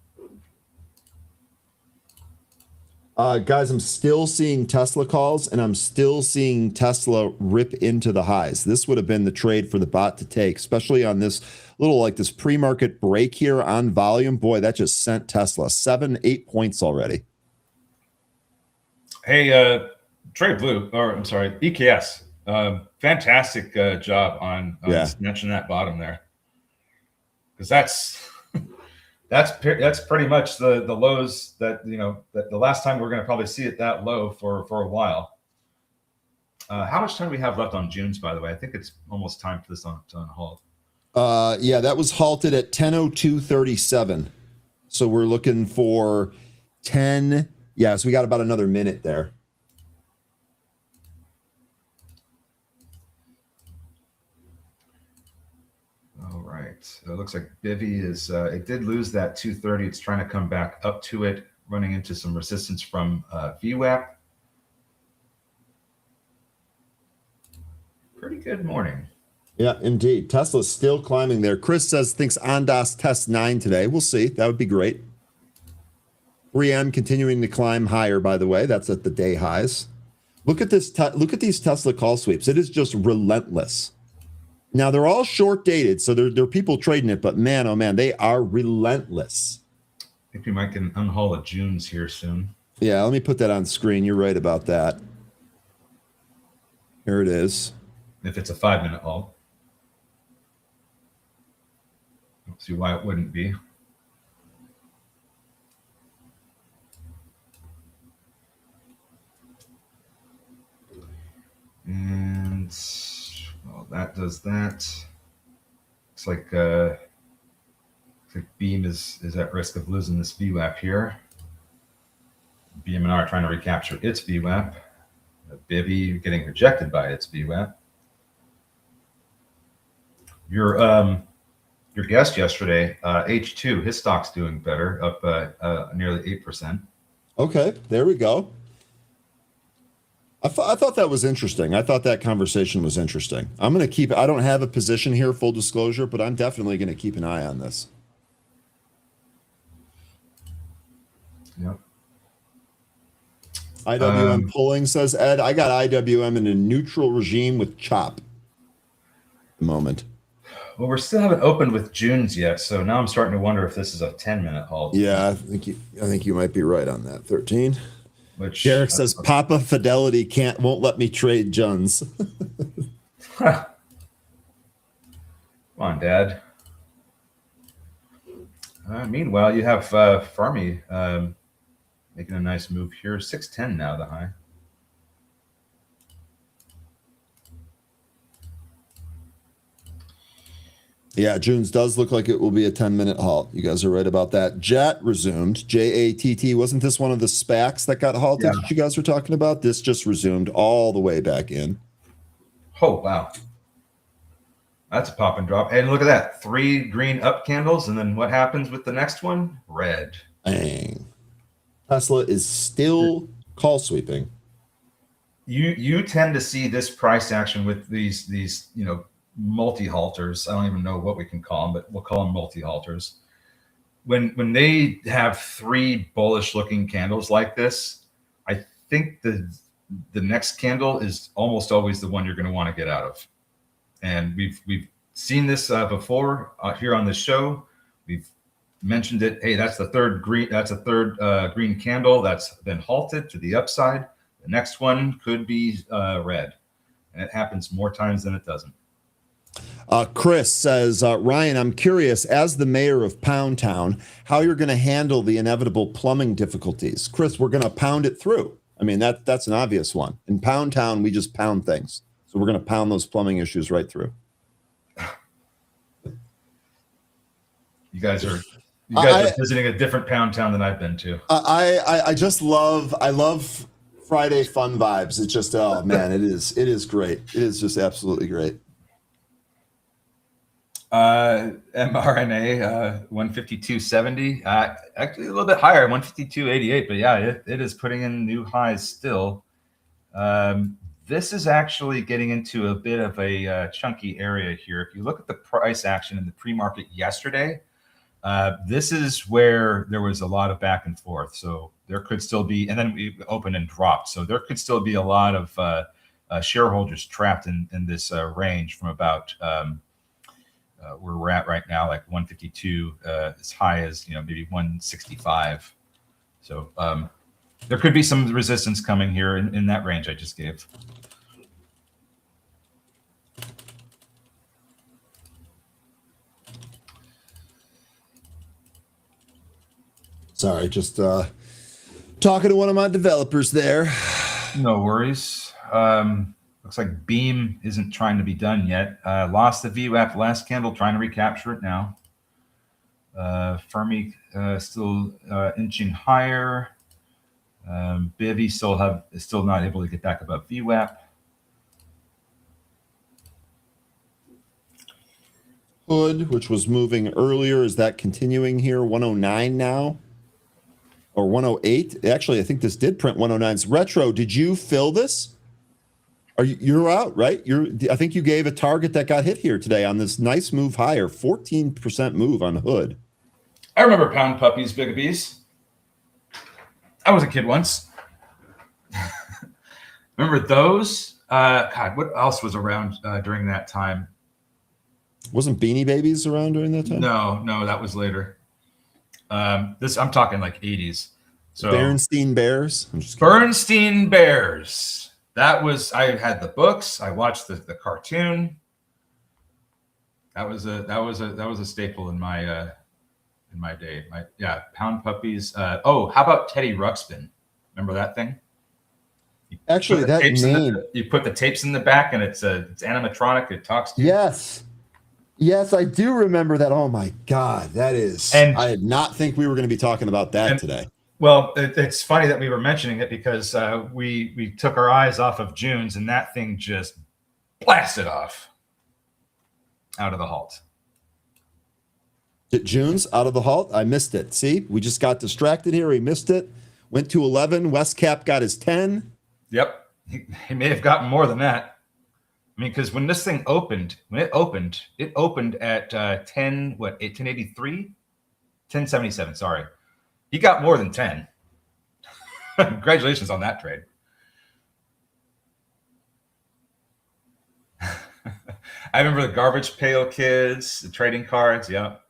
Guys, I'm still seeing Tesla calls, and I'm still seeing Tesla rip into the highs. This would have been the trade for the bot to take, especially on this this pre-market break here on volume. Boy, that just sent Tesla 7-8 points already. Hey, Trey Blue, or I'm sorry, EKS, fantastic job on snatching that bottom there, because that's pretty much the lows that that the last time we're going to probably see it that low for a while. How much time do we have left on June's, by the way? I think it's almost time for this to halt. Yeah, that was halted at 10:02:37. So we're looking for 10. Yeah, so we got about another minute there. All right. So it looks like Bivy is, it did lose that 230. It's trying to come back up to it, running into some resistance from VWAP. Pretty good morning. Yeah, indeed. Tesla's still climbing there. Chris thinks Ondas tests 9 today. We'll see. That would be great. 3M continuing to climb higher, by the way. That's at the day highs. Look at this. Look at these Tesla call sweeps. It is just relentless. Now, they're all short dated, so there are people trading it, but man, oh man, they are relentless. I think we might get an unhaul of June's here soon. Yeah, let me put that on screen. You're right about that. Here it is. If it's a 5-minute halt. Don't see why it wouldn't be. And well, that does that. Looks like Beam is at risk of losing this VWAP here. BM&R trying to recapture its VWAP. Bivy getting rejected by its VWAP. Your guest yesterday, H2, his stock's doing better, up nearly 8%. Okay, there we go. I thought that was interesting. I thought that conversation was interesting. I'm going to keep, I don't have a position here, full disclosure, but I'm definitely going to keep an eye on this. Yep. IWM pulling, says Ed. I got IWM in a neutral regime with chop at the moment. Well, we still haven't opened with June's yet, so now I'm starting to wonder if this is a 10-minute halt. Yeah, I think you might be right on that. 13. Which Derek says Papa Fidelity won't let me trade Juns. Come on, Dad. Meanwhile, you have Fermi making a nice move here. 610 now, the high. Yeah, June's does look like it will be a 10-minute halt. You guys are right about that. JAT resumed. JATT. Wasn't this one of the SPACs that got halted Yeah. that you guys were talking about? This just resumed all the way back in. Oh, wow. That's a pop and drop. And look at that. 3 green up candles. And then what happens with the next one? Red. Bang. Tesla is still call sweeping. You tend to see this price action with these multi-halters. I don't even know what we can call them, but we'll call them multi-halters. When they have 3 bullish looking candles like this, I think the next candle is almost always the one you're going to want to get out of. And we've seen this before here on this show. We've mentioned it. Hey, that's the third green. That's a third green candle that's been halted to the upside. The next one could be red, and it happens more times than it doesn't. Chris says, Ryan, I'm curious, as the mayor of Pound Town, how you're going to handle the inevitable plumbing difficulties. Chris, we're going to pound it through. I mean, that's an obvious one. In Pound Town, we just pound things. So we're going to pound those plumbing issues right through. You guys are visiting a different Pound Town than I've been to. I just love Friday fun vibes. It's just, oh man, it is great. It is just absolutely great. mRNA 152.70, actually a little bit higher, 152.88, but yeah, it is putting in new highs still. This is actually getting into a bit of a chunky area here. If you look at the price action in the pre-market yesterday, this is where there was a lot of back and forth. So there could still be, and then we opened and dropped. So there could still be a lot of shareholders trapped in this range from about where we're at right now, like 152, as high as maybe 165. So there could be some resistance coming here in that range I just gave. Sorry, just talking to one of my developers there. No worries. Looks like Beam isn't trying to be done yet. Lost the VWAP last candle, trying to recapture it now. Fermi still inching higher. Bivy still not able to get back above VWAP. Hood, which was moving earlier, is that continuing here? 109 now? Or 108? Actually, I think this did print 109s. Retro, did you fill this? You're out, right? I think you gave a target that got hit here today on this nice move higher, 14% move on Hood. I remember pound puppies, big bees. I was a kid once. Remember those? God, what else was around during that time? Wasn't Beanie Babies around during that time? No, that was later. I'm talking like 80s. So Bernstein Bears. I'm just kidding. Bernstein Bears. That was, I had the books. I watched the cartoon. That was a staple in my day. Pound Puppies. How about Teddy Ruxpin? Remember that thing? Actually, that name. You put the tapes in the back, and it's animatronic. It talks to you. Yes, I do remember that. Oh my God, that is. And I did not think we were going to be talking about that today. Well, it's funny that we were mentioning it because we took our eyes off of June's, and that thing just blasted off out of the halt. June's out of the halt. I missed it. See, we just got distracted here. We missed it. Went to 11. Westcap got his 10. Yep, he may have gotten more than that. I mean, because when this thing opened, it opened at 1083, 1077. Sorry, he got more than 10. Congratulations on that trade. I remember the Garbage Pail Kids, the trading cards. Yep.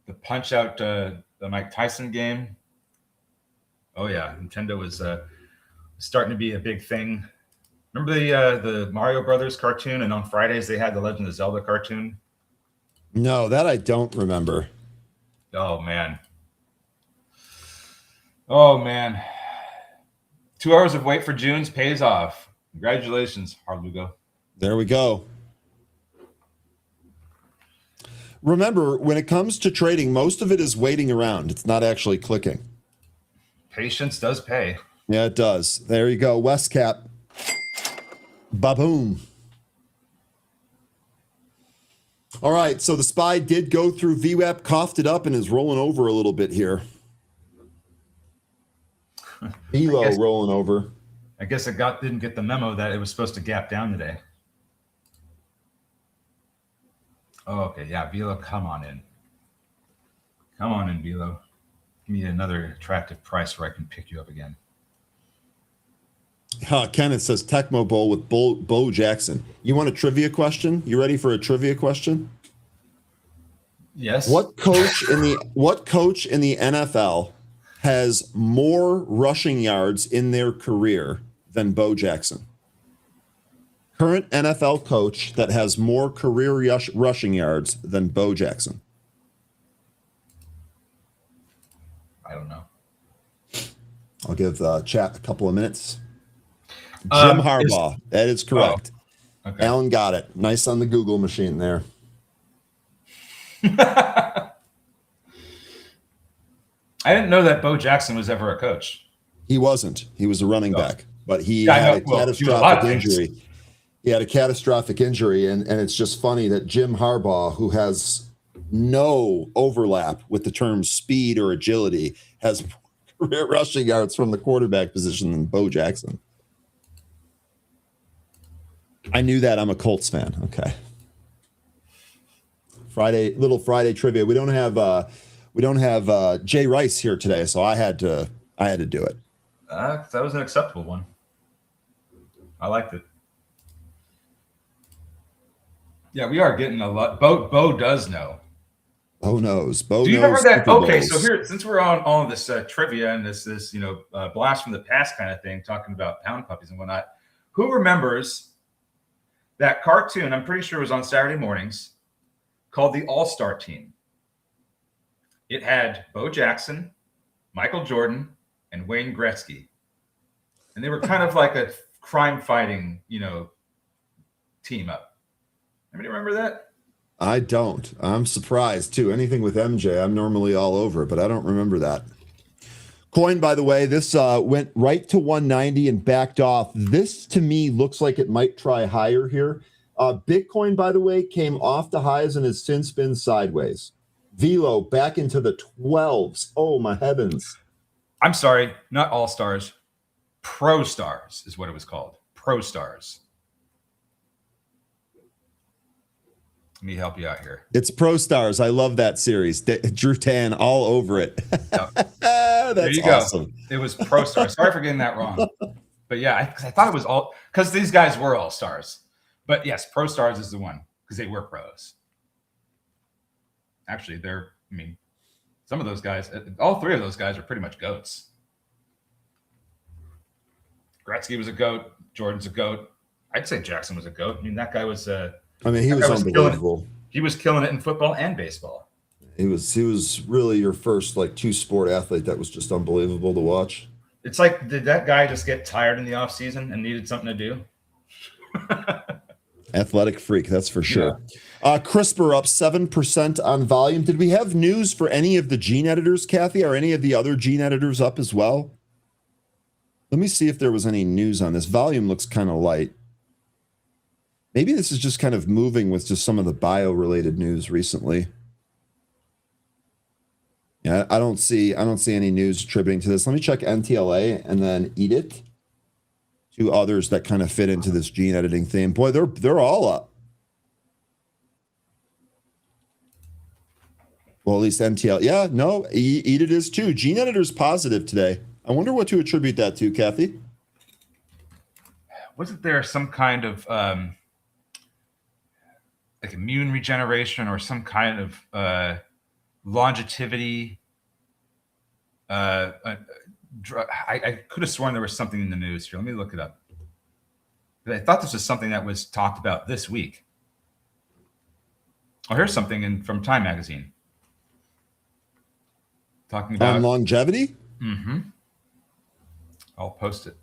The Punch Out, the Mike Tyson game. Oh yeah, Nintendo was starting to be a big thing. Remember the Mario Brothers cartoon, and on Fridays they had the Legend of Zelda cartoon. No, that I don't remember. Oh man. 2 hours of wait for June's pays off. Congratulations, Harlugo. There we go. Remember, when it comes to trading, most of it is waiting around. It's not actually clicking. Patience does pay. Yeah, it does. There you go. Westcap. Ba-boom. All right, so the SPY did go through VWAP, coughed it up, and is rolling over a little bit here. Elo rolling over. I guess it didn't get the memo that it was supposed to gap down today. Oh, okay. Yeah, Velo, come on in. Come on in, Velo. Give me another attractive price where I can pick you up again. Kenneth says Tecmo Bowl with Bo Jackson. You want a trivia question? You ready for a trivia question? Yes. What coach in the NFL has more rushing yards in their career than Bo Jackson? Current NFL coach that has more career rushing yards than Bo Jackson. I don't know. I'll give chat a couple of minutes. Jim Harbaugh. That is correct. Oh, okay. Alan got it. Nice on the Google machine there. I didn't know that Bo Jackson was ever a coach. He wasn't. He was a running back, but he had a catastrophic injury. He had a catastrophic injury, and it's just funny that Jim Harbaugh, who has no overlap with the terms speed or agility, has career rushing yards from the quarterback position than Bo Jackson. I knew that. I'm a Colts fan. Okay. Little Friday trivia. We don't have Jay Rice here today, so I had to do it. That was an acceptable one. I liked it. Yeah, we are getting a lot. Bo does know. Bo knows. Bo Do you knows remember that? Super Okay, Bowls. so here, since we're on all this trivia and this blast from the past kind of thing, talking about pound puppies and whatnot, who remembers that cartoon? I'm pretty sure it was on Saturday mornings, called the All-Star Team. It had Bo Jackson, Michael Jordan, and Wayne Gretzky, and they were kind of like a crime-fighting, team up. Anybody remember that? I don't. I'm surprised too. Anything with MJ, I'm normally all over, but I don't remember that. Coin, by the way, this went right to 190 and backed off. This to me looks like it might try higher here. Bitcoin, by the way, came off the highs and has since been sideways. Velo back into the 12s. Oh my heavens. I'm sorry, not All Stars. Pro Stars is what it was called. Pro Stars. Let me help you out here. It's Pro Stars. I love that series. Drew Tan all over it. Yep. That's there you awesome. Go. It was Pro Stars. Sorry for getting that wrong. But yeah, I thought it was all, because these guys were all stars. But yes, Pro Stars is the one because they were pros. Actually, Some of those guys, all three of those guys are pretty much goats. Gretzky was a goat. Jordan's a goat. I'd say Jackson was a goat. I mean, that guy was. He was unbelievable. He was killing it in football and baseball. He was really your first like two-sport athlete that was just unbelievable to watch. It's like, did that guy just get tired in the off season and needed something to do? Athletic freak, that's for sure. Yeah. CRISPR up 7% on volume. Did we have news for any of the gene editors, Kathy? Are any of the other gene editors up as well? Let me see if there was any news on this. Volume looks kind of light. Maybe this is just kind of moving with just some of the bio-related news recently. Yeah, I don't see any news attributing to this. Let me check NTLA and then Eat It. Two others that kind of fit into this gene editing theme. Boy, they're all up. Well, at least NTL. Yeah, no, Eat It is too. Gene editor's positive today. I wonder what to attribute that to, Kathy. Wasn't there some kind of like immune regeneration or some kind of longevity? I could have sworn there was something in the news here. Let me look it up. I thought this was something that was talked about this week. Oh, here's something from Time Magazine. Talking about longevity? Mm-hmm. I'll post it.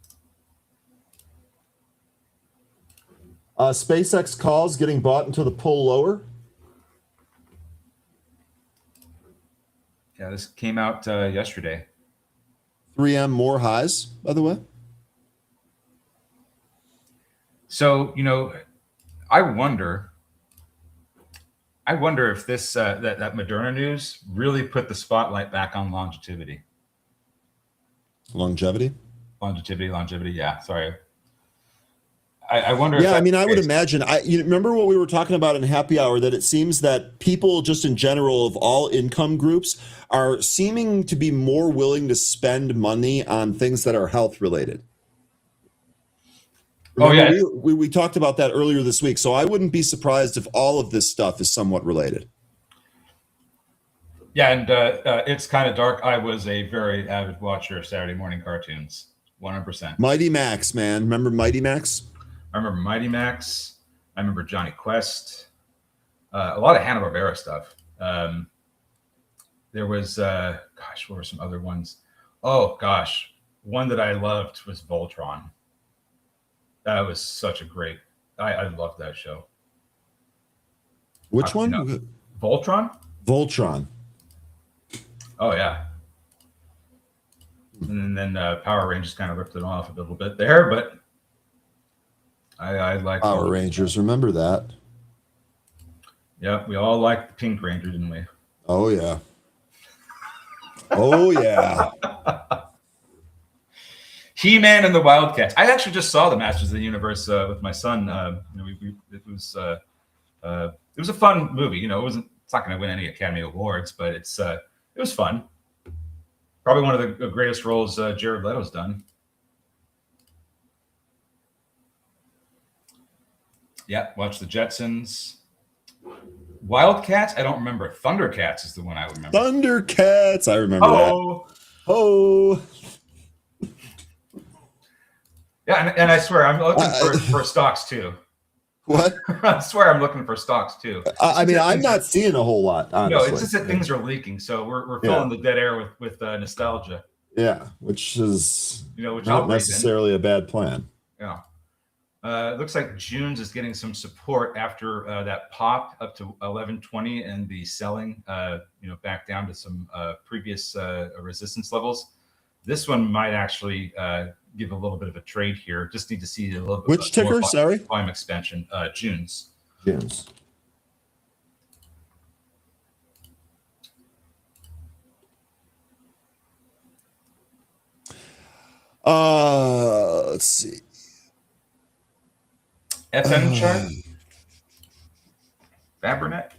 SpaceX calls getting bought into the pull lower. Yeah, this came out yesterday. 3M more highs, by the way. So, I wonder if this that Moderna news really put the spotlight back on longevity. Longevity. Yeah, sorry. I wonder. Yeah, I would imagine. You remember what we were talking about in Happy Hour, that it seems that people just in general of all income groups are seeming to be more willing to spend money on things that are health related. Remember, we talked about that earlier this week, so I wouldn't be surprised if all of this stuff is somewhat related. Yeah, and it's kind of dark. I was a very avid watcher of Saturday morning cartoons, 100%. Mighty Max, man. Remember Mighty Max? I remember Mighty Max. I remember Johnny Quest. A lot of Hanna-Barbera stuff. There was, what were some other ones? Oh, gosh. One that I loved was Voltron. That was such a great, I loved that show. Which one? Voltron? Voltron. Oh, yeah. And then Power Rangers kind of ripped it off a little bit there, but I like Power Rangers. Remember that? Yeah, we all liked the Pink Ranger, didn't we? Oh, yeah. Oh, yeah. He-Man and the Wildcats. I actually just saw the Masters of the Universe with my son. It was a fun movie. It's not going to win any Academy Awards, but it was fun. Probably one of the greatest roles Jared Leto's done. Yeah, watch the Jetsons. Wildcats, I don't remember. Thundercats is the one I would remember. Thundercats, I remember that. Oh. Yeah, and I swear I'm looking for stocks too. What? I swear I'm looking for stocks too. I'm not seeing a whole lot, honestly. No, it's just that things are leaking, so we're filling the dead air with nostalgia. Yeah, which is which not necessarily a bad plan. Yeah. It looks like June's is getting some support after that pop up to 1120 and the selling, back down to some previous resistance levels. This one might actually give a little bit of a trade here. Just need to see a little bit. Which ticker? Sorry, volume expansion. June's. June's. Let's see. FM chart. Fabrinet.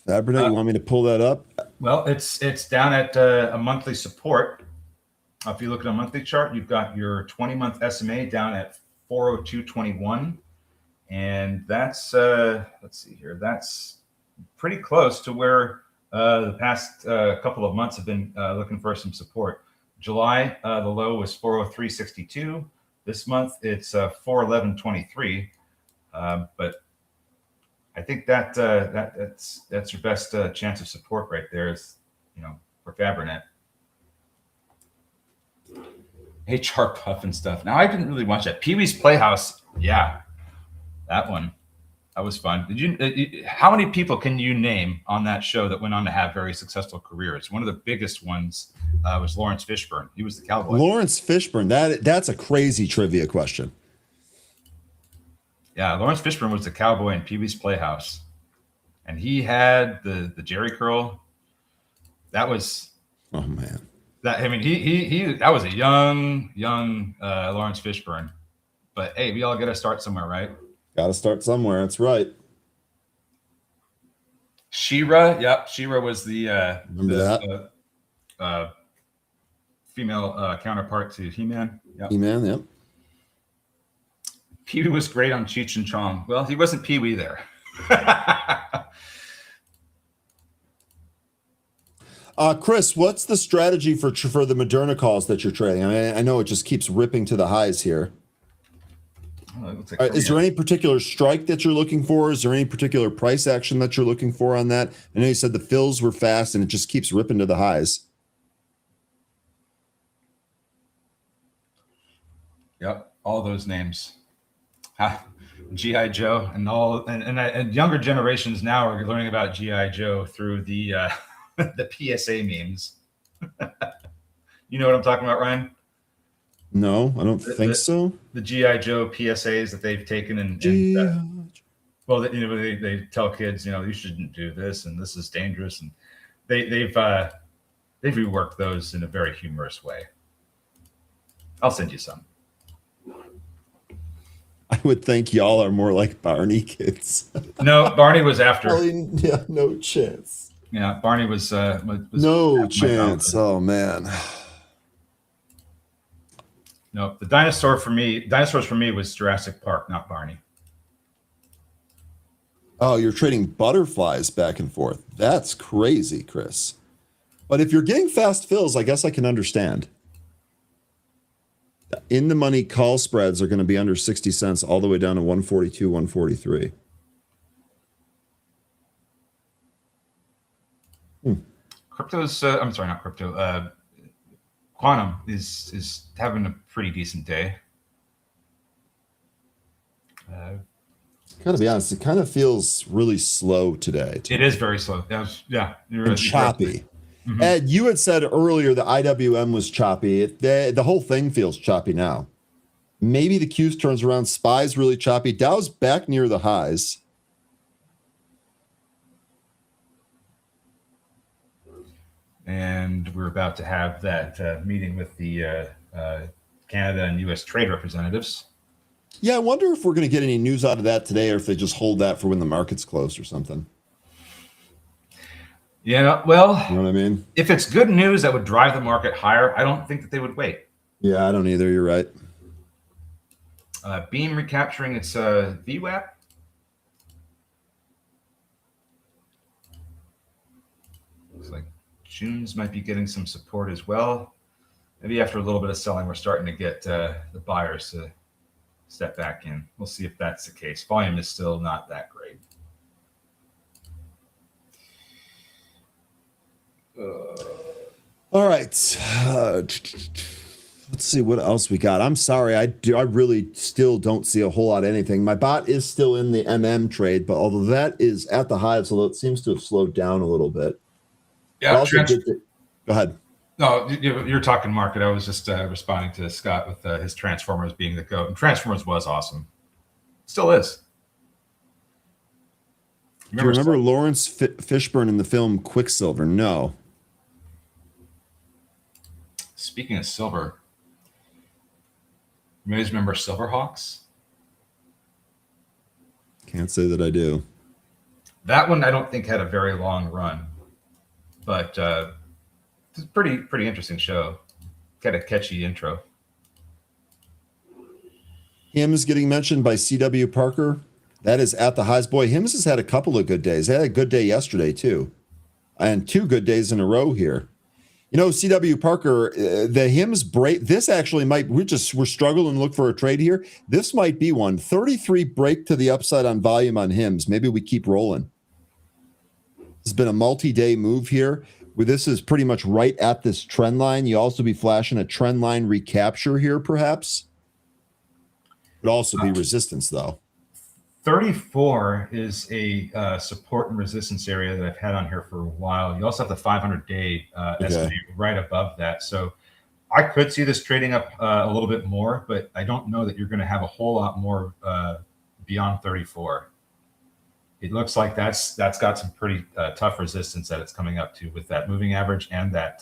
You want me to pull that up? Well, it's down at a monthly support. If you look at a monthly chart, you've got your 20-month SMA down at 402.21, and that's let's see here. That's pretty close to where The past couple of months have been looking for some support. July, the low was 403.62. This month, it's 411.23. But I think that's your best chance of support right there. Is for Fabrinet. HR Puff and stuff. Now I didn't really watch that. Pee-wee's Playhouse. Yeah, that one. That was fun. Did you? How many people can you name on that show that went on to have very successful careers? One of the biggest ones was Lawrence Fishburne. He was the cowboy. Lawrence Fishburne. That's a crazy trivia question. Yeah, Lawrence Fishburne was the cowboy in Pee-wee's Playhouse, and he had the Jerry curl. That was. Oh man. That he that was a young Lawrence Fishburne. But hey, we all got to start somewhere, right? Got to start somewhere. That's right. She-Ra, yep. She-Ra was the female counterpart to He-Man. Yep. He-Man, yep. Pee-wee was great on Cheech and Chong. Well, he wasn't Pee-wee there. Chris, what's the strategy for the Moderna calls that you're trading? I mean, I know it just keeps ripping to the highs here. Is there any particular strike that you're looking for? Is there any particular price action that you're looking for on that? I know you said the fills were fast and it just keeps ripping to the highs. Yep, all those names. G.I. Joe and younger generations now are learning about G.I. Joe through the the PSA memes. You know what I'm talking about, Ryan? No, I don't think so. The G.I. Joe PSAs that they've taken and well, they tell kids, you shouldn't do this and this is dangerous, and they've reworked those in a very humorous way. I'll send you some. I would think y'all are more like Barney kids. No, Barney was after. Yeah, no chance. Yeah, Barney was no chance. Oh man. No, the dinosaurs for me was Jurassic Park, not Barney. Oh, you're trading butterflies back and forth. That's crazy, Chris. But if you're getting fast fills, I guess I can understand. In the money call spreads are going to be under 60 cents all the way down to 142, 143. Crypto's I'm sorry, not crypto. Quantum is having a pretty decent day. Gotta be honest, it kind of feels really slow today. It is very slow. Yeah, and choppy. Mm-hmm. Ed, you had said earlier the IWM was choppy. The whole thing feels choppy now. Maybe the Qs turns around. SPY's really choppy. Dow's back near the highs. And we're about to have that meeting with the Canada and U.S. trade representatives. Yeah, I wonder if we're going to get any news out of that today, or if they just hold that for when the market's closed or something. Yeah, well, you know what I mean? If it's good news that would drive the market higher, I don't think that they would wait. Yeah, I don't either. You're right. Beam recapturing its VWAP. Looks like June's might be getting some support as well. Maybe after a little bit of selling, we're starting to get the buyers to step back in. We'll see if that's the case. Volume is still not that great. All right. Let's see what else we got. I'm sorry. I really still don't see a whole lot of anything. My bot is still in the MM trade, but although that is at the highs, although it seems to have slowed down a little bit. Yeah. Go ahead. No, you're talking market. I was just responding to Scott with his Transformers being the GOAT. And Transformers was awesome. Still is. Do you remember Lawrence Fishburne in the film Quicksilver? No. Speaking of silver, you guys remember Silverhawks? Can't say that I do. That one I don't think had a very long run, but it's a pretty interesting show. Got a catchy intro. Hims getting mentioned by C.W. Parker. That is at the highs. Boy, Hims has had a couple of good days. They had a good day yesterday, too. and 2 good days in a row here. You know, CW Parker, the HIMS break, this actually might, we're struggling to look for a trade here. This might be one. 33 break to the upside on volume on HIMS. Maybe we keep rolling. This has been a multi-day move here. This is pretty much right at this trend line. You also be flashing a trend line recapture here, perhaps. Could also be resistance, though. 34 is a support and resistance area that I've had on here for a while. You also have the 500-day SMA right above that. So I could see this trading up a little bit more, but I don't know that you're going to have a whole lot more beyond 34. It looks like that's got some pretty tough resistance that it's coming up to with that moving average and that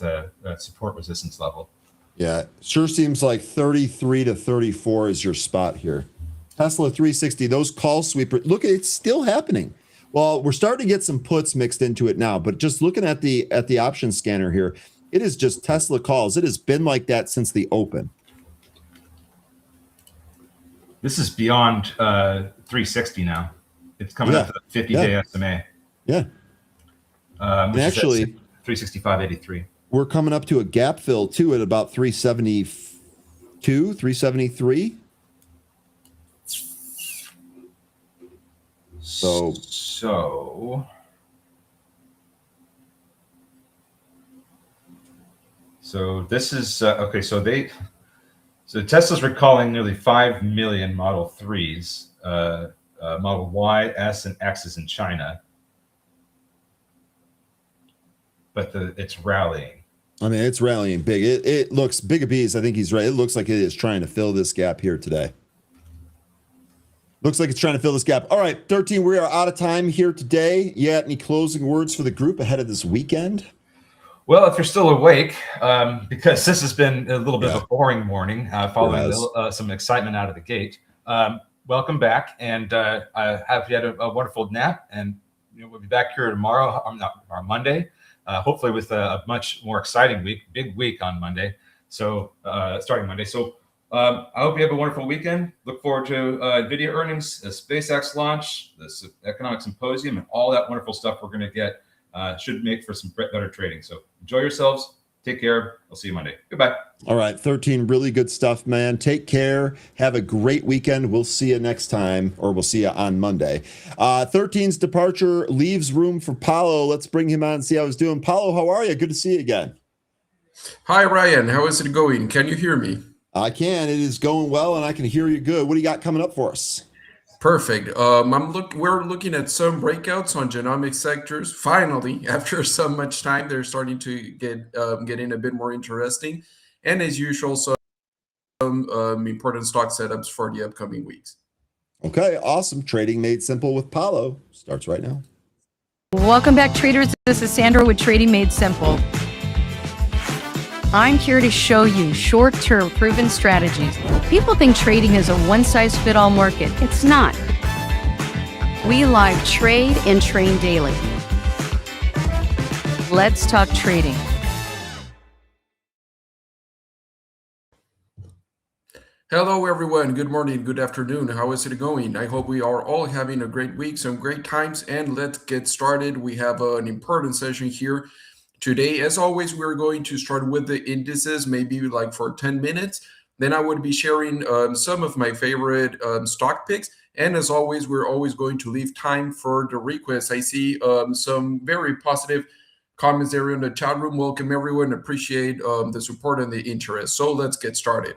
support resistance level. Yeah, sure seems like 33 to 34 is your spot here. Tesla 360, those call sweepers, look, it's still happening. Well, we're starting to get some puts mixed into it now, but just looking at the option scanner here, it is just Tesla calls. It has been like that since the open. This is beyond 360 now. It's coming up to the 50-day SMA. Yeah. Which actually, is 365.83. We're coming up to a gap fill too at about 372, 373. So this is okay. So Tesla's recalling nearly 5 million Model 3s, Model Y, S, and X's in China, but it's rallying. I mean, it's rallying big. It looks big a beast. I think he's right. It looks like it is trying to fill this gap here today. Looks like it's trying to fill this gap. All right, 13, we are out of time here today. You got any closing words for the group ahead of this weekend? Well, if you're still awake, because this has been a little bit of a boring morning following some excitement out of the gate, welcome back. And I hope you had a wonderful nap. And we'll be back here tomorrow, on Monday, hopefully with a much more exciting week, big week on Monday. So starting Monday. So I hope you have a wonderful weekend. Look forward to NVIDIA earnings, the SpaceX launch, the economic symposium, and all that wonderful stuff we're going to get. Should make for some better trading. So enjoy yourselves. Take care. I'll see you Monday. Goodbye. All right, 13, really good stuff, man. Take care. Have a great weekend. We'll see you next time, or we'll see you on Monday. 13's departure leaves room for Paulo. Let's bring him on and see how he's doing. Paulo, how are you? Good to see you again. Hi, Ryan. How is it going? Can you hear me? I can. It is going well, and I can hear you good. What do you got coming up for us? Perfect. We're looking at some breakouts on genomic sectors. Finally, after so much time, they're starting to getting a bit more interesting. And as usual, some important stock setups for the upcoming weeks. Okay, awesome. Trading Made Simple with Paulo starts right now. Welcome back, traders. This is Sandra with Trading Made Simple. I'm here to show you short-term proven strategies. People think trading is a one-size-fits-all market. It's not. We live trade and train daily. Let's talk trading. Hello, everyone. Good morning, good afternoon. How is it going? I hope we are all having a great week, some great times, and let's get started. We have an important session here today. As always, we're going to start with the indices, maybe like for 10 minutes. Then I would be sharing some of my favorite stock picks. And as always, we're always going to leave time for the requests. I see some very positive comments there in the chat room. Welcome, everyone. Appreciate the support and the interest. So let's get started.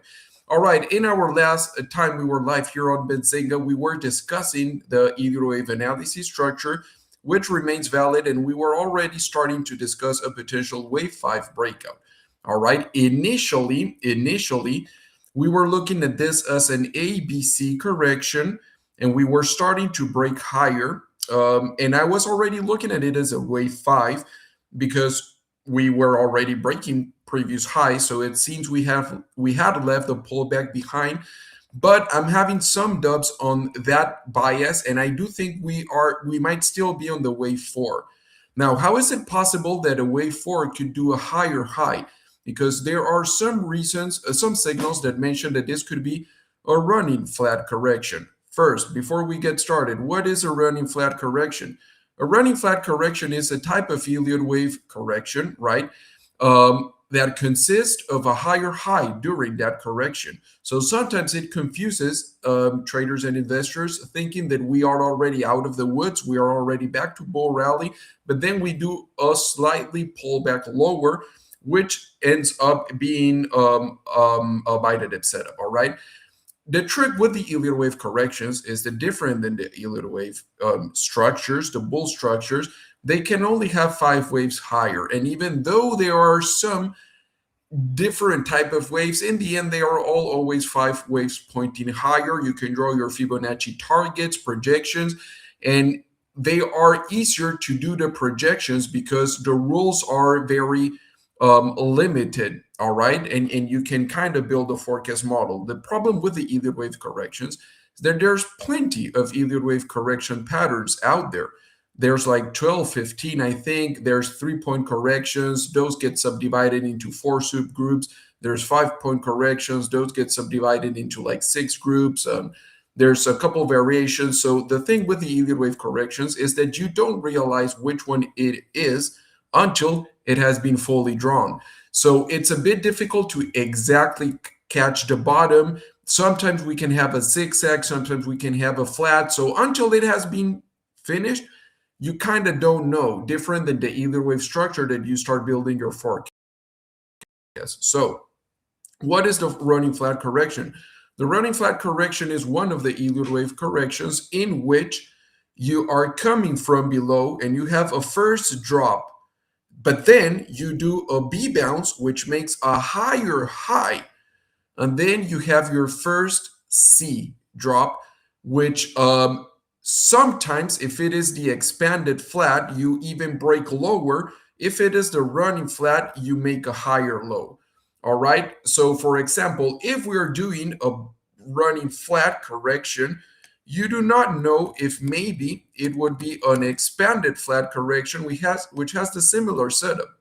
All right, in our last time we were live here on Benzinga, we were discussing the either wave analysis structure, which remains valid, and we were already starting to discuss a potential wave 5 breakout. All right, initially, we were looking at this as an ABC correction, and we were starting to break higher, and I was already looking at it as a wave 5 because we were already breaking previous highs, so it seems we had left the pullback behind. But I'm having some dubs on that bias, and I do think we might still be on the wave 4. Now, how is it possible that a wave 4 could do a higher high? Because there are some reasons, some signals that mention that this could be a running flat correction. First, before we get started, what is a running flat correction? A running flat correction is a type of Elliott wave correction, right? That consists of a higher high during that correction. So sometimes it confuses traders and investors thinking that we are already out of the woods, we are already back to bull rally, but then we do a slightly pullback lower, which ends up being a buy-the-dip setup, all right? The trick with the Elliott wave corrections is that different than the Elliott wave structures, the bull structures, they can only have 5 waves higher. And even though there are some different type of waves, in the end, they are all always 5 waves pointing higher. You can draw your Fibonacci targets, projections, and they are easier to do the projections because the rules are very limited, all right? And you can kind of build a forecast model. The problem with the Elliott wave corrections is that there's plenty of Elliott wave correction patterns out there. There's like 12, 15, I think. There's 3-point corrections. Those get subdivided into 4 subgroups. There's 5-point corrections. Those get subdivided into like 6 groups. There's a couple variations. So the thing with the Elliott wave corrections is that you don't realize which one it is until it has been fully drawn. So it's a bit difficult to exactly catch the bottom. Sometimes we can have a zigzag. Sometimes we can have a flat. So until it has been finished, you kind of don't know, different than the Elliott wave structure that you start building your forecast. So what is the running flat correction? The running flat correction is one of the Elliott wave corrections in which you are coming from below and you have a first drop, but then you do a B bounce, which makes a higher high. And then you have your first C drop, which sometimes, if it is the expanded flat, you even break lower. If it is the running flat, you make a higher low. All right. So, for example, if we're doing a running flat correction, you do not know if maybe it would be an expanded flat correction, which has the similar setup.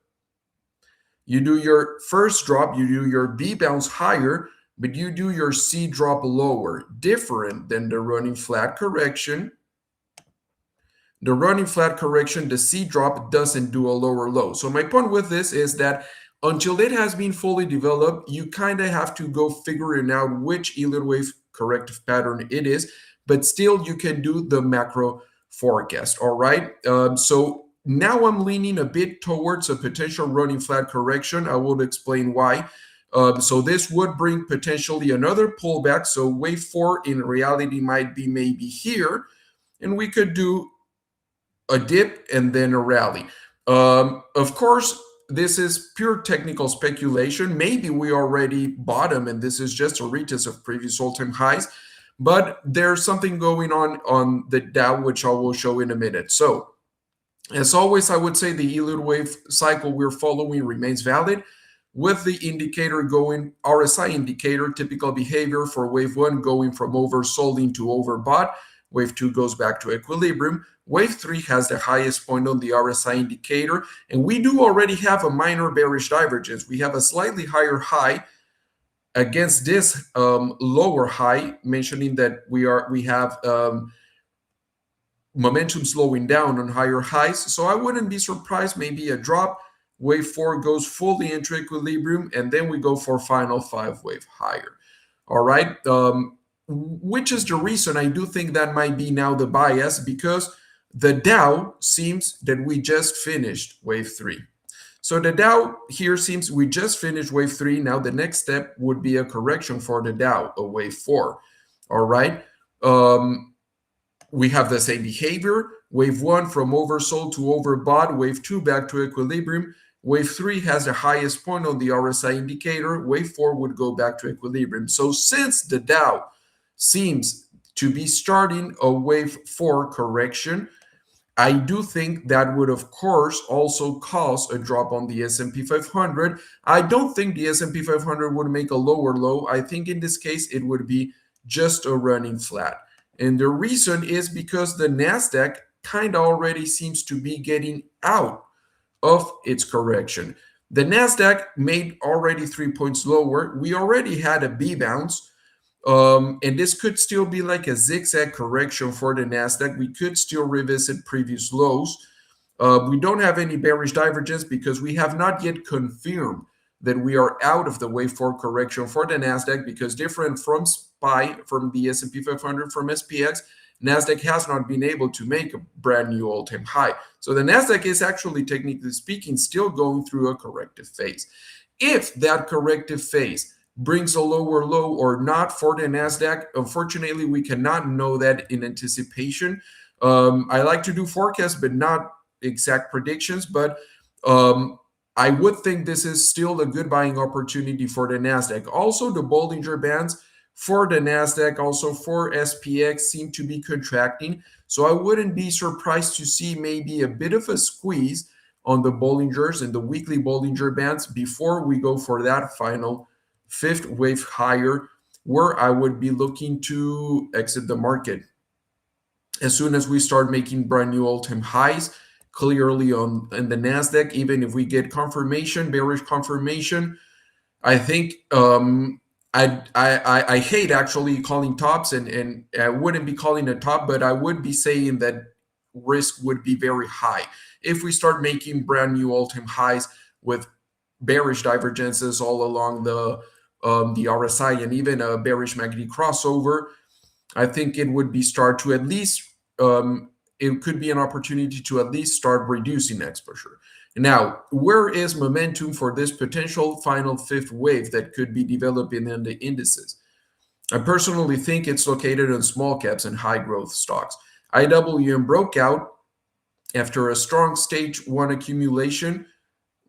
You do your first drop, you do your B bounce higher, but you do your C drop lower, different than the running flat correction. The running flat correction, the C drop doesn't do a lower low. So my point with this is that until it has been fully developed, you kind of have to go figuring out which Elliott wave corrective pattern it is, but still you can do the macro forecast, all right? So now I'm leaning a bit towards a potential running flat correction. I will explain why. So this would bring potentially another pullback. So wave 4 in reality might be maybe here, and we could do a dip and then a rally. Of course, this is pure technical speculation. Maybe we already bottom and this is just a retest of previous all-time highs, but there's something going on the Dow, which I will show in a minute. So as always, I would say the Elliott wave cycle we're following remains valid, with the indicator going, RSI indicator, typical behavior for wave 1 going from oversold into overbought. Wave 2 goes back to equilibrium. Wave 3 has the highest point on the RSI indicator, and we do already have a minor bearish divergence. We have a slightly higher high against this lower high, mentioning that we have momentum slowing down on higher highs. So I wouldn't be surprised, maybe a drop. Wave 4 goes fully into equilibrium, and then we go for final 5 wave higher. All right. Which is the reason I do think that might be now the bias, because the Dow seems that we just finished wave 3. So the Dow here seems we just finished wave 3. Now the next step would be a correction for the Dow, a wave 4. All right. We have the same behavior. Wave 1 from oversold to overbought. Wave 2 back to equilibrium. Wave 3 has the highest point on the RSI indicator. Wave 4 would go back to equilibrium. So since the Dow seems to be starting a wave 4 correction, I do think that would, of course, also cause a drop on the S&P 500. I don't think the S&P 500 would make a lower low. I think in this case, it would be just a running flat. And the reason is because the NASDAQ kind of already seems to be getting out of its correction. The NASDAQ made already 3 points lower. We already had a B bounce. And this could still be like a zigzag correction for the Nasdaq. We could still revisit previous lows. We don't have any bearish divergence because we have not yet confirmed that we are out of the wave 4 correction for the Nasdaq, because different from SPY, from the S&P 500, from SPX, Nasdaq has not been able to make a brand new all-time high. So the Nasdaq is actually, technically speaking, still going through a corrective phase. If that corrective phase brings a lower low or not for the Nasdaq, unfortunately, we cannot know that in anticipation. I like to do forecasts, but not exact predictions. But I would think this is still a good buying opportunity for the Nasdaq. Also, the Bollinger Bands for the Nasdaq, also for SPX, seem to be contracting. So I wouldn't be surprised to see maybe a bit of a squeeze on the Bollingers and the weekly Bollinger Bands before we go for that final fifth wave higher, where I would be looking to exit the market as soon as we start making brand new all-time highs clearly in the Nasdaq. Even if we get confirmation, bearish confirmation, I think I hate actually calling tops, and I wouldn't be calling a top, but I would be saying that risk would be very high if we start making brand new all-time highs with bearish divergences all along the RSI and even a bearish MACD crossover. I think it would be start to at least it could be an opportunity to at least start reducing exposure. Now, where is momentum for this potential final fifth wave that could be developing in the indices? I personally think it's located in small caps and high growth stocks. IWM broke out after a strong stage 1 accumulation,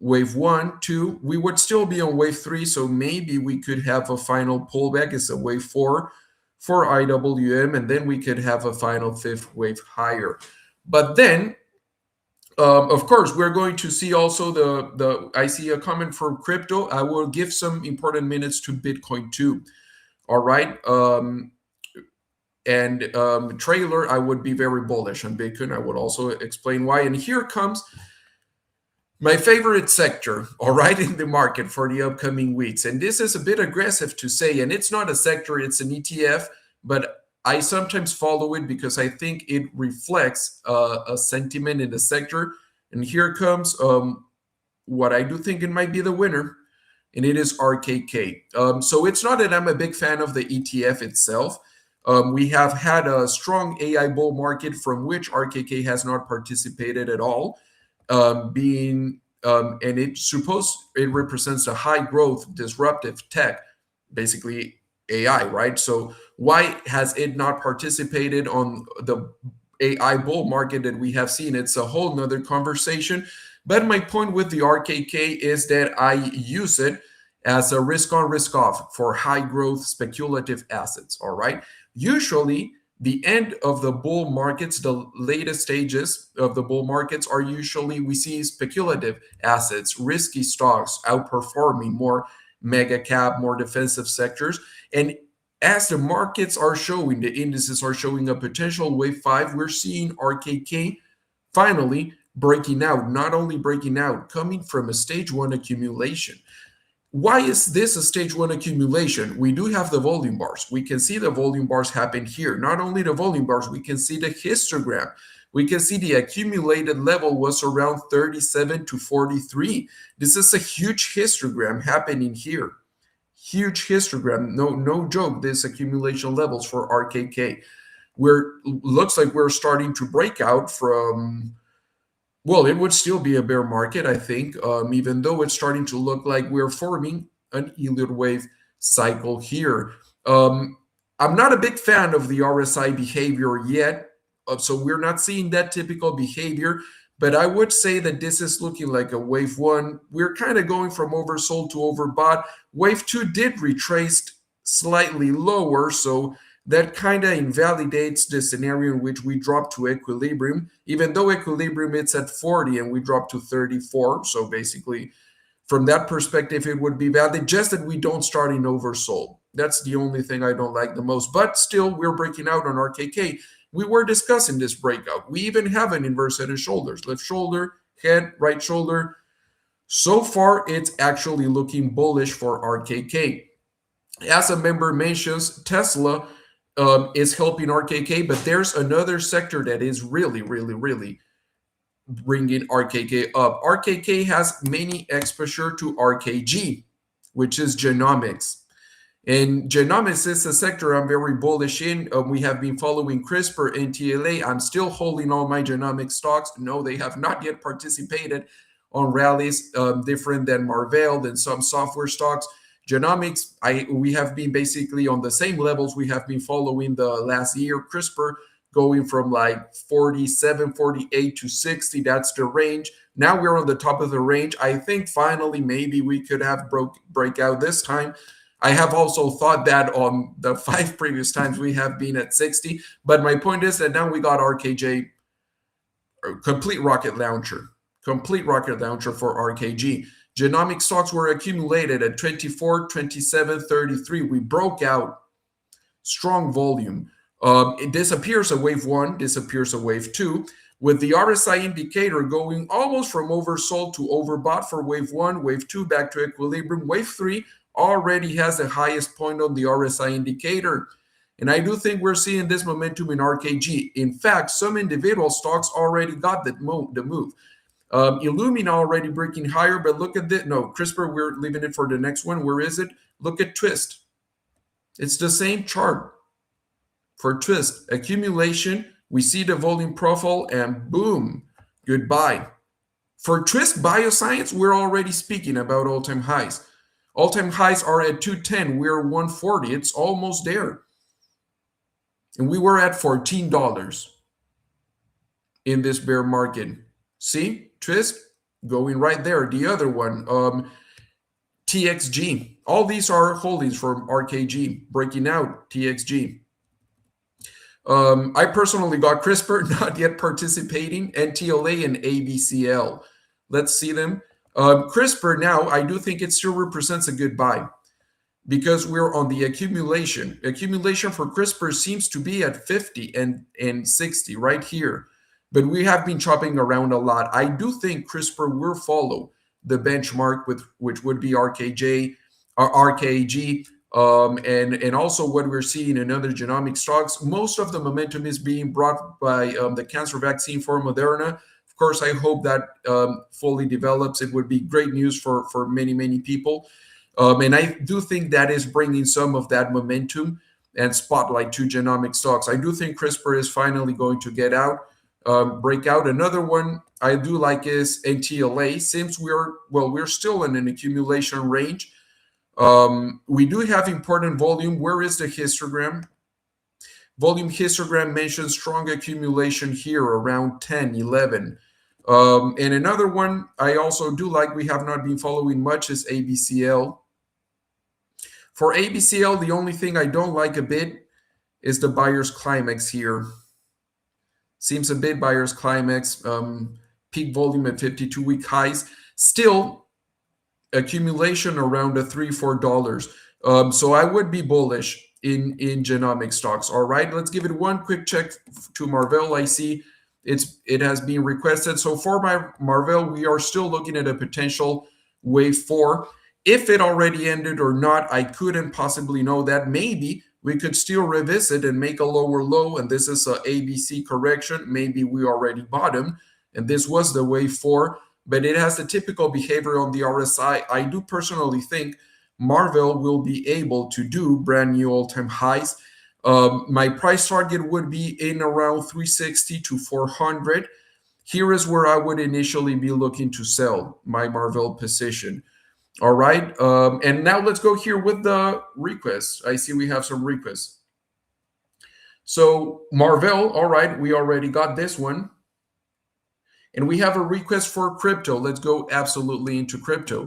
wave 1, 2. We would still be on wave 3, so maybe we could have a final pullback. It's a wave 4 for IWM, and then we could have a final fifth wave higher. But then, of course, we're going to see also I see a comment from crypto. I will give some important minutes to Bitcoin too. All right. Trailer, I would be very bullish on Bitcoin. I would also explain why. And here comes my favorite sector, all right, in the market for the upcoming weeks. And this is a bit aggressive to say, and it's not a sector, it's an ETF, but I sometimes follow it because I think it reflects a sentiment in the sector. And here comes what I do think it might be the winner, and it is RKK. So it's not that I'm a big fan of the ETF itself. We have had a strong AI bull market from which RKK has not participated at all, and it represents a high growth disruptive tech, basically AI, right? So why has it not participated on the AI bull market that we have seen? It's a whole nother conversation. But my point with the RKK is that I use it as a risk on, risk off for high growth speculative assets, all right? Usually, the end of the bull markets, the latest stages of the bull markets are usually we see speculative assets, risky stocks outperforming more mega cap, more defensive sectors. And as the markets are showing, the indices are showing a potential wave 5, we're seeing RKK finally breaking out, not only breaking out, coming from a stage 1 accumulation. Why is this a stage 1 accumulation? We do have the volume bars. We can see the volume bars happen here. Not only the volume bars, we can see the histogram. We can see the accumulated level was around 37 to 43. This is a huge histogram happening here. Huge histogram. No joke, this accumulation levels for RKK. Looks like we're starting to break out from, well, it would still be a bear market, I think, even though it's starting to look like we're forming an Elliott wave cycle here. I'm not a big fan of the RSI behavior yet, so we're not seeing that typical behavior, but I would say that this is looking like a wave 1. We're kind of going from oversold to overbought. Wave 2 did retrace slightly lower, so that kind of invalidates the scenario in which we drop to equilibrium, even though equilibrium it's at 40 and we drop to 34. So basically, from that perspective, it would be valid, just that we don't start in oversold. That's the only thing I don't like the most. But still, we're breaking out on RKK. We were discussing this breakout. We even have an inverse head and shoulders, left shoulder, head, right shoulder. So far, it's actually looking bullish for RKK. As a member mentions, Tesla is helping RKK, but there's another sector that is really, really, really bringing RKK up. RKK has many exposure to RKG, which is genomics. And genomics is a sector I'm very bullish in. We have been following CRISPR and TLA. I'm still holding all my genomic stocks. No, they have not yet participated on rallies different than Marvell, than some software stocks. Genomics, we have been basically on the same levels we have been following the last year. CRISPR going from like 47, 48 to 60. That's the range. Now we're on the top of the range. I think finally maybe we could have break out this time. I have also thought that on the 5 previous times we have been at 60. But my point is that now we got RKJ, complete rocket launcher for RKG. Genomic stocks were accumulated at 24, 27, 33. We broke out strong volume. It disappears at wave 1, disappears at wave 2, with the RSI indicator going almost from oversold to overbought for wave 1, wave 2 back to equilibrium. Wave 3 already has the highest point on the RSI indicator. And I do think we're seeing this momentum in RKG. In fact, some individual stocks already got the move. Illumina already breaking higher, but look at this. No, CRISPR, we're leaving it for the next one. Where is it? Look at Twist. It's the same chart for Twist. Accumulation, we see the volume profile, and boom, goodbye. For Twist Bioscience, we're already speaking about all-time highs. All-time highs are at 210. We're 140. It's almost there. And we were at $14 in this bear market. See, Twist going right there. The other one, TXG. All these are holdings from RKG, breaking out TXG. I personally got CRISPR, not yet participating, and TLA and ABCL. Let's see them. CRISPR now, I do think it still represents a good buy because we're on the accumulation. Accumulation for CRISPR seems to be at 50 and 60 right here, but we have been chopping around a lot. I do think CRISPR will follow the benchmark, which would be RKG, and also what we're seeing in other genomic stocks. Most of the momentum is being brought by the cancer vaccine for Moderna. Of course, I hope that fully develops. It would be great news for many, many people. And I do think that is bringing some of that momentum and spotlight to genomic stocks. I do think CRISPR is finally going to get out, break out. Another one I do like is NTLA. Since we're still in an accumulation range, we do have important volume. Where is the histogram? Volume histogram mentions strong accumulation here around 10, 11. And another one I also do like, we have not been following much, is ABCL. For ABCL, the only thing I don't like a bit is the buyer's climax here. Seems a bit buyer's climax, peak volume at 52-week highs. Still, accumulation around the $3-4. So I would be bullish in genomic stocks. All right, let's give it one quick check to Marvell. I see it has been requested. So for my Marvell, we are still looking at a potential wave 4. If it already ended or not, I couldn't possibly know that. Maybe we could still revisit and make a lower low, and this is a ABC correction. Maybe we already bottomed, and this was the wave 4, but it has the typical behavior on the RSI. I do personally think Marvell will be able to do brand new all-time highs. My price target would be in around 360 to 400. Here is where I would initially be looking to sell my Marvell position. All right. And now let's go here with the requests. I see we have some requests. So Marvell, all right, we already got this one. And we have a request for crypto. Let's go absolutely into crypto.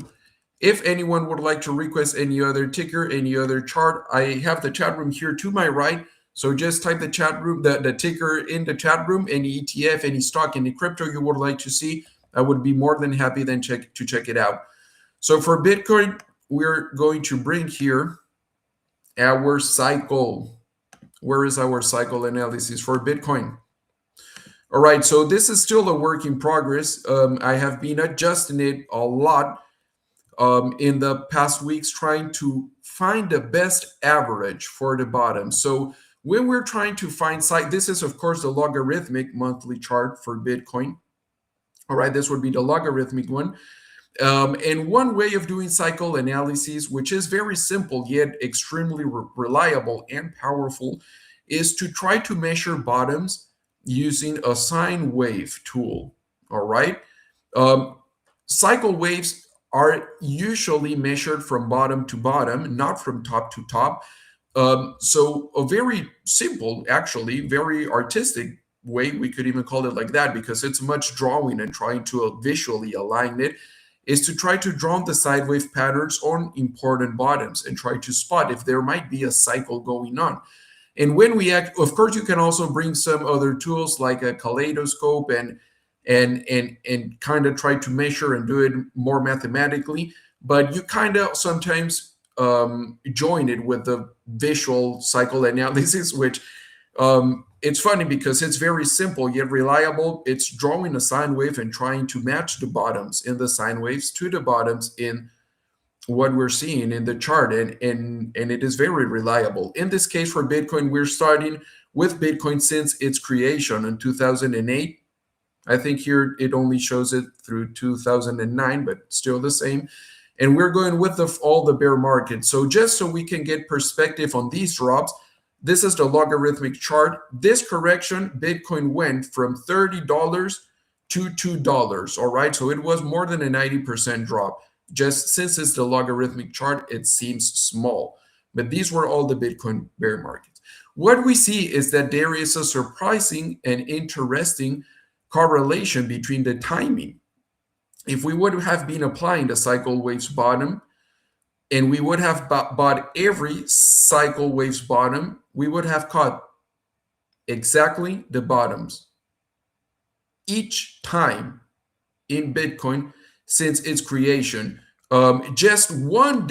If anyone would like to request any other ticker, any other chart, I have the chat room here to my right. So just type the chat room, the ticker in the chat room, any ETF, any stock, any crypto you would like to see. I would be more than happy then to check it out. So for Bitcoin, we're going to bring here our cycle. Where is our cycle analysis for Bitcoin? All right, so this is still a work in progress. I have been adjusting it a lot. in the past weeks, trying to find the best average for the bottom. So when we're trying to find this is of course the logarithmic monthly chart for Bitcoin. All right, this would be the logarithmic one. And one way of doing cycle analysis, which is very simple yet extremely reliable and powerful, is to try to measure bottoms using a sine wave tool. All right. Cycle waves are usually measured from bottom to bottom, not from top to top. So a very simple, actually, very artistic way, we could even call it like that, because it's much drawing and trying to visually align it, is to try to draw the sine wave patterns on important bottoms and try to spot if there might be a cycle going on. And when we act, of course, you can also bring some other tools like a kaleidoscope and kind of try to measure and do it more mathematically. But you kind of sometimes join it with the visual cycle analysis, which it's funny because it's very simple yet reliable. It's drawing a sine wave and trying to match the bottoms in the sine waves to the bottoms in what we're seeing in the chart, and it is very reliable. In this case for Bitcoin, we're starting with Bitcoin since its creation in 2008. I think here it only shows it through 2009, but still the same. And we're going with all the bear market. So just so we can get perspective on these drops, this is the logarithmic chart. This correction, Bitcoin went from $30 to $2. All right, so it was more than a 90% drop. Just since it's the logarithmic chart, it seems small. But these were all the Bitcoin bear markets. What we see is that there is a surprising and interesting correlation between the timing. If we would have been applying the cycle waves bottom, and we would have bought every cycle waves bottom, we would have caught exactly the bottoms each time in Bitcoin since its creation. Just one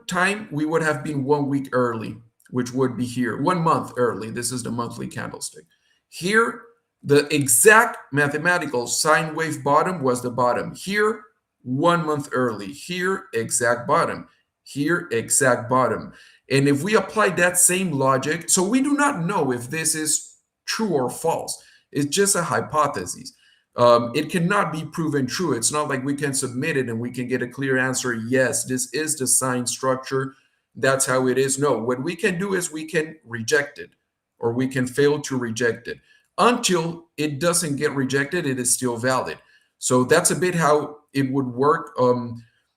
time, we would have been 1 week early, which would be here, 1 month early. This is the monthly candlestick. Here, the exact mathematical sine wave bottom was the bottom. Here, 1 month early. Here, exact bottom. Here, exact bottom. And if we apply that same logic, so we do not know if this is true or false. It's just a hypothesis. It cannot be proven true. It's not like we can submit it and we can get a clear answer. Yes, this is the sign structure. That's how it is. No, what we can do is we can reject it, or we can fail to reject it. Until it doesn't get rejected, it is still valid. So that's a bit how it would work.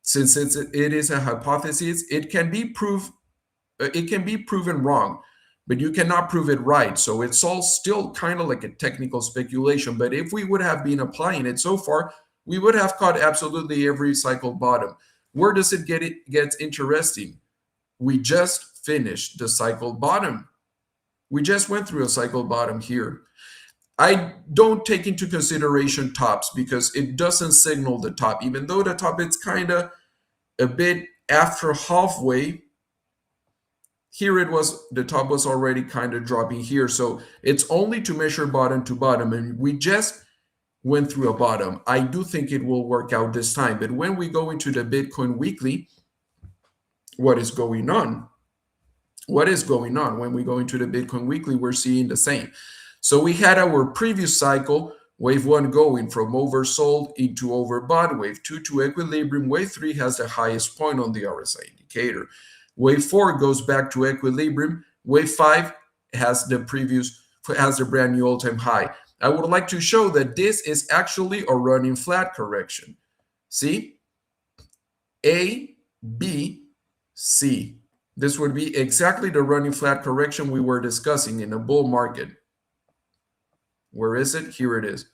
Since it is a hypothesis, it can be proven wrong, but you cannot prove it right. So it's all still kind of like a technical speculation. But if we would have been applying it so far, we would have caught absolutely every cycle bottom. Where does it get interesting? We just finished the cycle bottom. We just went through a cycle bottom here. I don't take into consideration tops because it doesn't signal the top. Even though the top, it's kind of a bit after halfway. Here it was, the top was already kind of dropping here. So it's only to measure bottom to bottom. And we just went through a bottom. I do think it will work out this time. But when we go into the Bitcoin weekly, what is going on? What is going on? When we go into the Bitcoin weekly, we're seeing the same. So we had our previous cycle, wave 1 going from oversold into overbought, wave 2 to equilibrium, wave 3 has the highest point on the RSI indicator. Wave 4 goes back to equilibrium. Wave 5 has the brand new all-time high. I would like to show that this is actually a running flat correction. See? A, B, C. This would be exactly the running flat correction we were discussing in a bull market. Where is it? Here it is.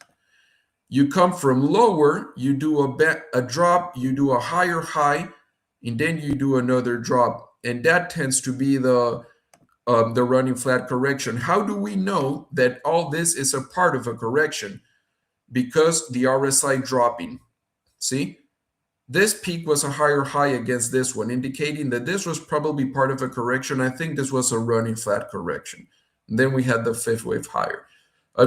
You come from lower, you do a drop, you do a higher high, and then you do another drop. And that tends to be the running flat correction. How do we know that all this is a part of a correction? Because the RSI dropping. See? This peak was a higher high against this one, indicating that this was probably part of a correction. I think this was a running flat correction. And then we had the fifth wave higher.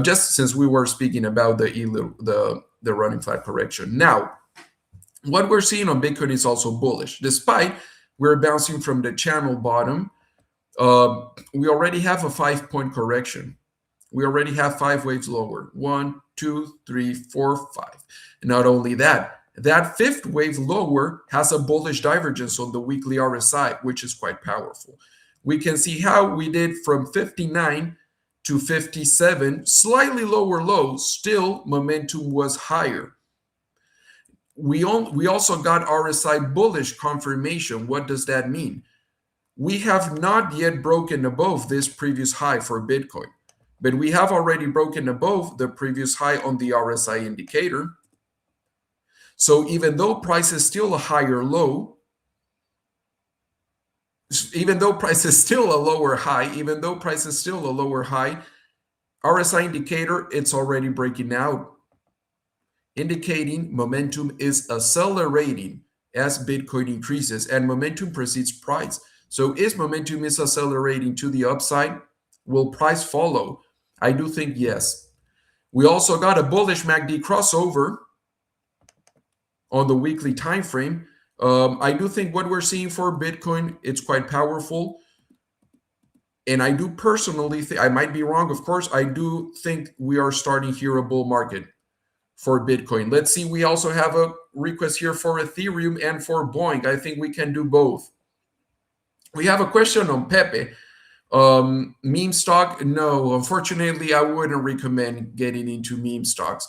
Just since we were speaking about the running flat correction. Now, What we're seeing on Bitcoin is also bullish. Despite we're bouncing from the channel bottom, we already have a 5-point correction. We already have 5 waves lower. 1, 2, 3, 4, 5. And not only that, that 5th wave lower has a bullish divergence on the weekly RSI, which is quite powerful. We can see how we did from 59 to 57, slightly lower lows, still momentum was higher. We also got RSI bullish confirmation. What does that mean? We have not yet broken above this previous high for Bitcoin, but we have already broken above the previous high on the RSI indicator. So even though price is still a higher low, even though price is still a lower high, RSI indicator, it's already breaking out, indicating momentum is accelerating as Bitcoin increases, and momentum precedes price. So if momentum is accelerating to the upside, will price follow? I do think yes. We also got a bullish MACD crossover on the weekly time frame. I do think what we're seeing for Bitcoin, it's quite powerful. And I do personally think, I might be wrong, of course, I do think we are starting here a bull market for Bitcoin. Let's see, we also have a request here for Ethereum and for Boeing. I think we can do both. We have a question on Pepe. Meme stock, no, unfortunately, I wouldn't recommend getting into meme stocks.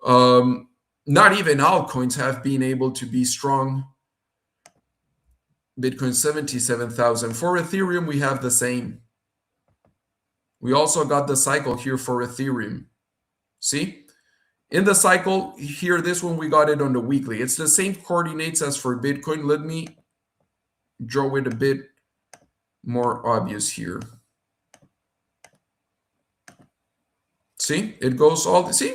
Not even altcoins have been able to be strong. Bitcoin 77,000. For Ethereum, we have the same. We also got the cycle here for Ethereum. See? In the cycle here, this one, we got it on the weekly. It's the same coordinates as for Bitcoin. Let me draw it a bit more obvious here. See? It goes all, see?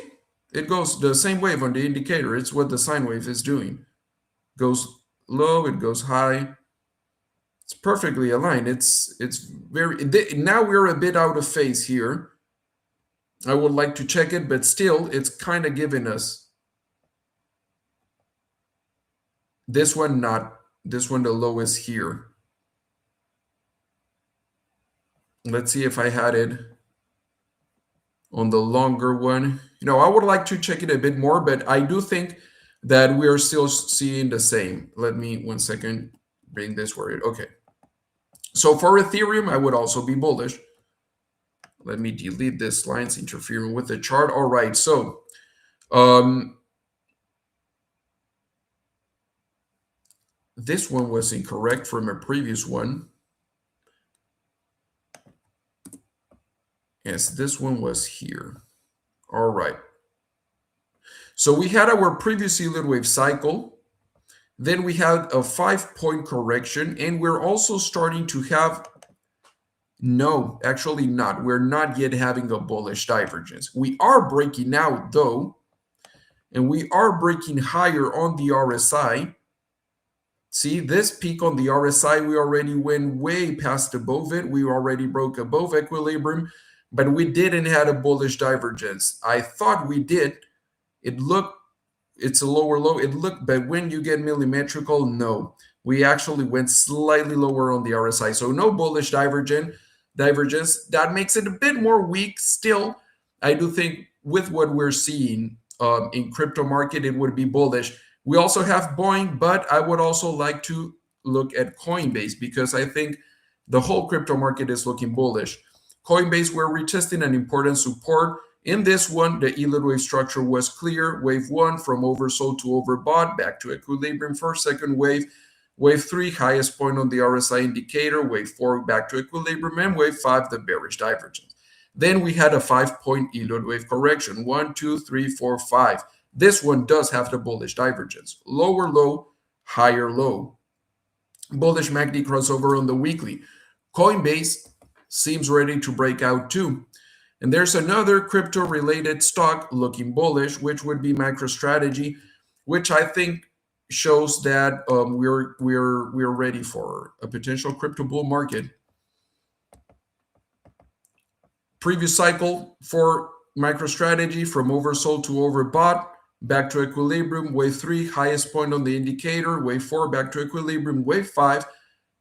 It goes the same wave on the indicator. It's what the sine wave is doing. Goes low, it goes high. It's perfectly aligned. It's very, now we're a bit out of phase here. I would like to check it, but still it's kind of giving us this one, not this one, the lowest here. Let's see if I had it on the longer one. You know, I would like to check it a bit more, but I do think that we are still seeing the same. Let me 1 second bring this where it, okay. So for Ethereum, I would also be bullish. Let me delete this lines interfering with the chart. All right, so this one was incorrect from a previous one. Yes, this one was here. All right. So we had our previous yield wave cycle. Then we had a 5-point correction, and we're also starting to have, no, actually not. We're not yet having a bullish divergence. We are breaking out though, and we are breaking higher on the RSI. See this peak on the RSI, we already went way past above it. We already broke above equilibrium, but we didn't have a bullish divergence. I thought we did. It looked, it's a lower low. It looked, but when you get millimetrical, no. We actually went slightly lower on the RSI. So no bullish divergence. That makes it a bit more weak. Still, I do think with what we're seeing in crypto market, it would be bullish. We also have Boeing, but I would also like to look at Coinbase because I think the whole crypto market is looking bullish. Coinbase, we're retesting an important support. In this one, the yield wave structure was clear. Wave 1 from oversold to overbought, back to equilibrium for second wave. Wave 3, highest point on the RSI indicator. Wave 4, back to equilibrium. And wave 5, the bearish divergence. Then we had a 5-point yield wave correction. 1, 2, 3, 4, 5. This one does have the bullish divergence. Lower low, higher low. Bullish MACD crossover on the weekly. Coinbase seems ready to break out too. And there's another crypto-related stock looking bullish, which would be MicroStrategy, which I think shows that we're ready for a potential crypto bull market. Previous cycle for MicroStrategy from oversold to overbought. back to equilibrium, wave 3, highest point on the indicator, wave 4, back to equilibrium, wave 5,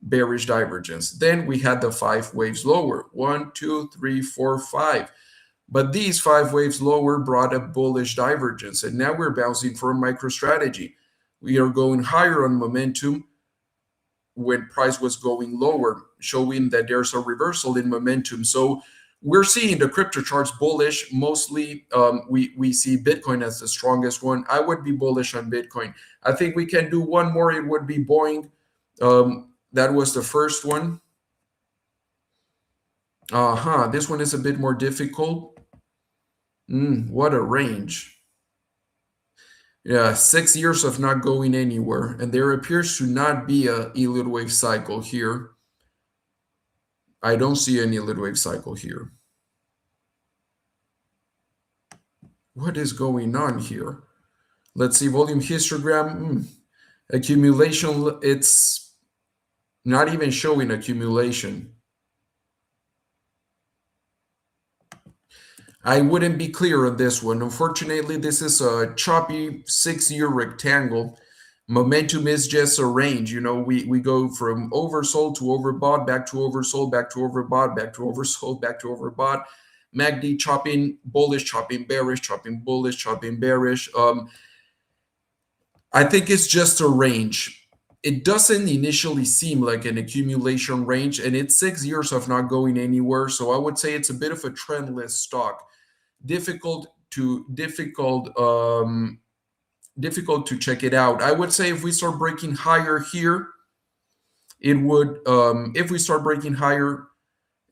bearish divergence. Then we had the 5 waves lower, 1, 2, 3, 4, 5. But these 5 waves lower brought a bullish divergence, and now we're bouncing for a MicroStrategy. We are going higher on momentum when price was going lower, showing that there's a reversal in momentum. So we're seeing the crypto charts bullish. Mostly, we see Bitcoin as the strongest one. I would be bullish on Bitcoin. I think we can do one more. It would be Boeing. That was the first one. This one is a bit more difficult. What a range. Yeah, 6 years of not going anywhere. And there appears to not be a elite wave cycle here. I don't see any elite wave cycle here. What is going on here? Let's see, volume histogram. Accumulation, it's not even showing accumulation. I wouldn't be clear on this one. Unfortunately, this is a choppy 6-year rectangle. Momentum is just a range. You know, we go from oversold to overbought, back to oversold, back to overbought, back to oversold, back to overbought. MACD chopping bullish, chopping bearish, chopping bullish, chopping bearish. I think it's just a range. It doesn't initially seem like an accumulation range, and it's 6 years of not going anywhere. So I would say it's a bit of a trendless stock. Difficult to check it out. I would say if we start breaking higher here, it would. If we start breaking higher,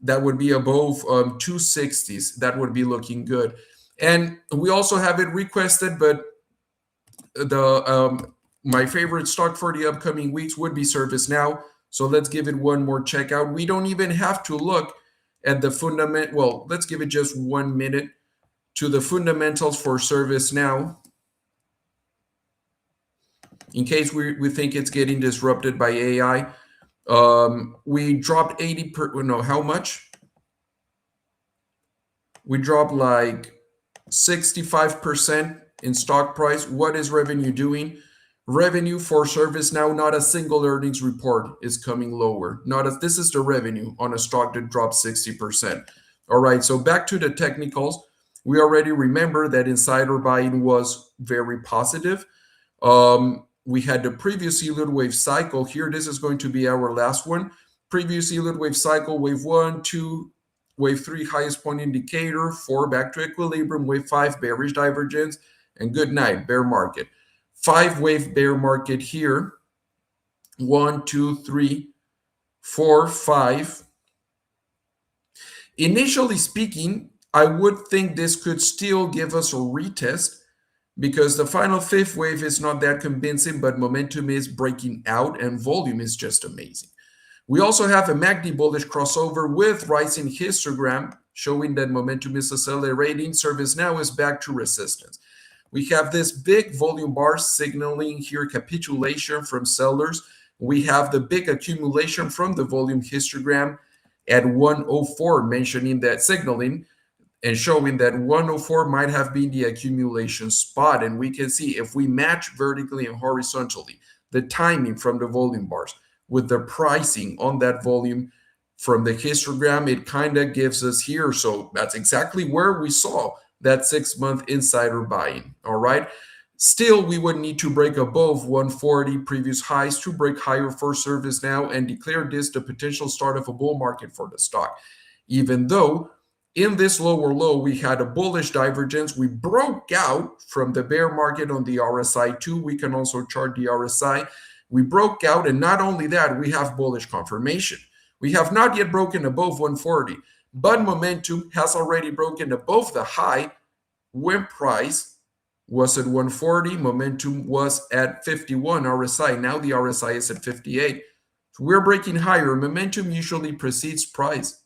that would be above 260s. That would be looking good. And we also have it requested, but the my favorite stock for the upcoming weeks would be ServiceNow. So let's give it one more check out. We don't even have to look at the fundament. Well, let's give it just 1 minute to the fundamentals for ServiceNow. In case we think it's getting disrupted by AI. We dropped 80 how much? We dropped like 65% in stock price. What is revenue doing? Revenue for ServiceNow, not a single earnings report is coming lower. This is the revenue on a stock that dropped 60%. All right, so back to the technicals. We already remember that insider buying was very positive. We had the previous elite wave cycle here. This is going to be our last one. Previous elite wave cycle, wave 1, 2, wave 3, highest point indicator, 4, back to equilibrium, wave 5, bearish divergence, and good night, bear market. 5 wave bear market here. 1, 2, 3, 4, 5. Initially speaking, I would think this could still give us a retest because the final 5th wave is not that convincing, but momentum is breaking out and volume is just amazing. We also have a MACD bullish crossover with rising histogram showing that momentum is accelerating. ServiceNow is back to resistance. We have this big volume bar signaling here capitulation from sellers. We have the big accumulation from the volume histogram at 104, mentioning that signaling and showing that 104 might have been the accumulation spot. And we can see if we match vertically and horizontally the timing from the volume bars with the pricing on that volume from the histogram, it kind of gives us here. So that's exactly where we saw that 6-month insider buying. All right. Still, we would need to break above 140 previous highs to break higher for ServiceNow and declare this the potential start of a bull market for the stock. Even though in this lower low, we had a bullish divergence. We broke out from the bear market on the RSI too. We can also chart the RSI. We broke out, and not only that, we have bullish confirmation. We have not yet broken above 140, but momentum has already broken above the high when price was at 140. Momentum was at 51 RSI. Now the RSI is at 58. So we're breaking higher. Momentum usually precedes price.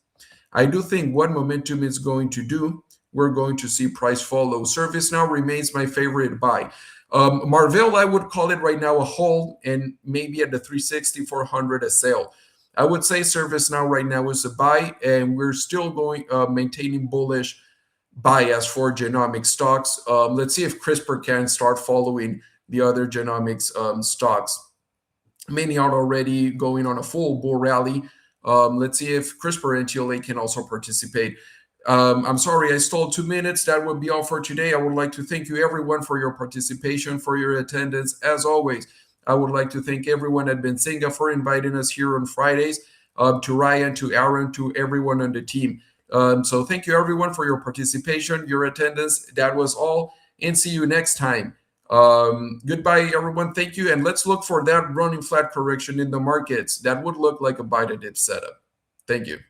I do think what momentum is going to do, we're going to see price follow. ServiceNow remains my favorite buy. Marvell, I would call it right now a hold, and maybe at the 360, 400 a sale. I would say ServiceNow right now is a buy, and we're still going maintaining bullish bias for genomic stocks. Let's see if CRISPR can start following the other genomics stocks. Many are already going on a full bull rally. Let's see if CRISPR and TLA can also participate. I'm sorry I stole 2 minutes. That would be all for today. I would like to thank you everyone for your participation, for your attendance. As always, I would like to thank everyone at Benzinga for inviting us here on Fridays, to Ryan, to Aaron, to everyone on the team. So thank you everyone for your participation, your attendance. That was all, and see you next time. Goodbye everyone. Thank you. And let's look for that running flat correction in the markets. That would look like a buy the dip setup. Thank you.